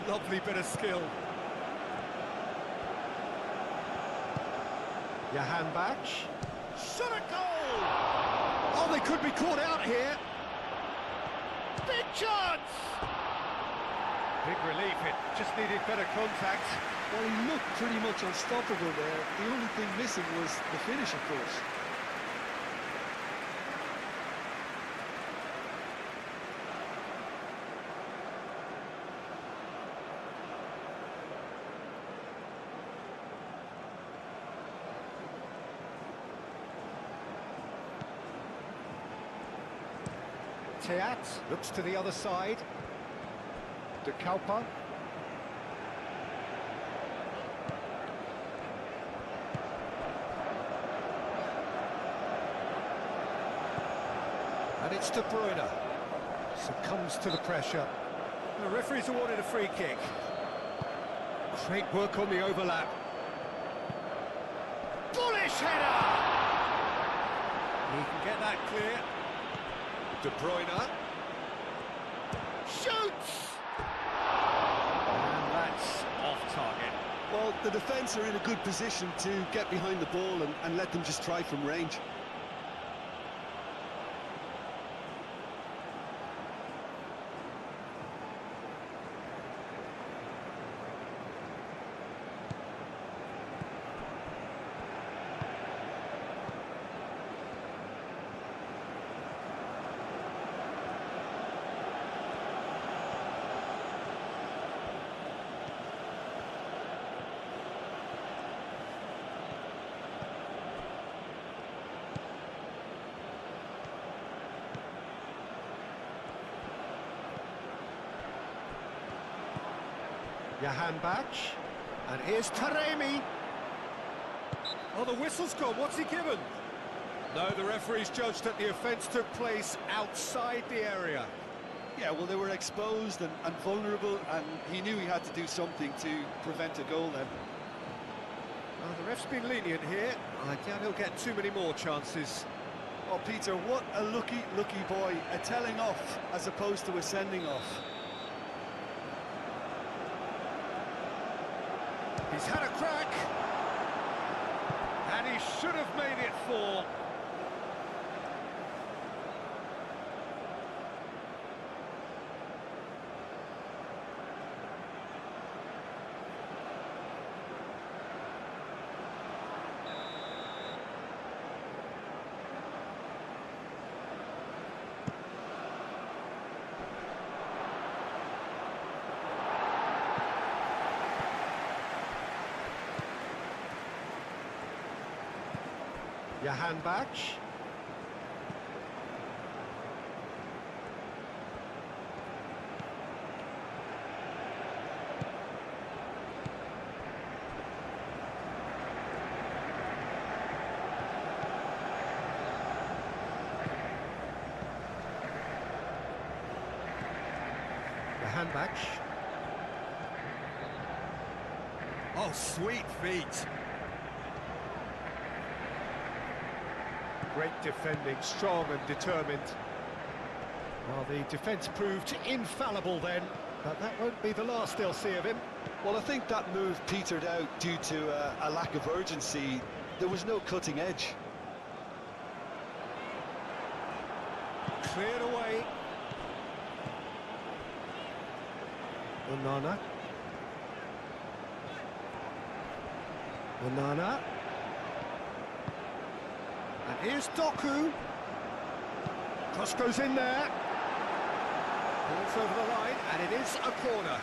Lovely bit of skill. Jahan Bach. Shot a goal! Oh, they could be caught out here. Big chance! Big relief, it just needed better contact. Well, he looked pretty much unstoppable there. The only thing missing was the finish, of course. Teat looks to the other side. De Kalpa. And it's De Bruyne. Succumbs to the pressure. The referee's awarded a free kick. Great work on the overlap. Bullish header! He can get that clear. De Bruyne shoots, and that's off target. Well, the defence are in a good position to get behind the ball and let them just try from range. Jahan Bach, and here's Taremi. Oh, the whistle's gone, what's he given? No, the referee's judged that the offence took place outside the area. Yeah, well, they were exposed and vulnerable, and he knew he had to do something to prevent a goal then. Oh, the ref's been lenient here. I doubt he'll get too many more chances. Oh, Peter, what a lucky boy. A telling off as opposed to a sending off. He's had a crack, and he should have made it 4. Jahan Bach. Jahanbakhsh. Oh, sweet feet. Great defending, strong and determined. Well, the defence proved infallible then, but that won't be the last they'll see of him. Well, I think that move petered out due to a lack of urgency. There was no cutting edge. Cleared away. Onana. Onana. And here's Doku. Cross goes in there. Balls over the line, and it is a corner.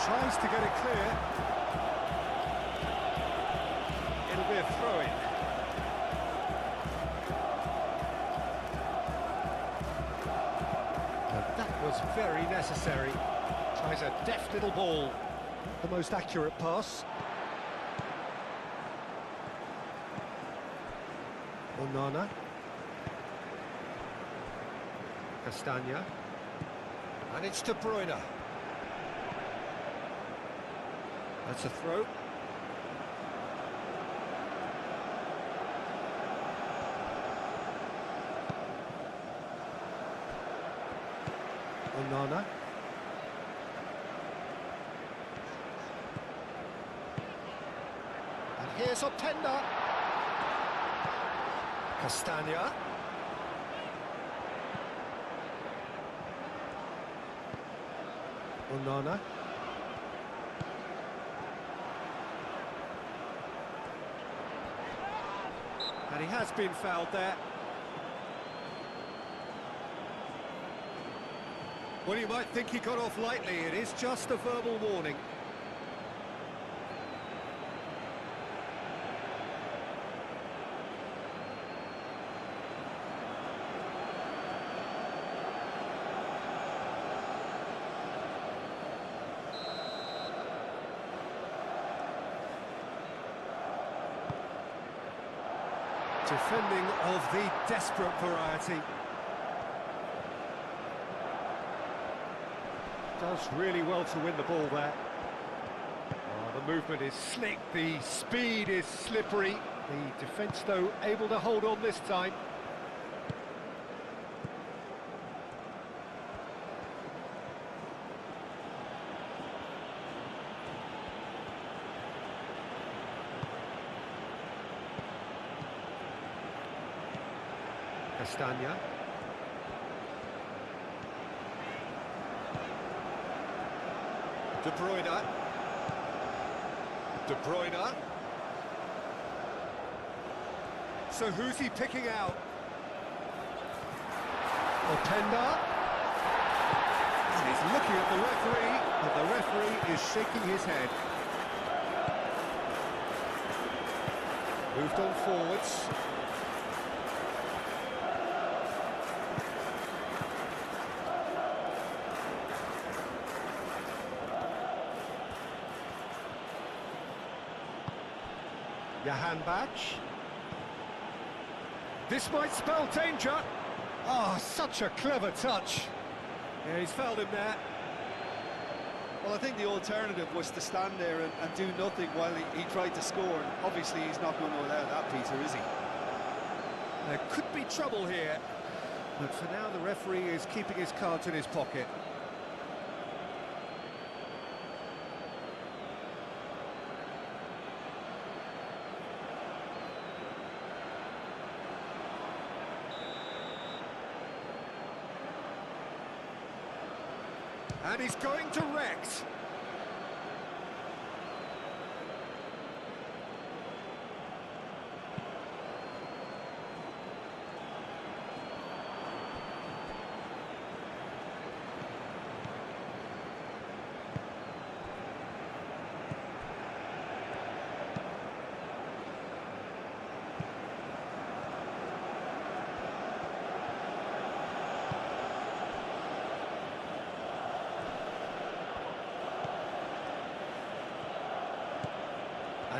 Tries to get it clear. It'll be a throw-in. And that was very necessary. Tries a deft little ball. The most accurate pass. Onana. Castagna. And it's De Bruyne. That's a throw. Onana. And here's Openda. Castagna. Onana. And he has been fouled there. Well, you might think he got off lightly. It is just a verbal warning. Defending of the desperate variety. Does really well to win the ball there. Oh, the movement is slick, the speed is slippery. The defence, though, able to hold on this time. Castagna. De Bruyne. De Bruyne. So who's he picking out? Openda. And he's looking at the referee, but the referee is shaking his head. Moved on forwards. Jahanbakhsh. This might spell danger. Oh, such a clever touch. Yeah, he's fouled him there. Well, I think the alternative was to stand there and do nothing while he tried to score. And obviously, he's not going to allow that, Peter, is he? There could be trouble here. But for now, the referee is keeping his cards in his pocket. And he's going direct.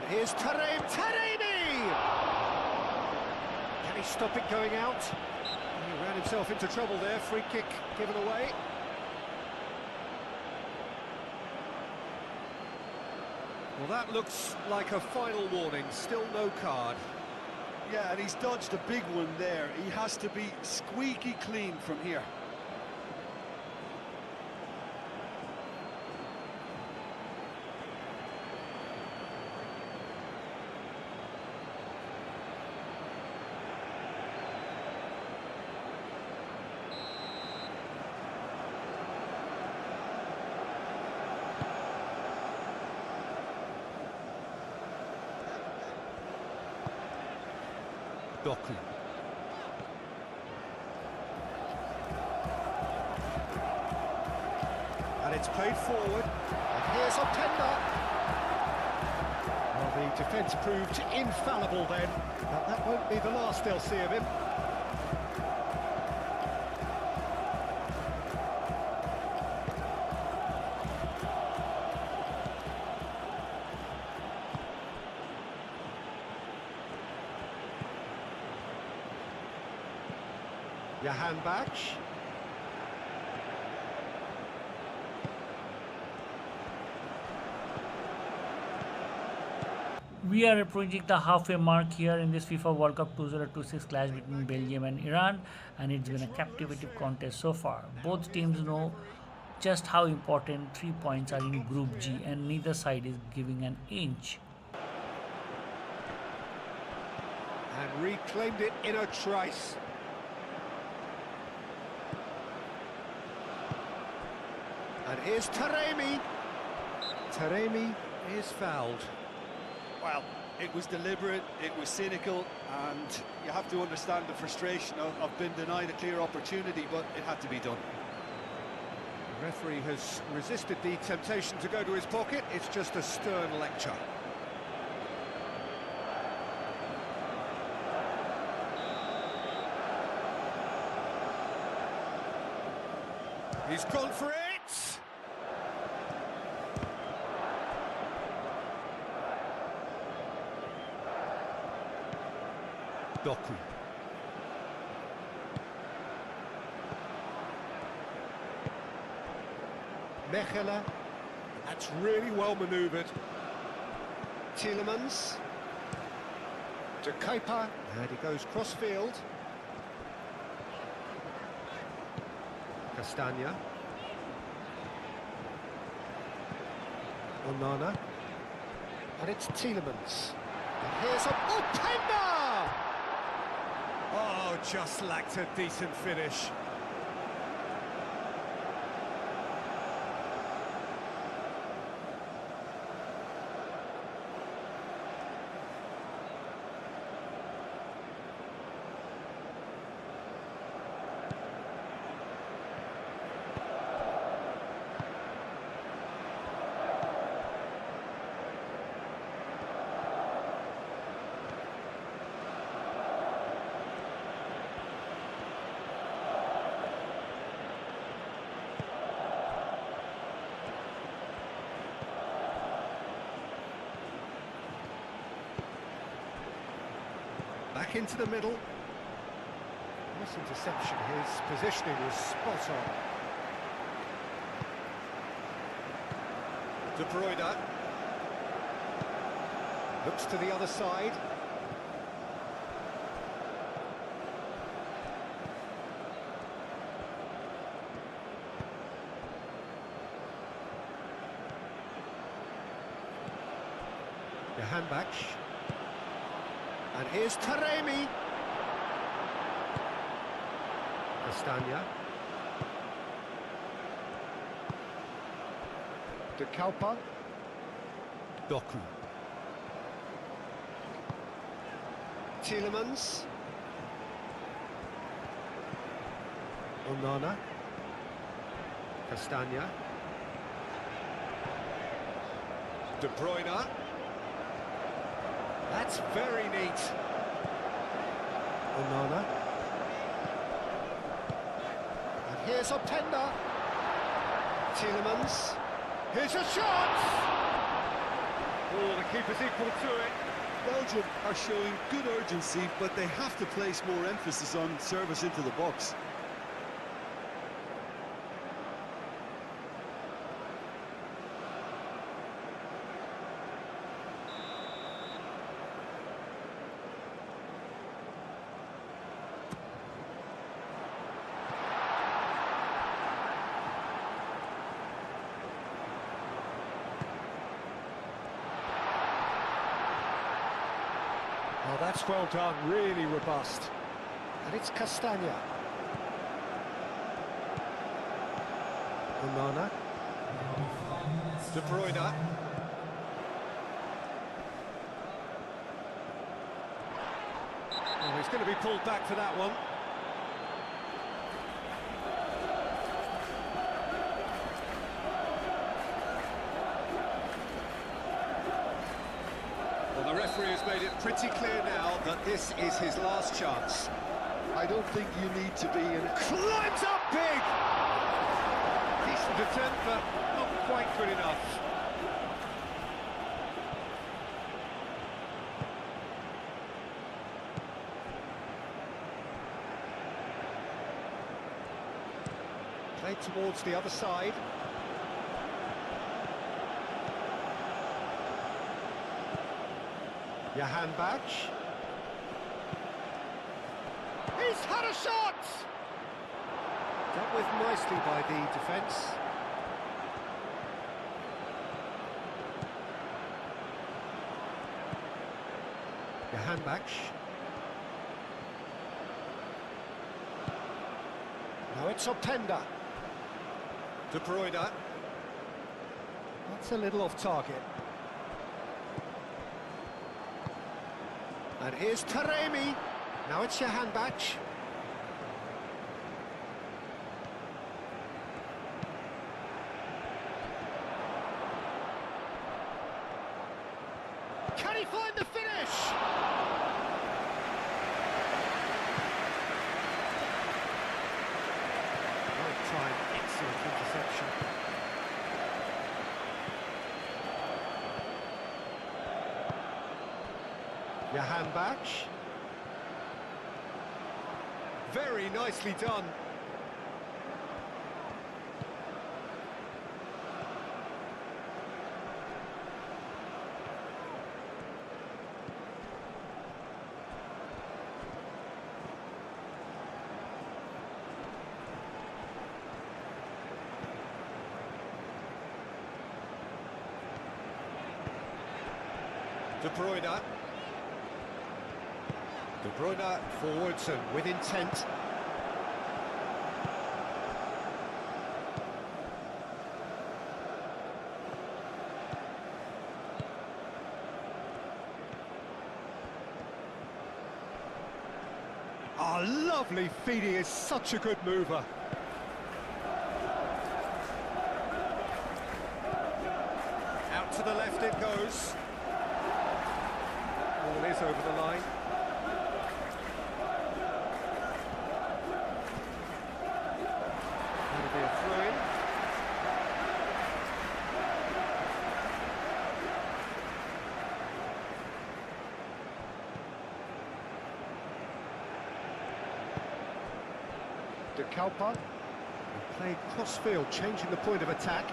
here's Taremi! Can he stop it going out? He ran himself into trouble there, free kick given away. Well, that looks like a final warning, still no card. Yeah, and he's dodged a big one there. He has to be squeaky clean from here. Doku. And it's played forward. And here's Openda. Well, the defence proved infallible then. But that won't be the last they'll see of him. Johan Bach. We are approaching the halfway mark here in this FIFA World Cup 2026 clash between Belgium and Iran, and it's been a captivating contest so far. Both teams know just how important 3 points are in Group G, and neither side is giving an inch. And reclaimed it in a trice. And here's Taremi. Taremi is fouled. Well, it was deliberate, it was cynical, and you have to understand the frustration of being denied a clear opportunity, but it had to be done. The referee has resisted the temptation to go to his pocket. It's just a stern lecture. He's gone for it! Doku. Mechela. That's really well manoeuvred. Tielemans. To Kuiper. And he goes cross-field. Castagna. Onana. And it's Tielemans. And here's a Openda! Oh, just lacked a decent finish. Back into the middle. Nice interception. His positioning was spot on. De Bruyne. Looks to the other side. Johan Bach. And here's Taremi. Castagna. De Kuiper. Doku. Tielemans. Onana. Castagna. De Bruyne. That's very neat. Onana. And here's Openda. Tielemans. Here's a shot! Oh, the keeper's equal to it. Belgium are showing good urgency, but they have to place more emphasis on service into the box. Oh, that's well done, really robust. And it's Castagna. Onana. De Bruyne. Oh, he's going to be pulled back for that one. Well, the referee has made it pretty clear now that this is his last chance. I don't think you need to be in it. Climbs up big! Decent attempt, but not quite good enough. Played towards the other side. Johan Bach. He's had a shot! Dealt with nicely by the defence. Johan Bach. Now it's Openda. De Bruyne. That's a little off target. And here's Taremi. Now it's Johan Bach. Can he find the finish? Well timed, excellent interception. Johan Bach. Very nicely done. De Bruyne. De Bruyne forwards and with intent. Oh, lovely feed, he is such a good mover. Out to the left it goes. Ball is over the line. That'll be a throw-in. De Kalpa. He played cross-field, changing the point of attack.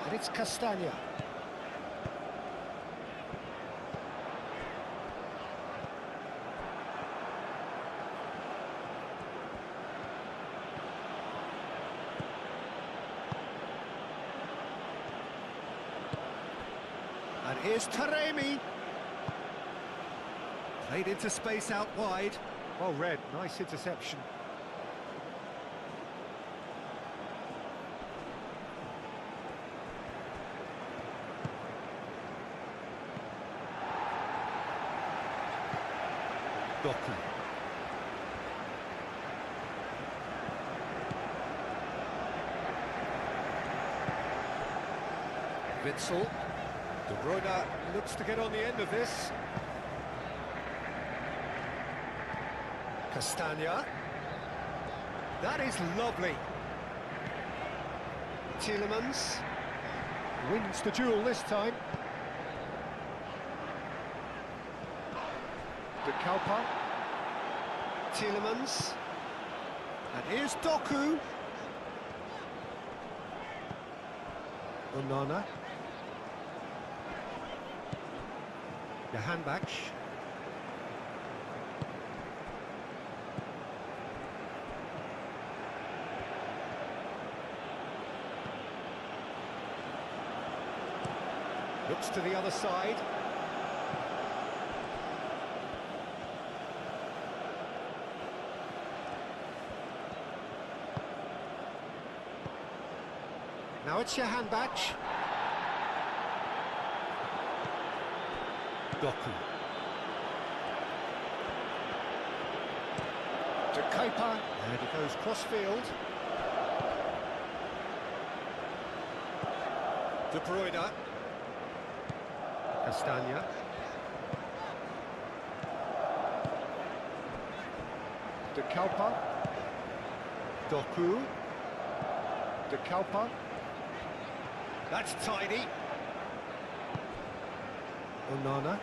And it's Castagna. And here's Taremi. Played into space out wide. Well read, nice interception. Doku. Witsel. De Bruyne looks to get on the end of this. Castagna. That is lovely. Tielemans wins the duel this time. De Kalpa. Tielemans. And here's Doku. Onana. Jahanbakhsh. Looks to the other side. Now it's Jahanbakhsh. Doku. To Kepa, and it goes cross-field. De Bruyne. Castagna. De Kalpa. Doku. De Kalpa. That's tidy. Onana.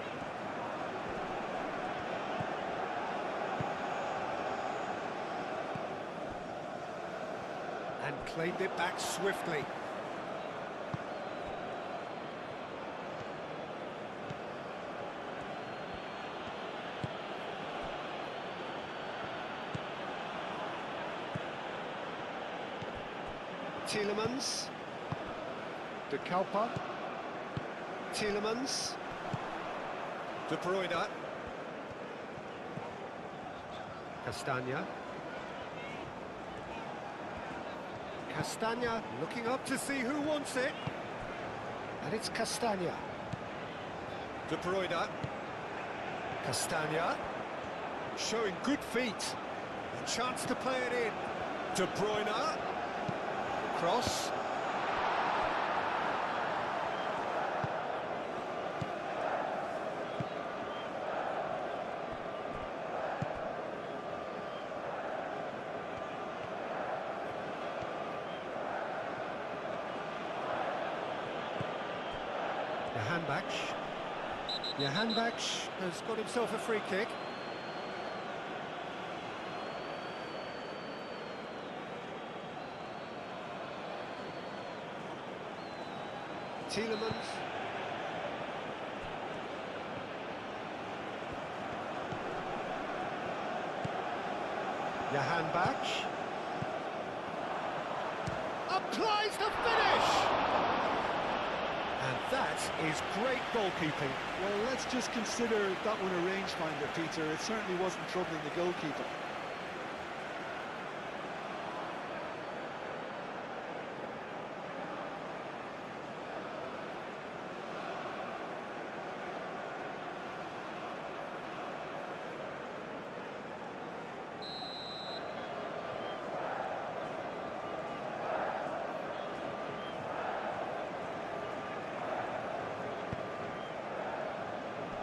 And claimed it back swiftly. Tielemans. De Kalpa. Tielemans. De Bruyne. Castagna. Castagna looking up to see who wants it. And it's Castagna. De Bruyne. Castagna. Showing good feet. A chance to play it in. De Bruyne. Cross. Jahanbakhsh has got himself a free kick. Tielemans. Jahanbakhsh. Applies the finish! And that is great goalkeeping. Well, let's just consider that one a rangefinder, Peter. It certainly wasn't troubling the goalkeeper.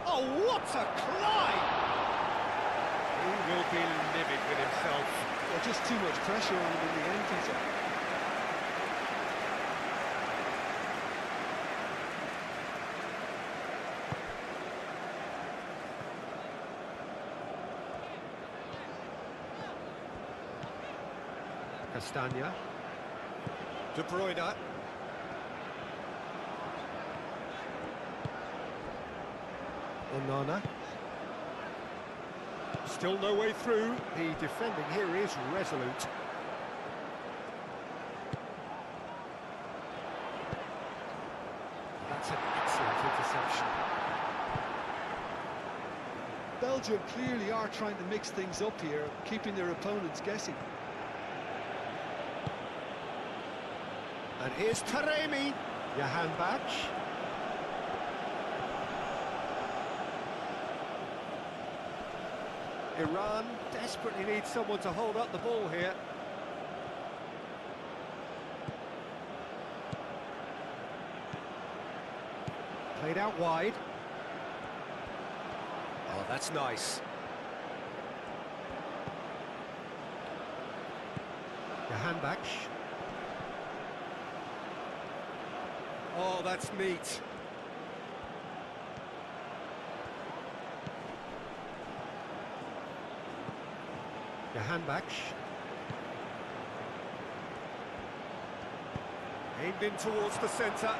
Oh, what a climb! He will be livid with himself. Well, just too much pressure on him in the end, Peter. Castagna. De Bruyne. Onana. Still no way through. The defending here is resolute. That's an excellent interception. Belgium clearly are trying to mix things up here, keeping their opponents guessing. And here's Taremi. Jahanbakhsh. Iran desperately needs someone to hold up the ball here. Played out wide. Oh, that's nice. Jahanbakhsh. Oh, that's neat. Jahanbach. Aimed in towards the centre.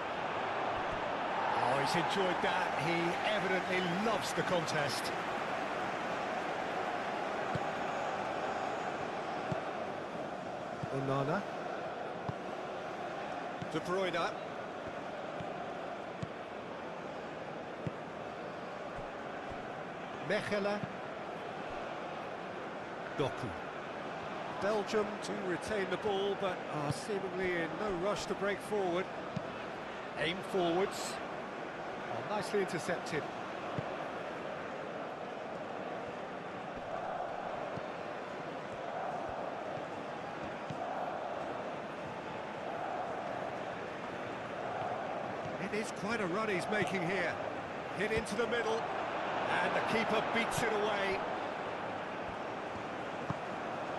Oh, he's enjoyed that. He evidently loves the contest. Onana. De Bruyne. Mechelen. Doku. Belgium to retain the ball, but are seemingly in no rush to break forward. Aim forwards. Oh, nicely intercepted. It is quite a run he's making here. Hit into the middle, and the keeper beats it away.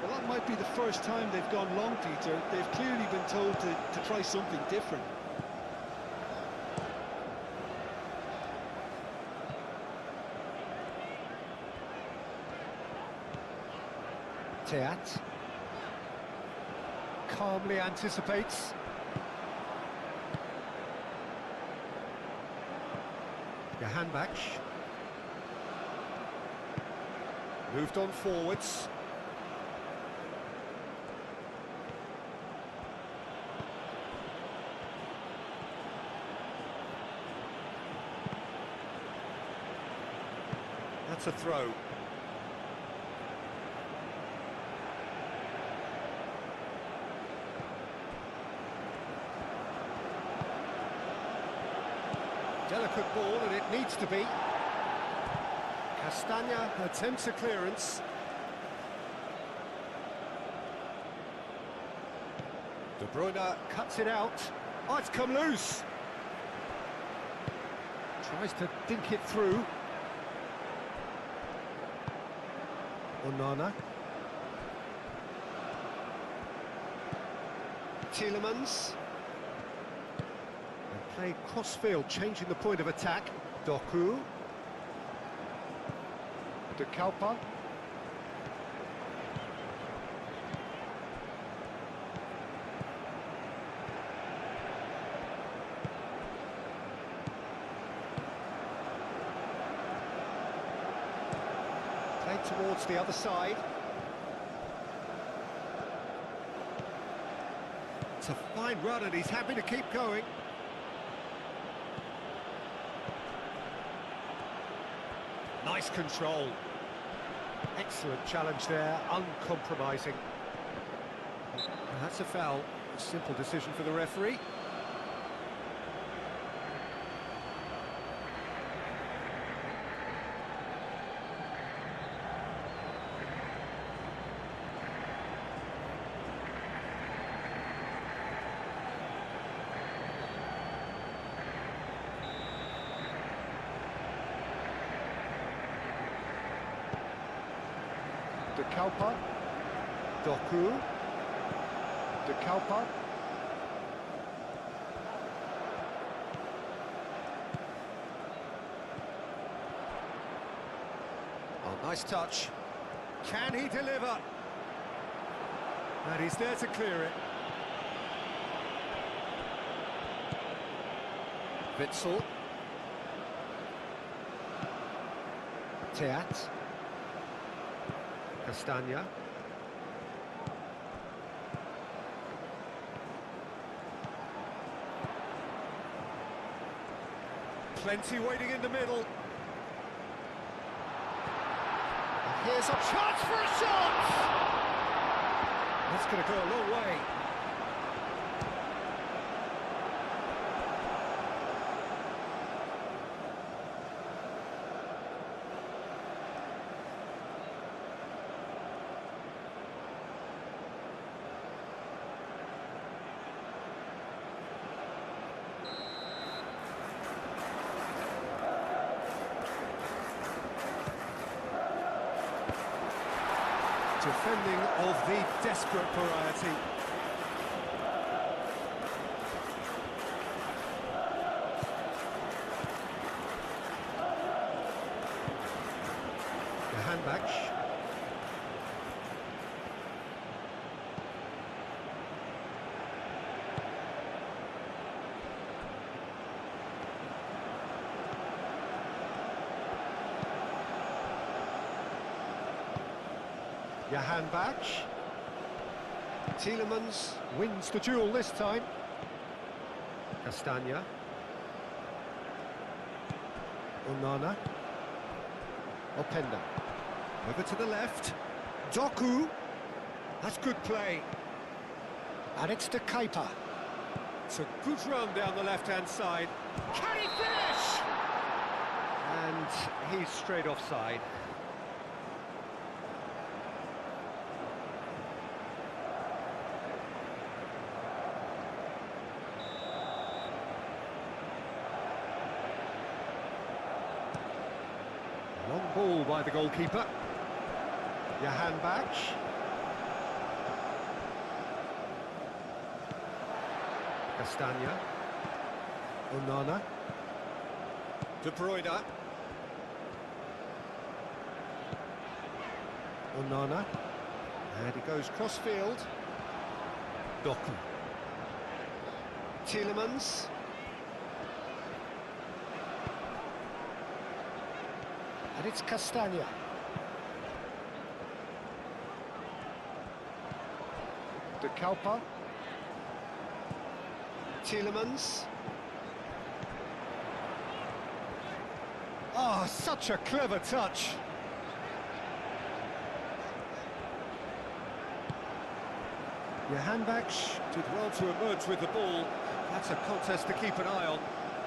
Well, that might be the first time they've gone long, Peter. They've clearly been told to try something different. Teat calmly anticipates. Jahanbach moved on forwards. That's a throw. Delicate ball, and it needs to be. Castagna attempts a clearance. De Bruyne cuts it out. Oh, it's come loose. Tries to dink it through. Onana. Tielemans. And played cross-field, changing the point of attack. Doku. De Kalpa. Played towards the other side. It's a fine run and he's happy to keep going. Nice control. Excellent challenge there, uncompromising. And that's a foul. A simple decision for the referee. De Kalpa. Doku. De Kalpa. Oh, nice touch. Can he deliver? And he's there to clear it. Witsel. Teat. Castagna. Plenty waiting in the middle. And here's a chance for a shot! That's going to go a long way. Defending of the desperate variety. Jahanbakhsh. Jahanbakhsh. Tielemans wins the duel this time. Castagna. Onana. Openda. Over to the left. Doku. That's good play. And it's to Kepa. It's a good run down the left-hand side. Can he finish? And he's straight offside. Long ball by the goalkeeper. Jahanbakhsh. Castagna. Onana. De Bruyne. Onana. And he goes cross-field. Doku. Tielemans. And it's Castagna. De Kalpa. Tielemans. Oh, such a clever touch. Jahanbakhsh did well to emerge with the ball. That's a contest to keep an eye on.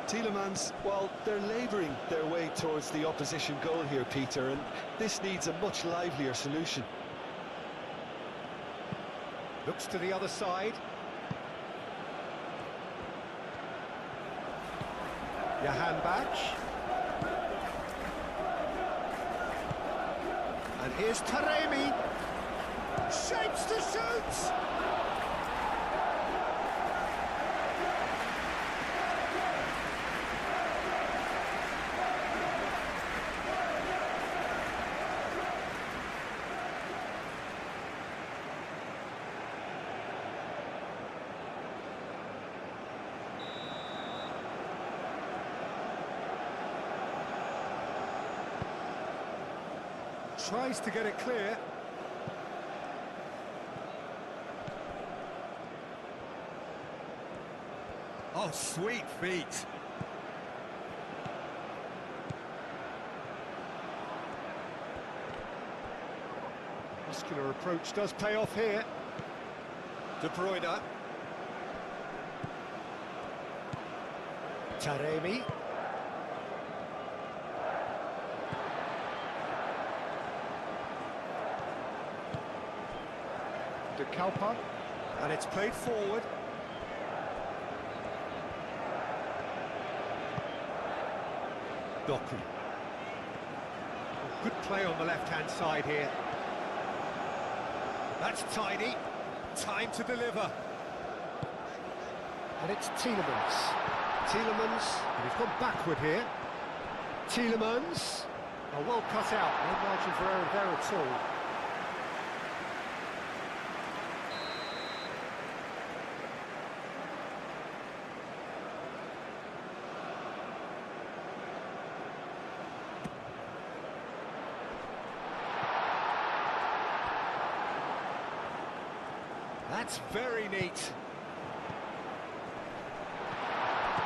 Tielemans, well, they're labouring their way towards the opposition goal here, Peter, and this needs a much livelier solution. Looks to the other side. Jahanbakhsh. And here's Taremi. Shapes to shoot! Tries to get it clear. Oh, sweet feet. Muscular approach does pay off here. De Bruyne. Taremi. De Kalpa, and it's played forward. Doku. Good play on the left-hand side here. That's tidy. Time to deliver. And it's Tielemans. Tielemans, and he's gone backward here. Tielemans. Oh, well cut out. No margin for error there at all. That's very neat.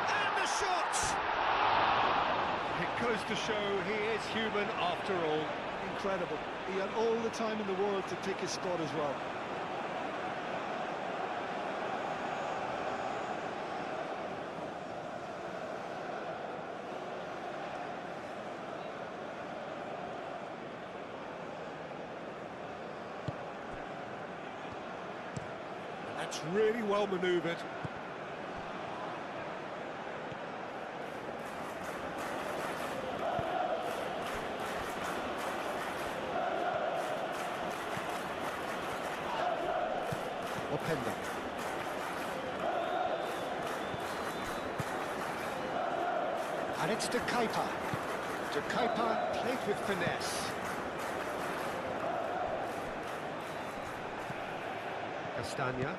And the shot! It goes to show he is human after all. Incredible. He had all the time in the world to pick his spot as well. That's really well manoeuvred. Openda. And it's to Kepa. To Kepa, played with finesse. Castagna.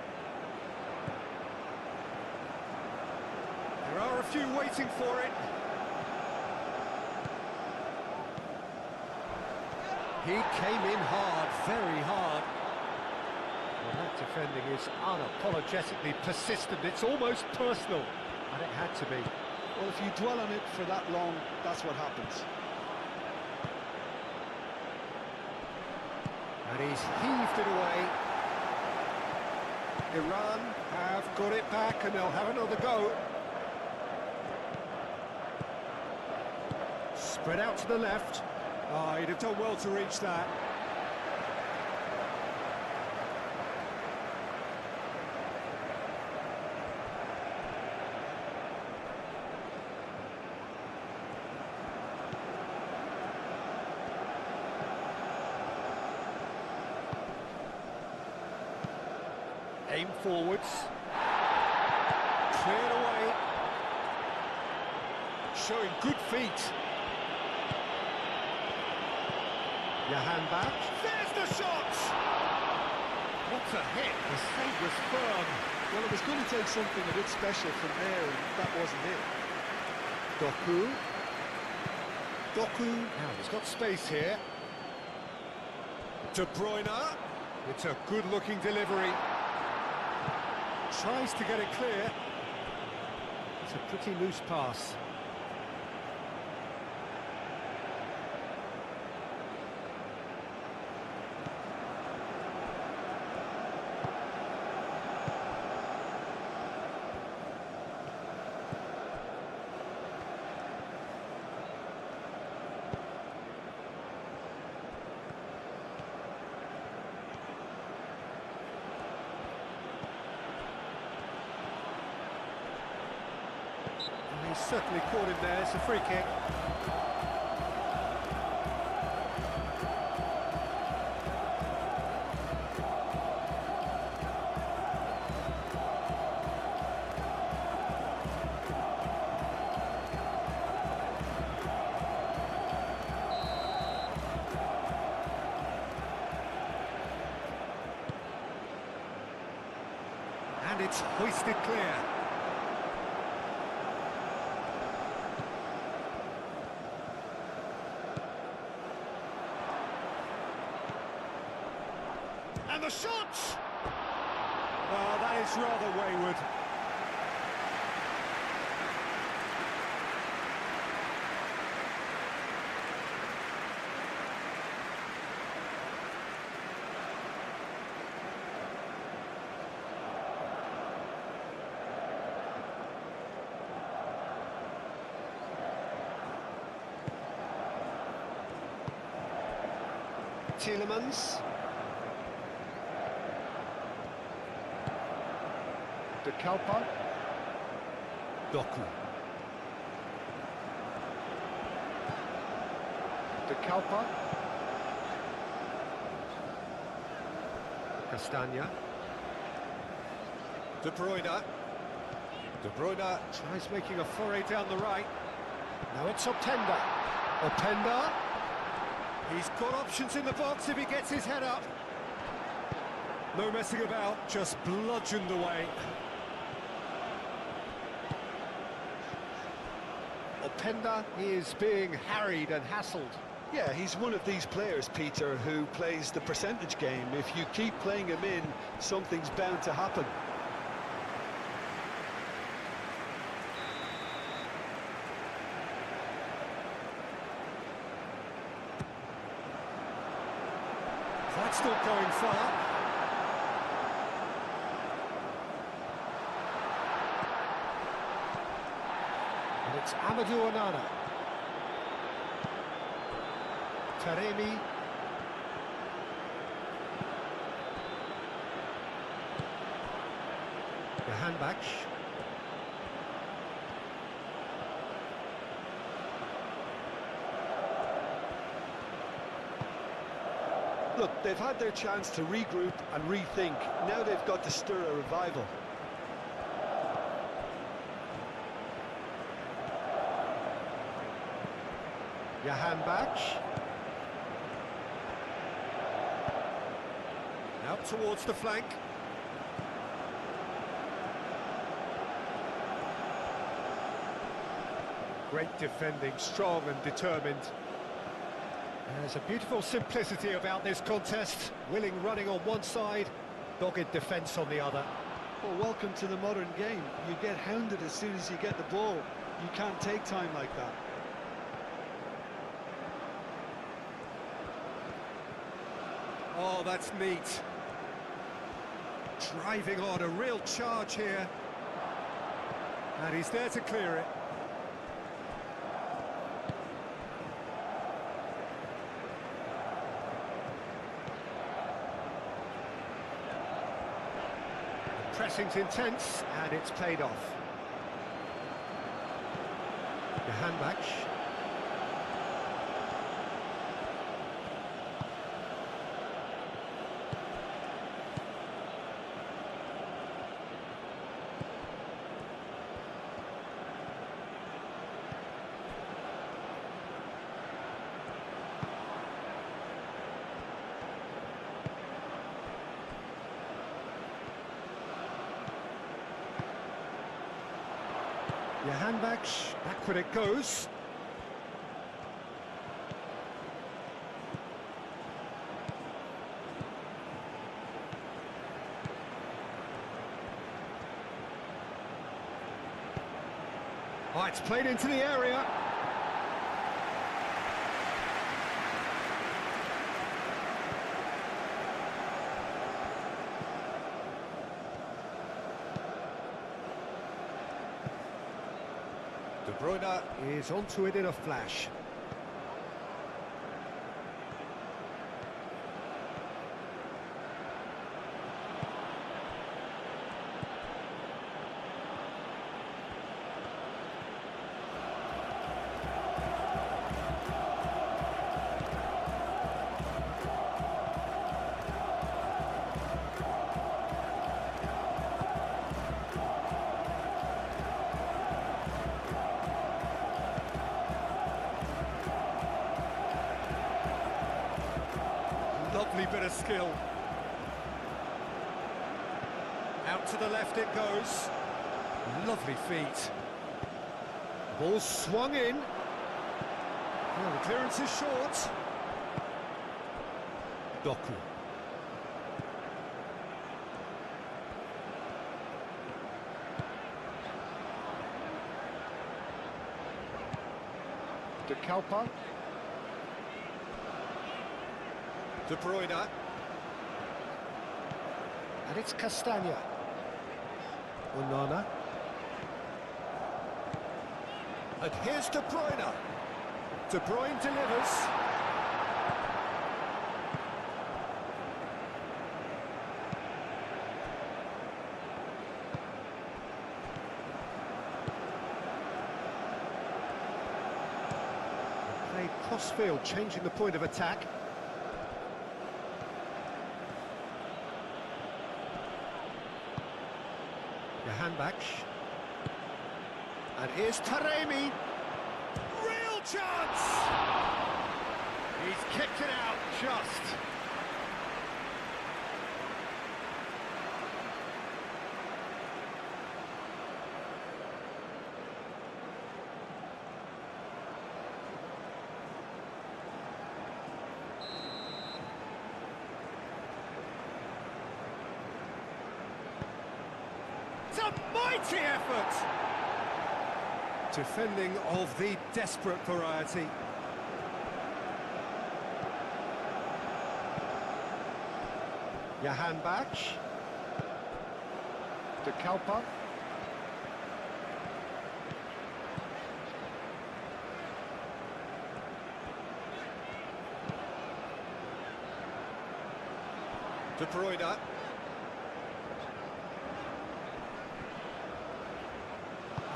There are a few waiting for it. He came in hard, very hard. Well, that defending is unapologetically persistent. It's almost personal, and it had to be. Well, if you dwell on it for that long, that's what happens. And he's heaved it away. Iran have got it back, and they'll have another go. Spread out to the left. Oh, he'd have done well to reach that. Aim forwards. Cleared away. Showing good feet. Jahan back. There's the shot! What a hit! The save was firm. Well, it was going to take something a bit special from there, and that wasn't it. Doku. Now, he's got space here. De Bruyne. It's a good-looking delivery. Tries to get it clear. It's a pretty loose pass. He's certainly caught him there. It's a free kick. And it's hoisted clear. And the shot! Oh, that is rather wayward. Tielemans. De Kalpa. Doku. De Kalpa. Castagna. De Bruyne. De Bruyne tries making a foray down the right. Now it's Openda. Openda. He's got options in the box if he gets his head up. No messing about, just bludgeoned away. Openda is being harried and hassled. Yeah, he's one of these players, Peter, who plays the percentage game. If you keep playing him in, something's bound to happen. That's not going far. And it's Amadou Onana. Taremi. Jahanbakhsh. Look, they've had their chance to regroup and rethink. Now they've got to stir a revival. Jahanbakhsh. Out towards the flank. Great defending, strong and determined. There's a beautiful simplicity about this contest. Willing running on one side, dogged defence on the other. Well, welcome to the modern game. You get hounded as soon as you get the ball. You can't take time like that. Oh, that's neat. Driving on, a real charge here. And he's there to clear it. Pressing's intense, and it's played off. The handback. Your handback, backward it goes. Oh, it's played into the area. De Bruyne is onto it in a flash. Lovely bit of skill. Out to the left it goes. Lovely feet. Ball swung in. Oh, the clearance is short. Doku. De Kalpa. De Bruyne. And it's Kustami. Onana. And here's De Bruyne. De Bruyne delivers. Played cross-field, changing the point of attack. Handback. And here's Taremi. Real chance! He's kicked it out just. It's a mighty effort! Defending of the desperate variety. Your handback. De Kalpa. De Bruyne.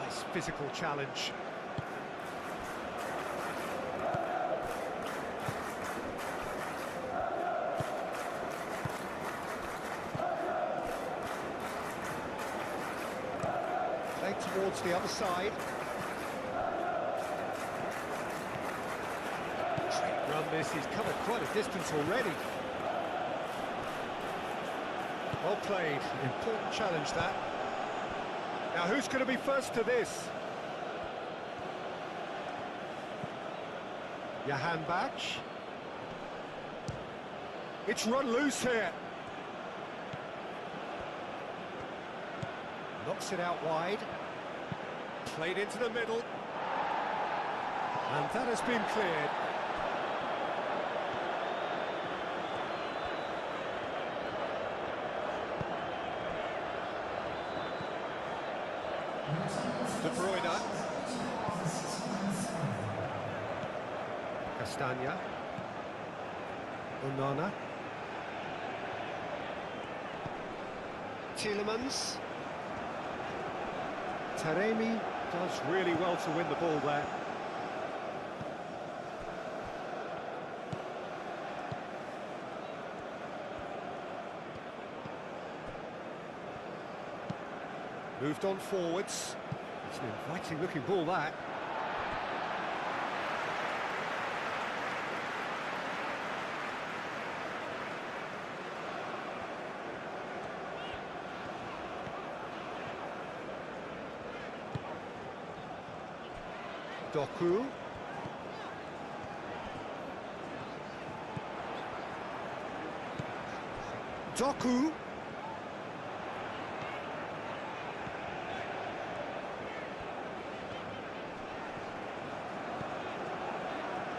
Nice physical challenge. Played towards the other side. Great run this, he's covered quite a distance already. Well played, important challenge that. Now who's going to be first to this? Bach. It's run loose here. Knocks it out wide. Played into the middle. And that has been cleared. De Bruyne. Castagna. Onana. Tielemans. Taremi does really well to win the ball there. Moved on forwards. It's an inviting looking ball, that. Doku. Doku.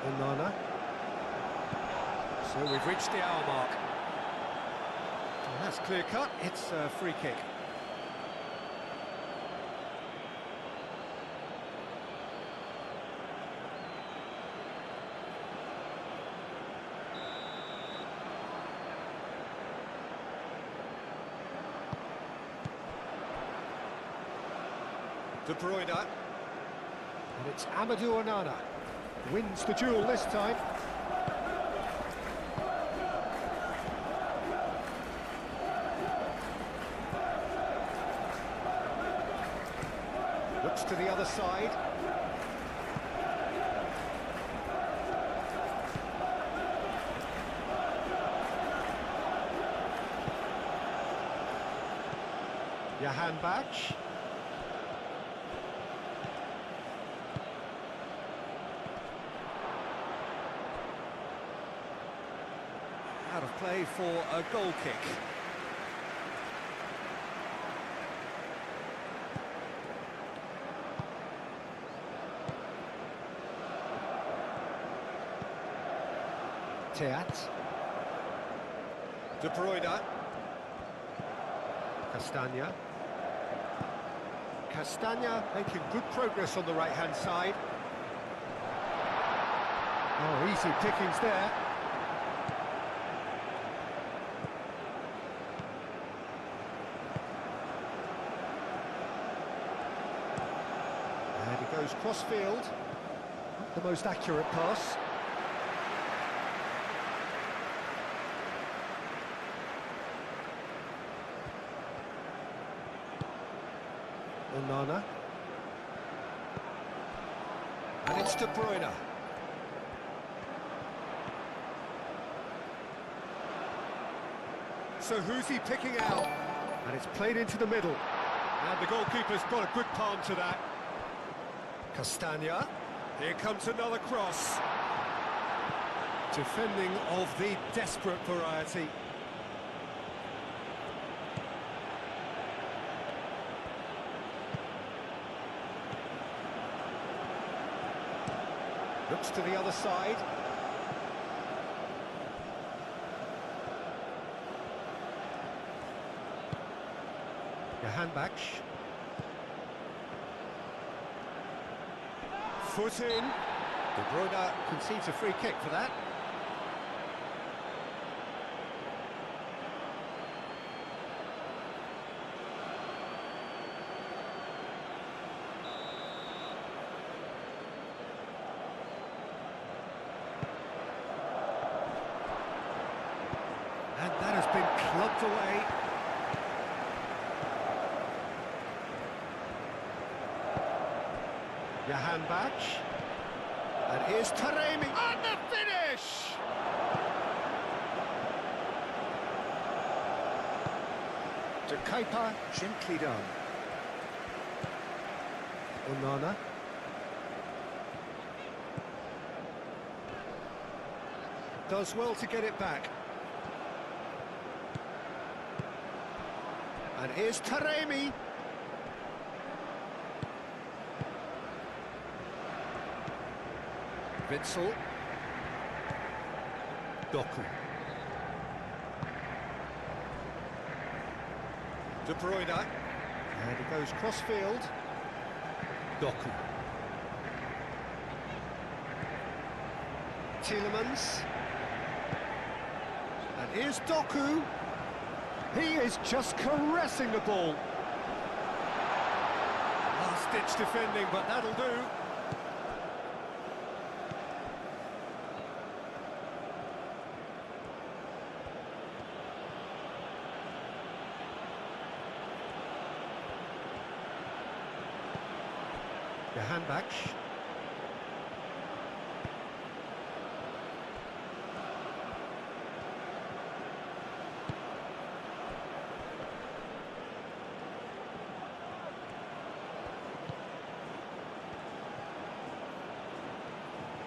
Onana. So we've reached the hour mark. And that's clear cut. It's a free kick. De Bruyne. And it's Amadou Onana. Wins the duel this time. Looks to the other side. Bach. Out of play for a goal kick. Teat. De Bruyne. Castagna. Castagna making good progress on the right-hand side. Oh, easy pickings there. And he goes cross-field. Not the most accurate pass. Onana. And it's De Bruyne. So who's he picking out? And it's played into the middle. And the goalkeeper's got a good palm to that. Castagna. Here comes another cross. Defending of the desperate variety. Looks to the other side. Bach. Foot in. De Bruyne concedes a free kick for that. And that has been clubbed away. Bach. And here's Taremi. And the finish! To Kepa, gently done. Does well to get it back. And here's Taremi. Witsel. Doku. De Bruyne. And it goes cross-field. Doku. Tielemans. And here's Doku. He is just caressing the ball. Last-ditch defending, but that'll do. The handback.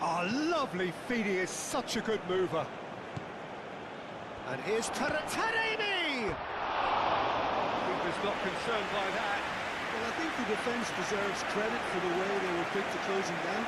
Oh, lovely feed, he is such a good mover. And here's Taremi! Keeper's not concerned by that. Well, I think the defence deserves credit for the way they were quick to close him down.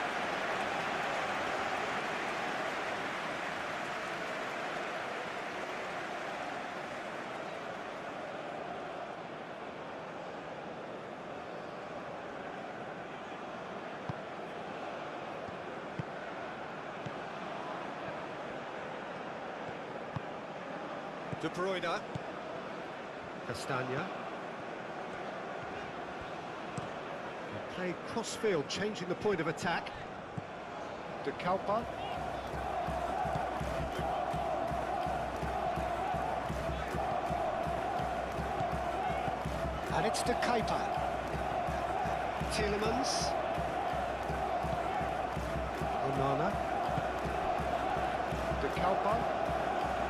De Bruyne. Castagna. Played cross-field, changing the point of attack. De Kalpa. And it's De Kepa. Tielemans. Onana. De Kalpa.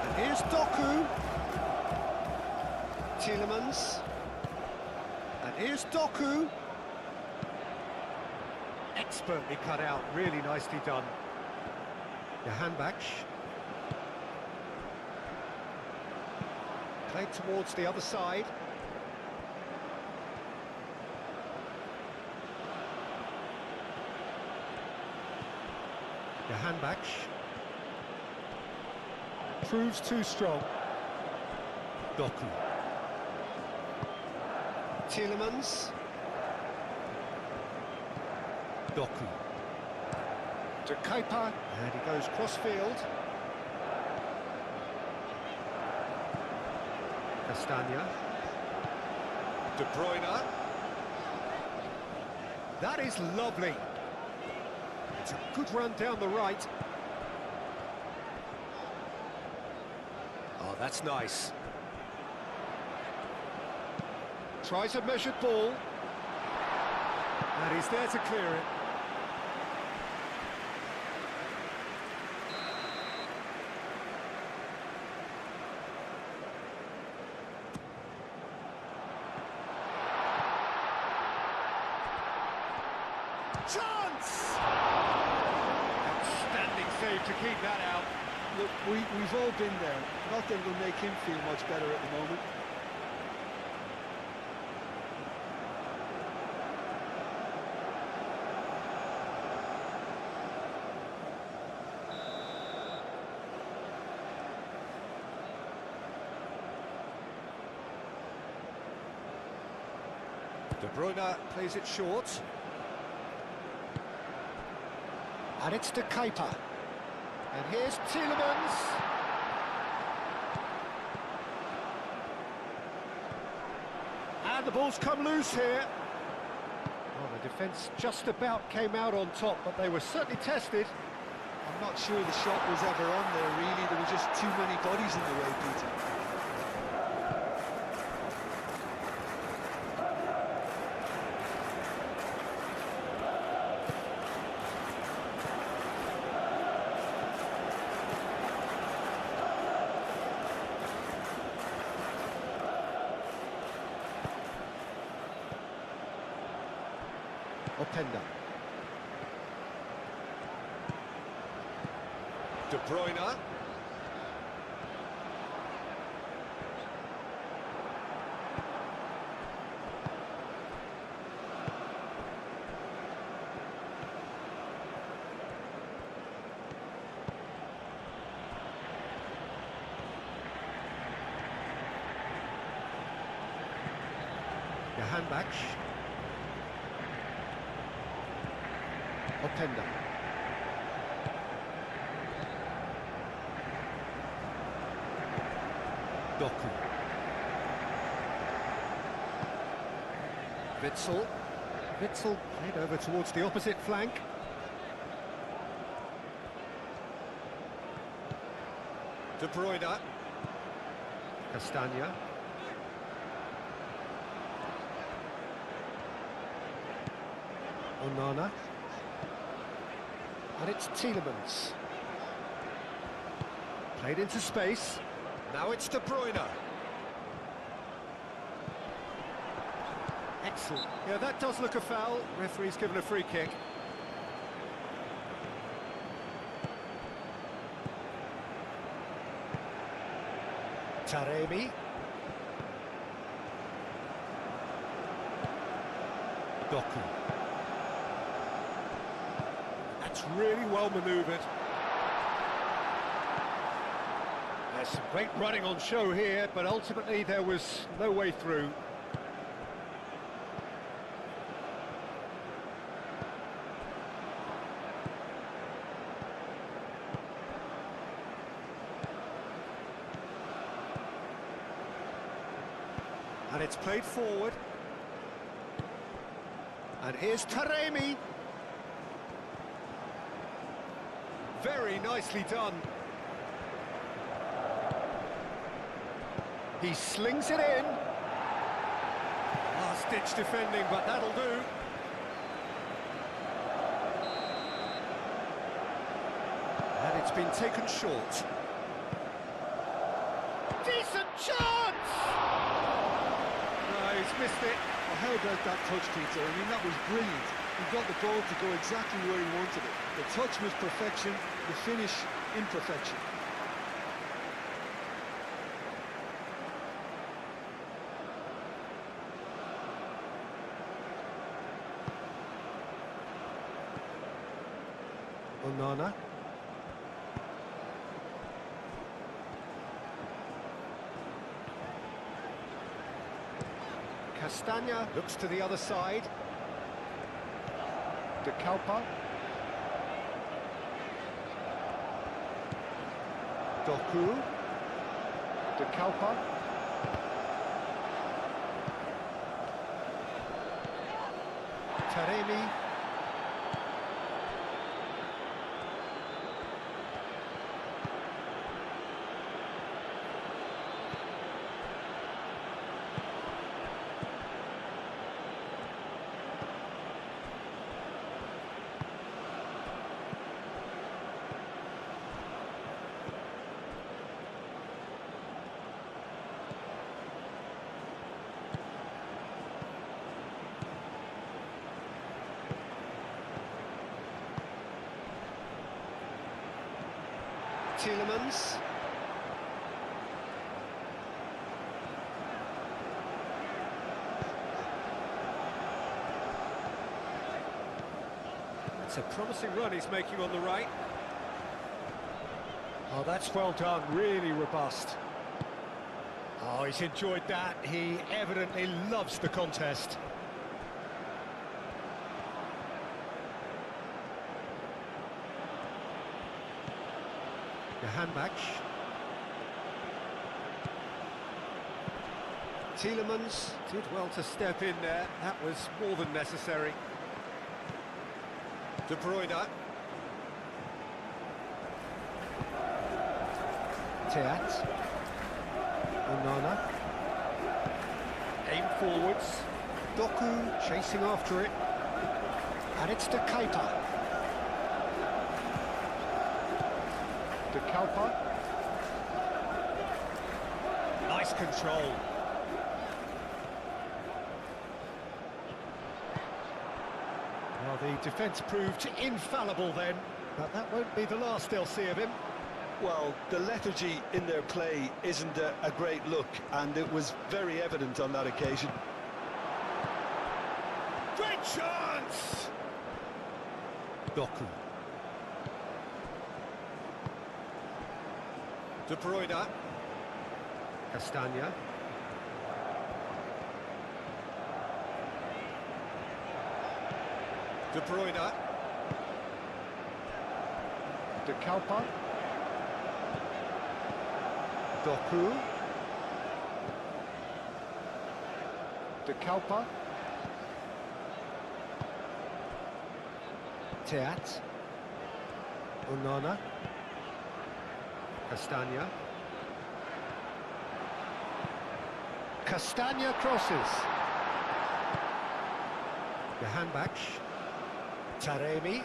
And here's Doku. Tielemans. And here's Doku. Expertly cut out, really nicely done. The handback. Played towards the other side. The handback. Proves too strong. Doku. Tielemans. Doku. De Kepa, and he goes cross-field. Castagna. De Bruyne. That is lovely. It's a good run down the right. Oh, that's nice. Tries a measured ball. And he's there to clear it. Chance! Outstanding save to keep that out. Look, we've all been there. Not that it'll make him feel much better at the moment. De Bruyne plays it short. And it's De Kepa. And here's Tielemans. And the ball's come loose here. Well, the defence just about came out on top, but they were certainly tested. I'm not sure the shot was ever on there, really. There were just too many bodies in the way, Peter. Openda. De Bruyne. Handback. Openda. Doku. Witsel. Witsel played over towards the opposite flank. De Bruyne. Castagna. Onana. And it's Tielemans. Played into space. Now it's De Bruyne. Excellent. Yeah, that does look a foul. Referee's given a free kick. Taremi. Doku. That's really well manoeuvred. There's some great running on show here, but ultimately there was no way through. And it's played forward. And here's Taremi. Very nicely done. He slings it in. Last-ditch defending, but that'll do. And it's been taken short. Decent chance! No, he's missed it. Well, how about that touch, Peter? I mean, that was brilliant. He got the ball to go exactly where he wanted it. The touch was perfection, the finish imperfection. Onana. Castagna looks to the other side. De Kalpa. Doku. De Kalpa. Taremi. Tielemans. It's a promising run he's making on the right. Oh, that's well done, really robust. Oh, he's enjoyed that. He evidently loves the contest. The handback. Tielemans did well to step in there. That was more than necessary. De Bruyne. Teat. Onana. Aim forwards. Doku chasing after it. And it's De Keita. De Kalpa. Nice control. Well, the defence proved infallible then, but that won't be the last they'll see of him. Well, the lethargy in their play isn't a great look, and it was very evident on that occasion. Great chance! Doku. De Bruyne. Castagna. De Bruyne. De Kalpa. Doku. De Kalpa. Teat. Onana. Castagna. Castagna crosses. Jahanbakhsh. Taremi.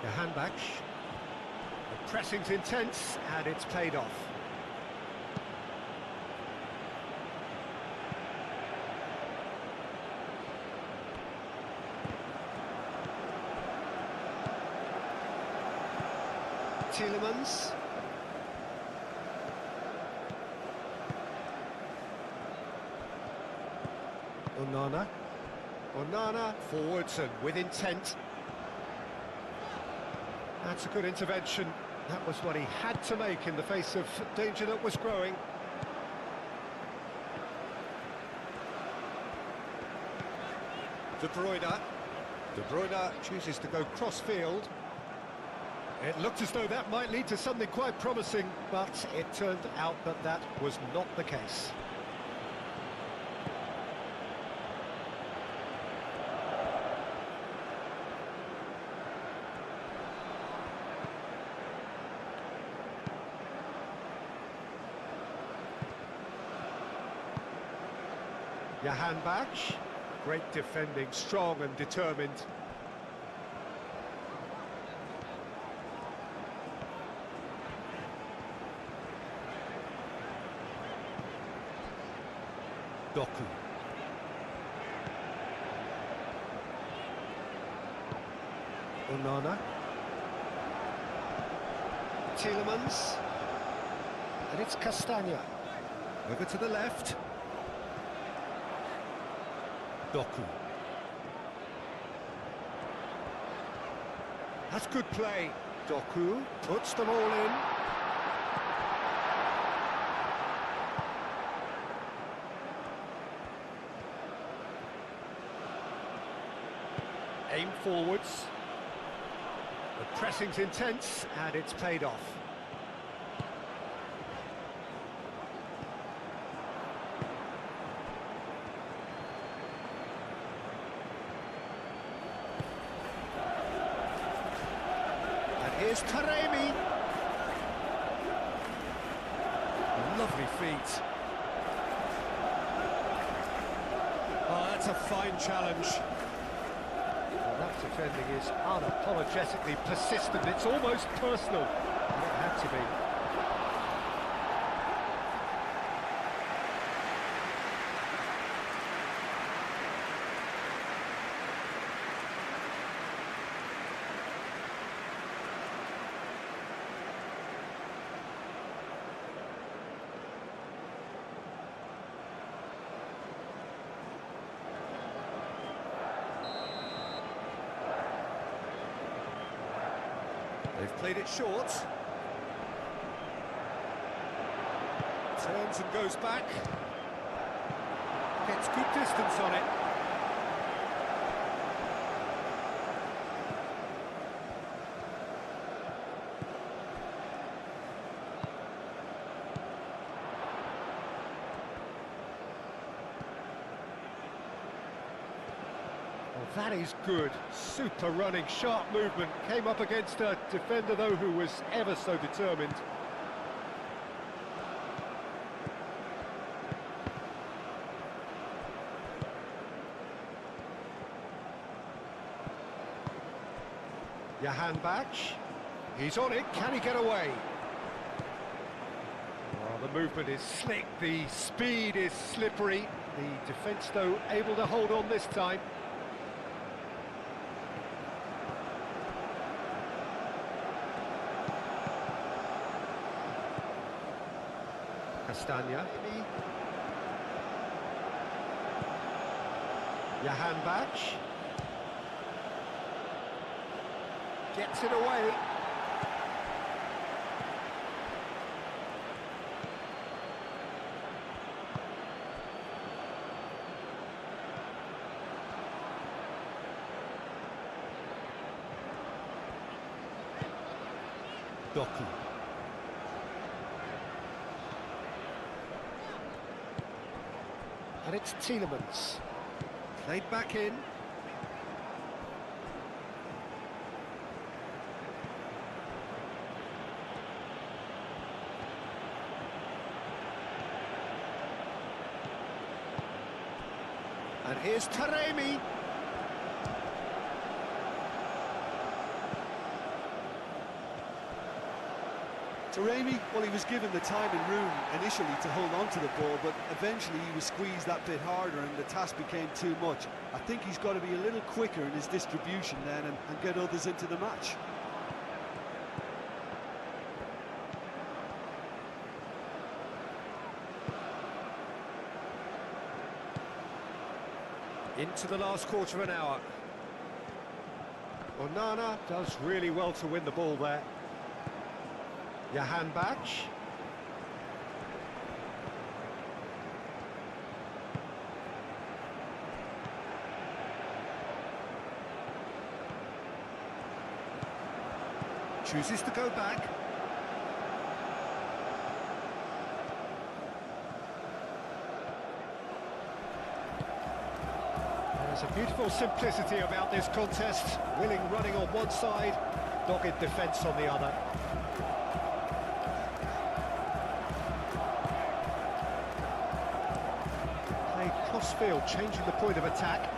Jahanbakhsh. The pressing's intense and it's paid off. Tielemans. Onana. Onana forwards and with intent. That's a good intervention. That was what he had to make in the face of danger that was growing. De Bruyne. De Bruyne chooses to go cross-field. It looked as though that might lead to something quite promising, but it turned out that that was not the case. Jahanbakhsh, great defending, strong and determined. Doku. Onana. Tielemans. And it's Castagna. Over to the left. Doku. That's good play. Doku puts them all in. Aim forwards. The pressing's intense and it's paid off. And here's Taremi. Lovely feet. Oh, that's a fine challenge. That defending is unapologetically persistent. It's almost personal. It had to be. They've played it short. Turns and goes back. Gets good distance on it. That is good. Super running, sharp movement. Came up against a defender, though, who was ever so determined. Jahanbakhsh. He's on it. Can he get away? Oh, the movement is slick. The speed is slippery. The defence, though, able to hold on this time. Castagna. Jahanbakhsh. Gets it away. Doku. And it's Tielemans. Played back in. And here's Taremi. Taremi, well, he was given the time and room initially to hold on to the ball, but eventually he was squeezed that bit harder and the task became too much. I think he's got to be a little quicker in his distribution then and get others into the match. Into the last quarter of an hour. Onana does really well to win the ball there. Johan Bach. Chooses to go back. There's a beautiful simplicity about this contest. Willing running on one side, dogged defence on the other. Played cross-field, changing the point of attack.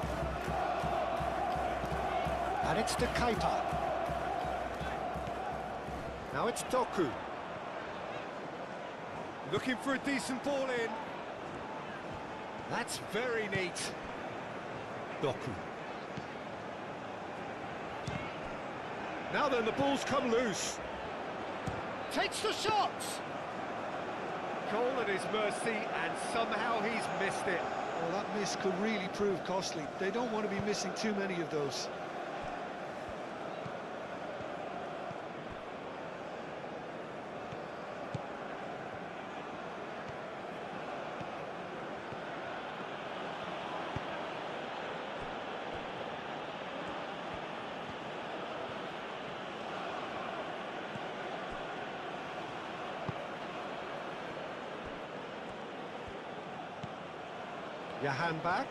And it's to Keita. Now it's Doku. Looking for a decent ball in. That's very neat. Doku. Now then, the ball's come loose. Takes the shot. Goal at his mercy, and somehow he's missed it. Well, that miss could really prove costly. They don't want to be missing too many of those. Johan Bach.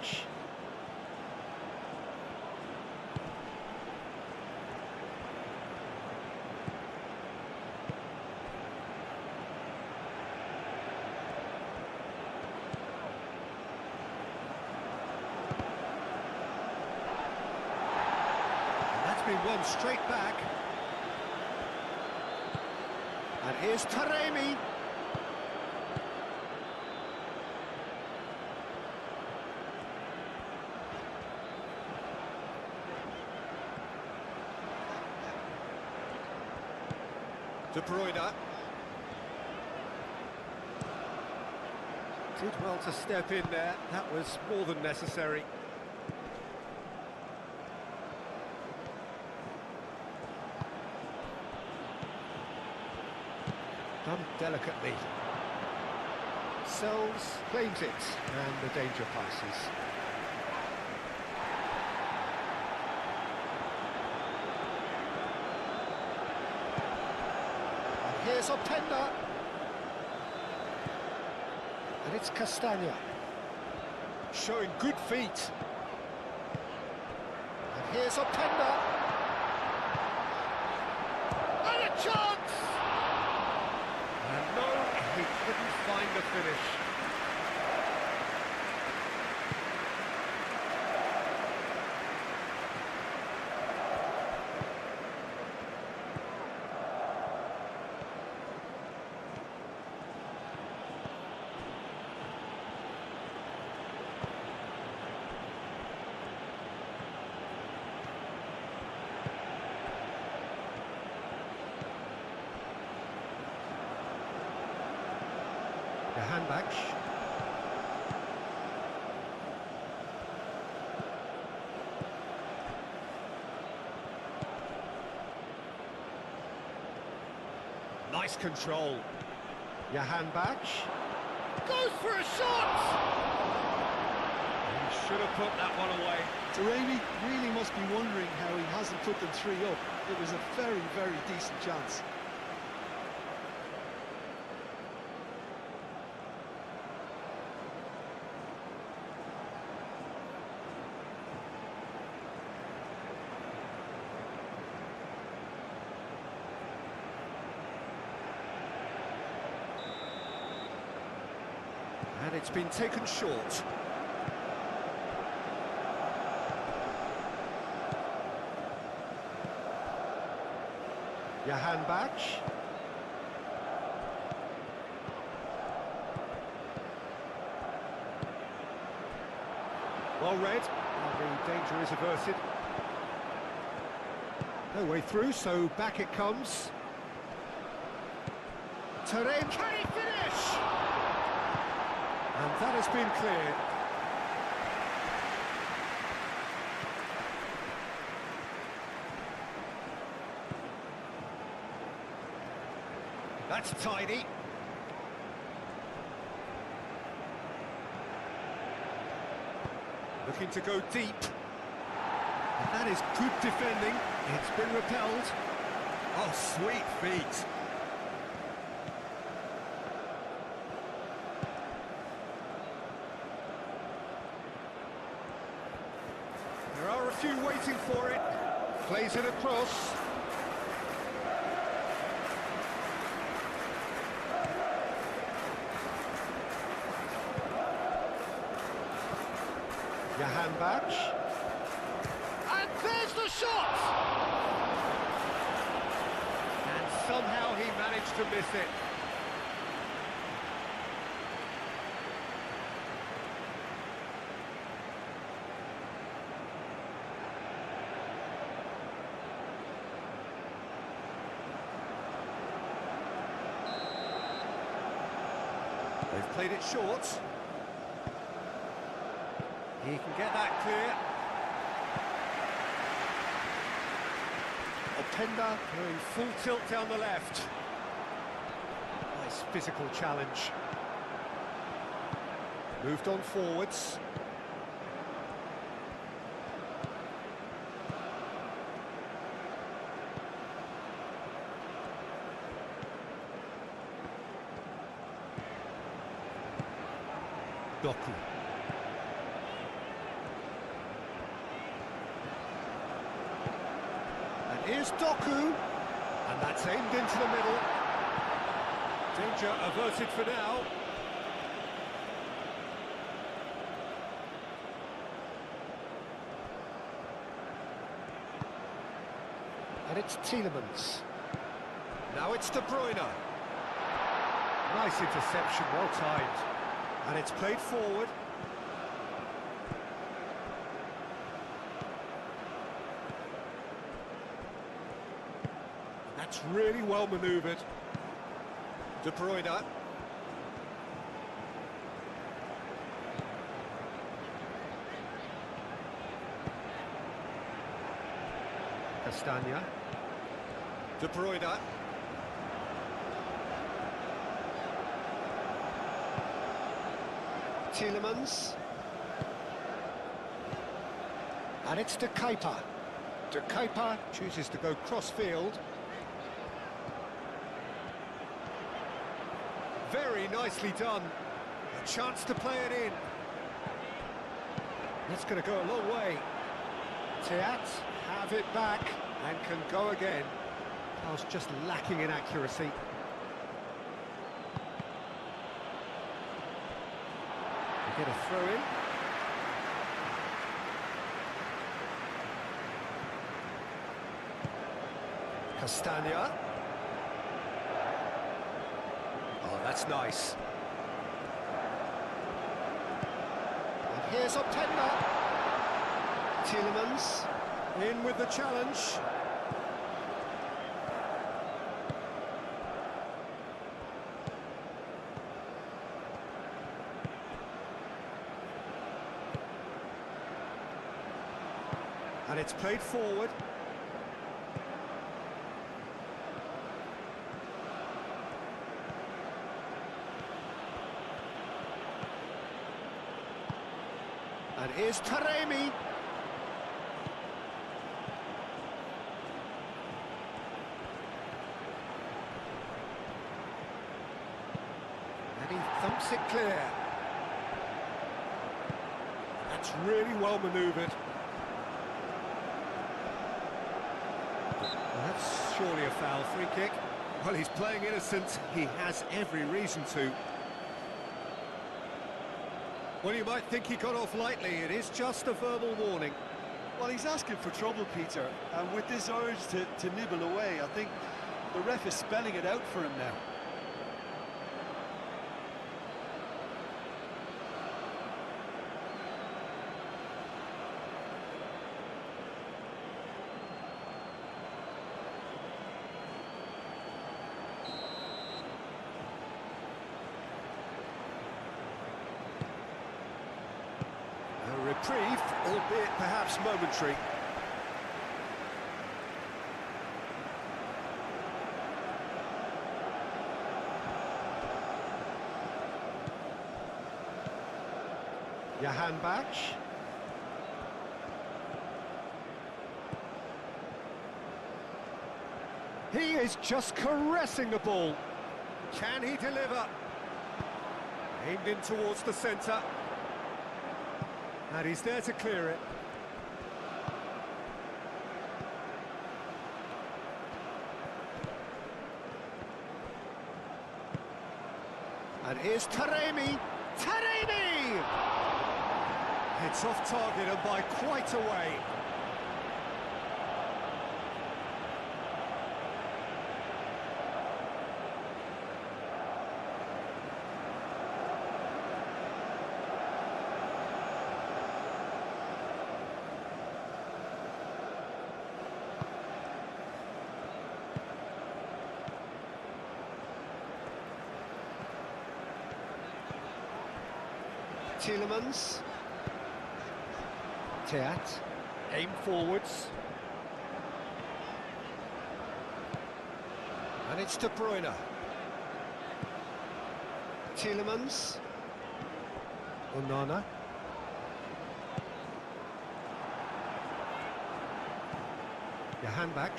That's been won straight back. And here's Taremi. De Bruyne. Did well to step in there. That was more than necessary. Done delicately. Sells, claims it, and the danger passes. Here's Openda. And it's Kustami. Showing good feet. And here's Openda. And a chance! And no, he couldn't find the finish. The handback. Nice control. Johan Bach goes for a shot. He should have put that one away. Taremi really must be wondering how he hasn't put them three up. It was a very, very decent chance. it's been taken short. Johan Bach. Well read, and the danger is averted. No way through, so back it comes. Taremi, can he finish? And that has been cleared. That's tidy. Looking to go deep. And that is good defending. It's been repelled. Oh, sweet feet. There are a few waiting for it. Plays it across. Johan Bach. And there's the shot! And somehow he managed to miss it. They've played it short. He can get that clear. Openda going full tilt down the left. Nice physical challenge. Moved on forwards. Doku. Here's Doku, and that's aimed into the middle. Danger averted for now. And it's Tielemans. Now it's De Bruyne. Nice interception, well timed. And it's played forward. That's really well manoeuvred. De Bruyne. Kustami. De Bruyne. Tielemans. And it's De Kuiper. De Kuiper chooses to go cross-field. Very nicely done. A chance to play it in. That's going to go a long way. Teat have it back and can go again. Pass just lacking in accuracy. They get a throw in. Kustami. Oh, that's nice. And here's Openda. Tielemans in with the challenge. And it's played forward. And here's Taremi. And he thumps it clear. That's really well manoeuvred. Well, that's surely a foul. Free kick. Well, he's playing innocent. He has every reason to. Well, you might think he got off lightly. It is just a verbal warning. Well, he's asking for trouble, Peter, and with this urge to nibble away, I think the ref is spelling it out for him now. A reprieve, albeit perhaps momentary. Johan Bach. He is just caressing the ball. Can he deliver? Aimed in towards the centre. And he's there to clear it. And here's Taremi. Taremi! It's off target and by quite a way. Tielemans. Teat. Aim forwards. And it's De Bruyne. Tielemans. Onana. Johan Bach.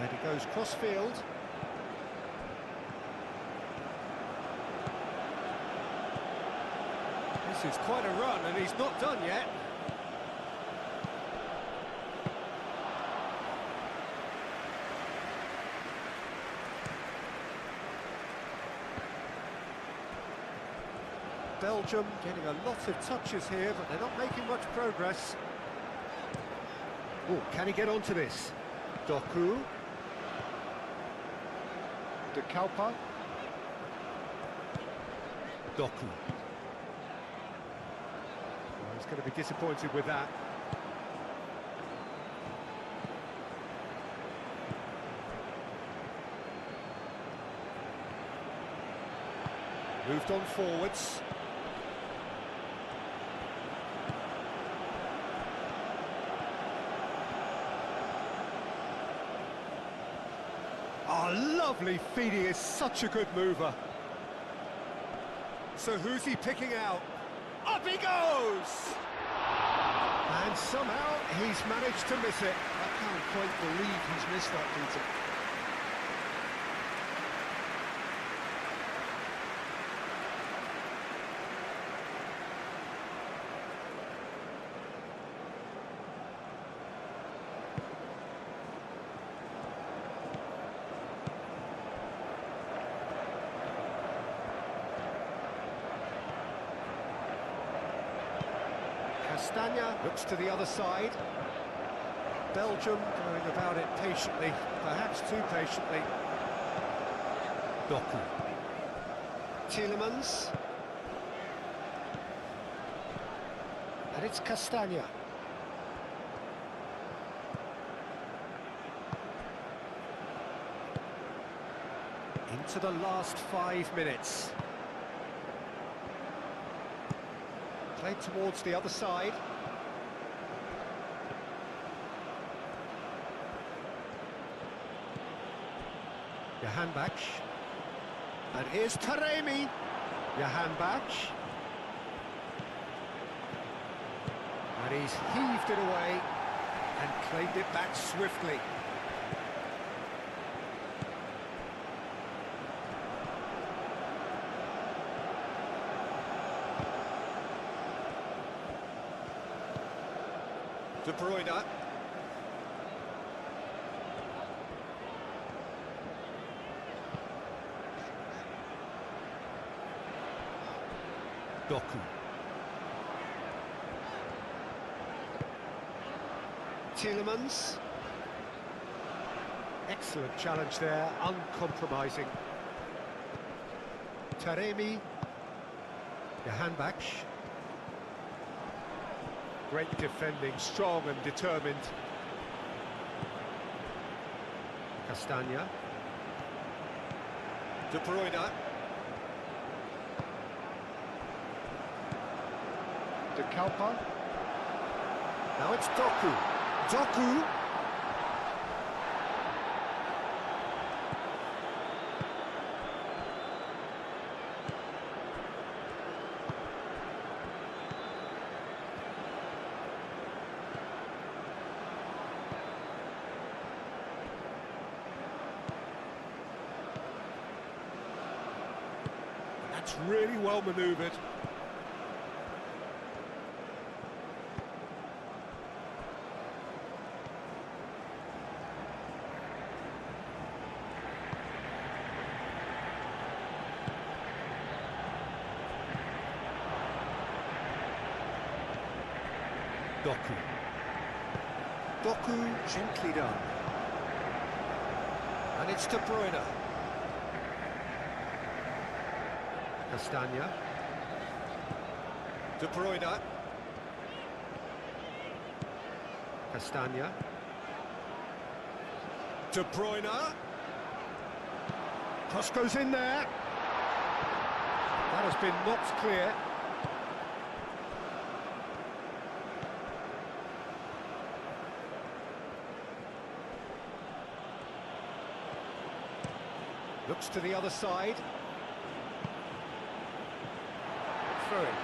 And he goes cross-field. This is quite a run, and he's not done yet. Belgium getting a lot of touches here, but they're not making much progress. Oh, can he get onto this? Doku. De Kaupa. Doku. He's going to be disappointed with that. Moved on forwards. Oh, lovely feed. He is such a good mover. So who's he picking out? Up he goes! And somehow he's managed to miss it. I can't quite believe he's missed that, Peter. Castagna looks to the other side. Belgium going about it patiently, perhaps too patiently. Doku. Tielemans. And it's Castagna. Into the last 5 minutes. Played towards the other side. Johan Bach. And here's Taremi. Johan Bach. And he's heaved it away and claimed it back swiftly. De Bruyne. Doku. Tielemans. Excellent challenge there, uncompromising. Taremi. Jahanbakhsh. Great defending, strong and determined. Castagna. De Bruyne. De Kalpa. Now it's Doku. Doku. That's really well manoeuvred. Doku. Doku, gently done. And it's De Bruyne. Castagna. De Bruyne. Castagna. De Bruyne. Cross goes in there. That has been knocked clear. Looks to the other side. Through it.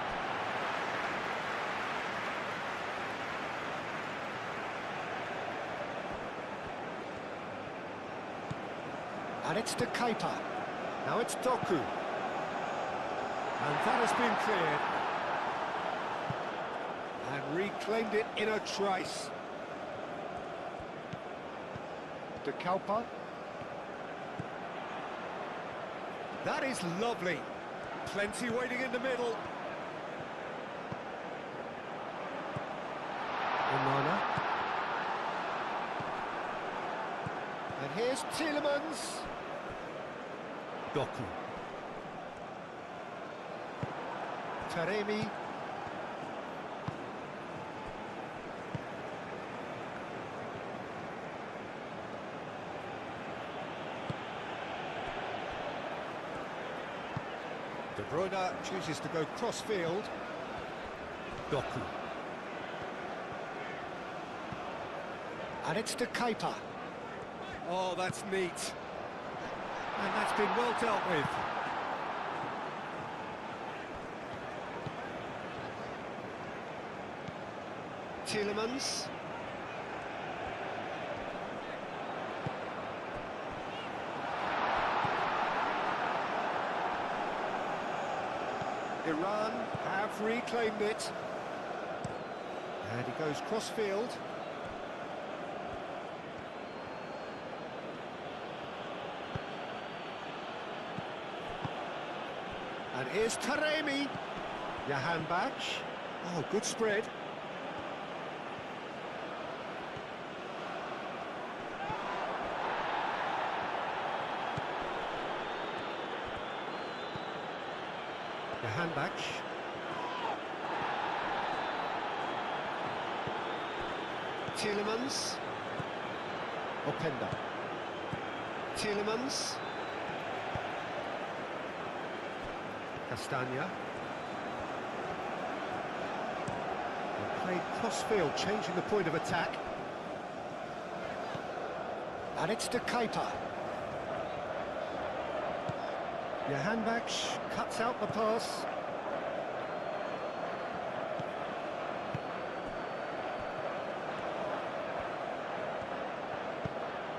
And it's to Kepa. Now it's Doku. And that has been cleared. And reclaimed it in a trice. De Kalpa. That is lovely. Plenty waiting in the middle. Onana. And here's Tielemans. Doku. Taremi. De Bruyne chooses to go cross-field. Doku. And it's to Kepa. Oh, that's neat. And that's been well dealt with. Tielemans. Iran have reclaimed it. And he goes cross-field. And here's Taremi. Jahanbakhsh. Oh, good spread. Jahanbakhsh. Tielemans. Openda. Tielemans. Castagna. And played cross-field, changing the point of attack. And it's to Kepa. Jahanbakhsh cuts out the pass.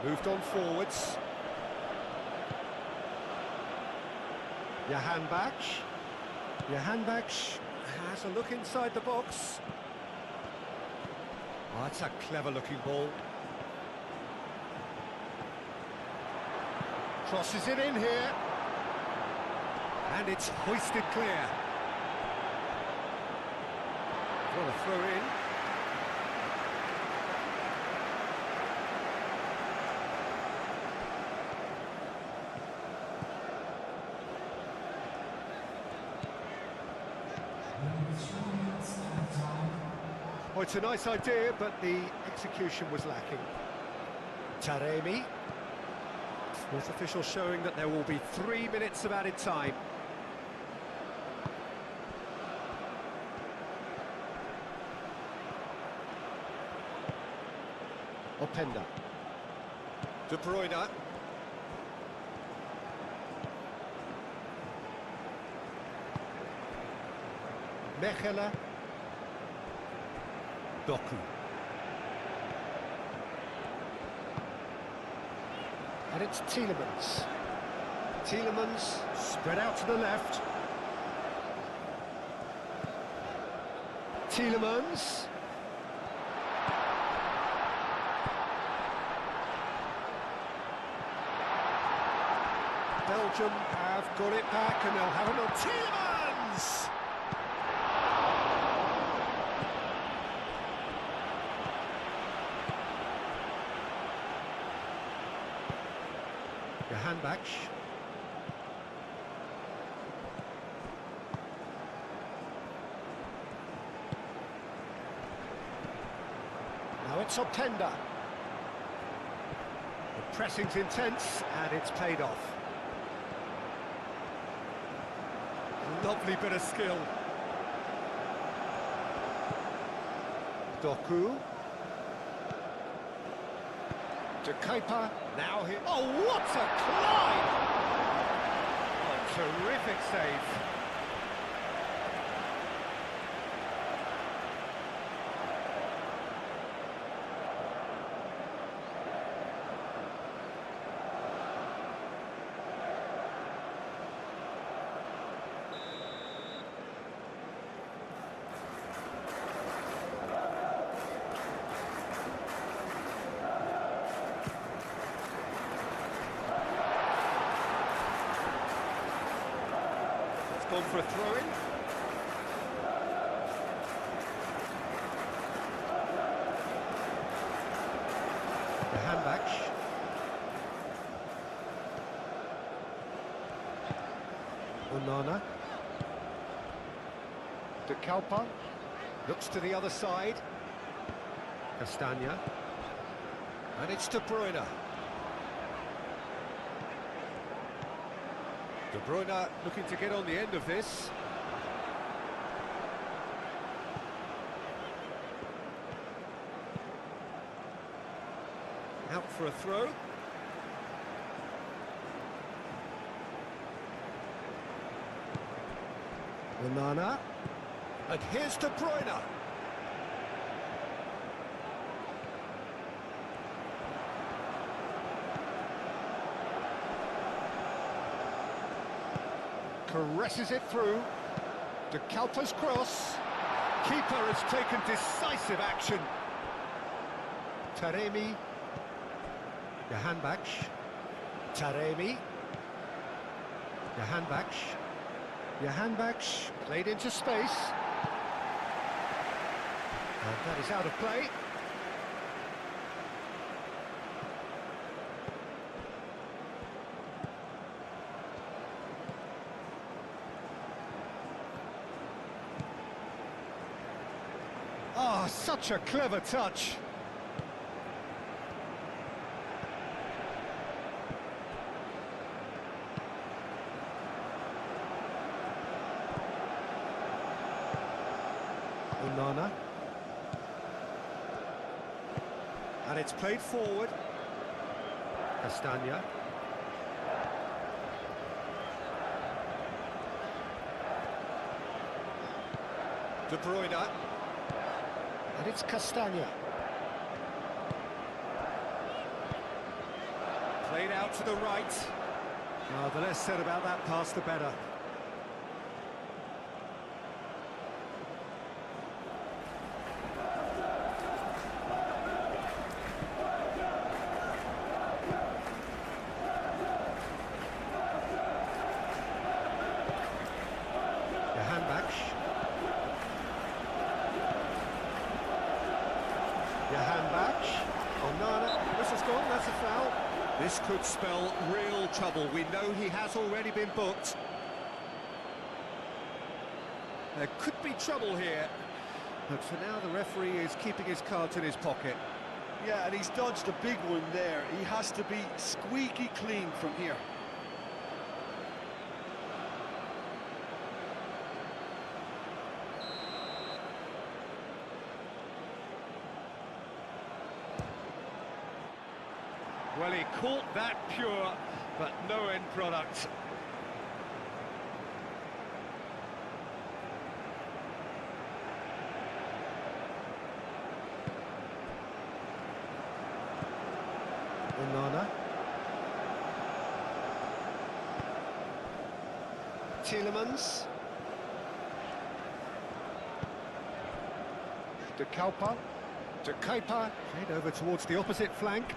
Moved on forwards. Jahanbakhsh. Jahanbakhsh has a look inside the box. Oh, that's a clever-looking ball. Crosses it in here. And it's hoisted clear. What a throw in. Well, it's a nice idea, but the execution was lacking. Taremi. Fourth official showing that there will be 3 minutes of added time. Openda. De Bruyne. Mechelen. Doku. And it's Tielemans. Tielemans spread out to the left. Tielemans. Belgium have got it back and they'll have it on Tielemans! Handbach. Now it's Openda. The pressing's intense and it's paid off. Lovely bit of skill. Doku. De Kuiper, now here. Oh, what a climb! Oh, terrific save. Gone for a throw-in. The handbach. Onana. De Kuiper looks to the other side. Castagna. And it's De Bruyne. De Bruyne looking to get on the end of this. Out for a throw. Onana. And here's De Bruyne. Caresses it through. De Kuiper's cross. Keeper has taken decisive action. Taremi. The handbach. Taremi. The handbach. The handbach played into space. And that is out of play. Oh, such a clever touch. Onana. And it's played forward. Castagna. De Bruyne. And it's Castagna. Played out to the right. Oh, the less said about that pass, the better. Jahanbach. Onana. This has gone, that's a foul. This could spell real trouble. We know he has already been booked. There could be trouble here. But for now, the referee is keeping his cards in his pocket. Yeah, and he's dodged a big one there. He has to be squeaky clean from here. Well, he caught that pure, but no end product. Onana. Tielemans. De Kuiper. Played over towards the opposite flank.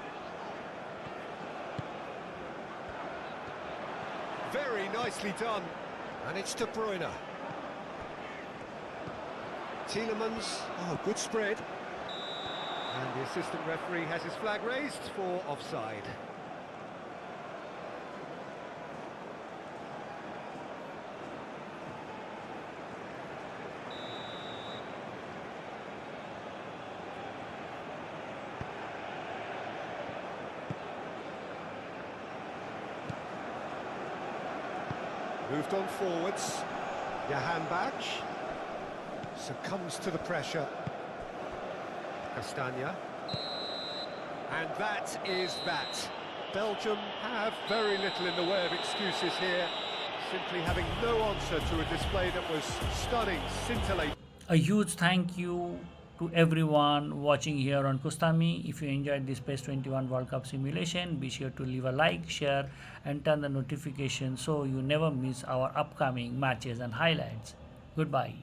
Very nicely done. And it's De Bruyne. Tielemans. Oh, good spread. And the assistant referee has his flag raised for offside. Moved on forwards. Jahanbach succumbs to the pressure. Kustami. And that is that. Belgium have very little in the way of excuses here, simply having no answer to a display that was stunning, scintillating. A huge thank you to everyone watching here on Kustami. If you enjoyed this PES 21 World Cup simulation, be sure to leave a like, share and turn the notification so you never miss our upcoming matches and highlights. Goodbye.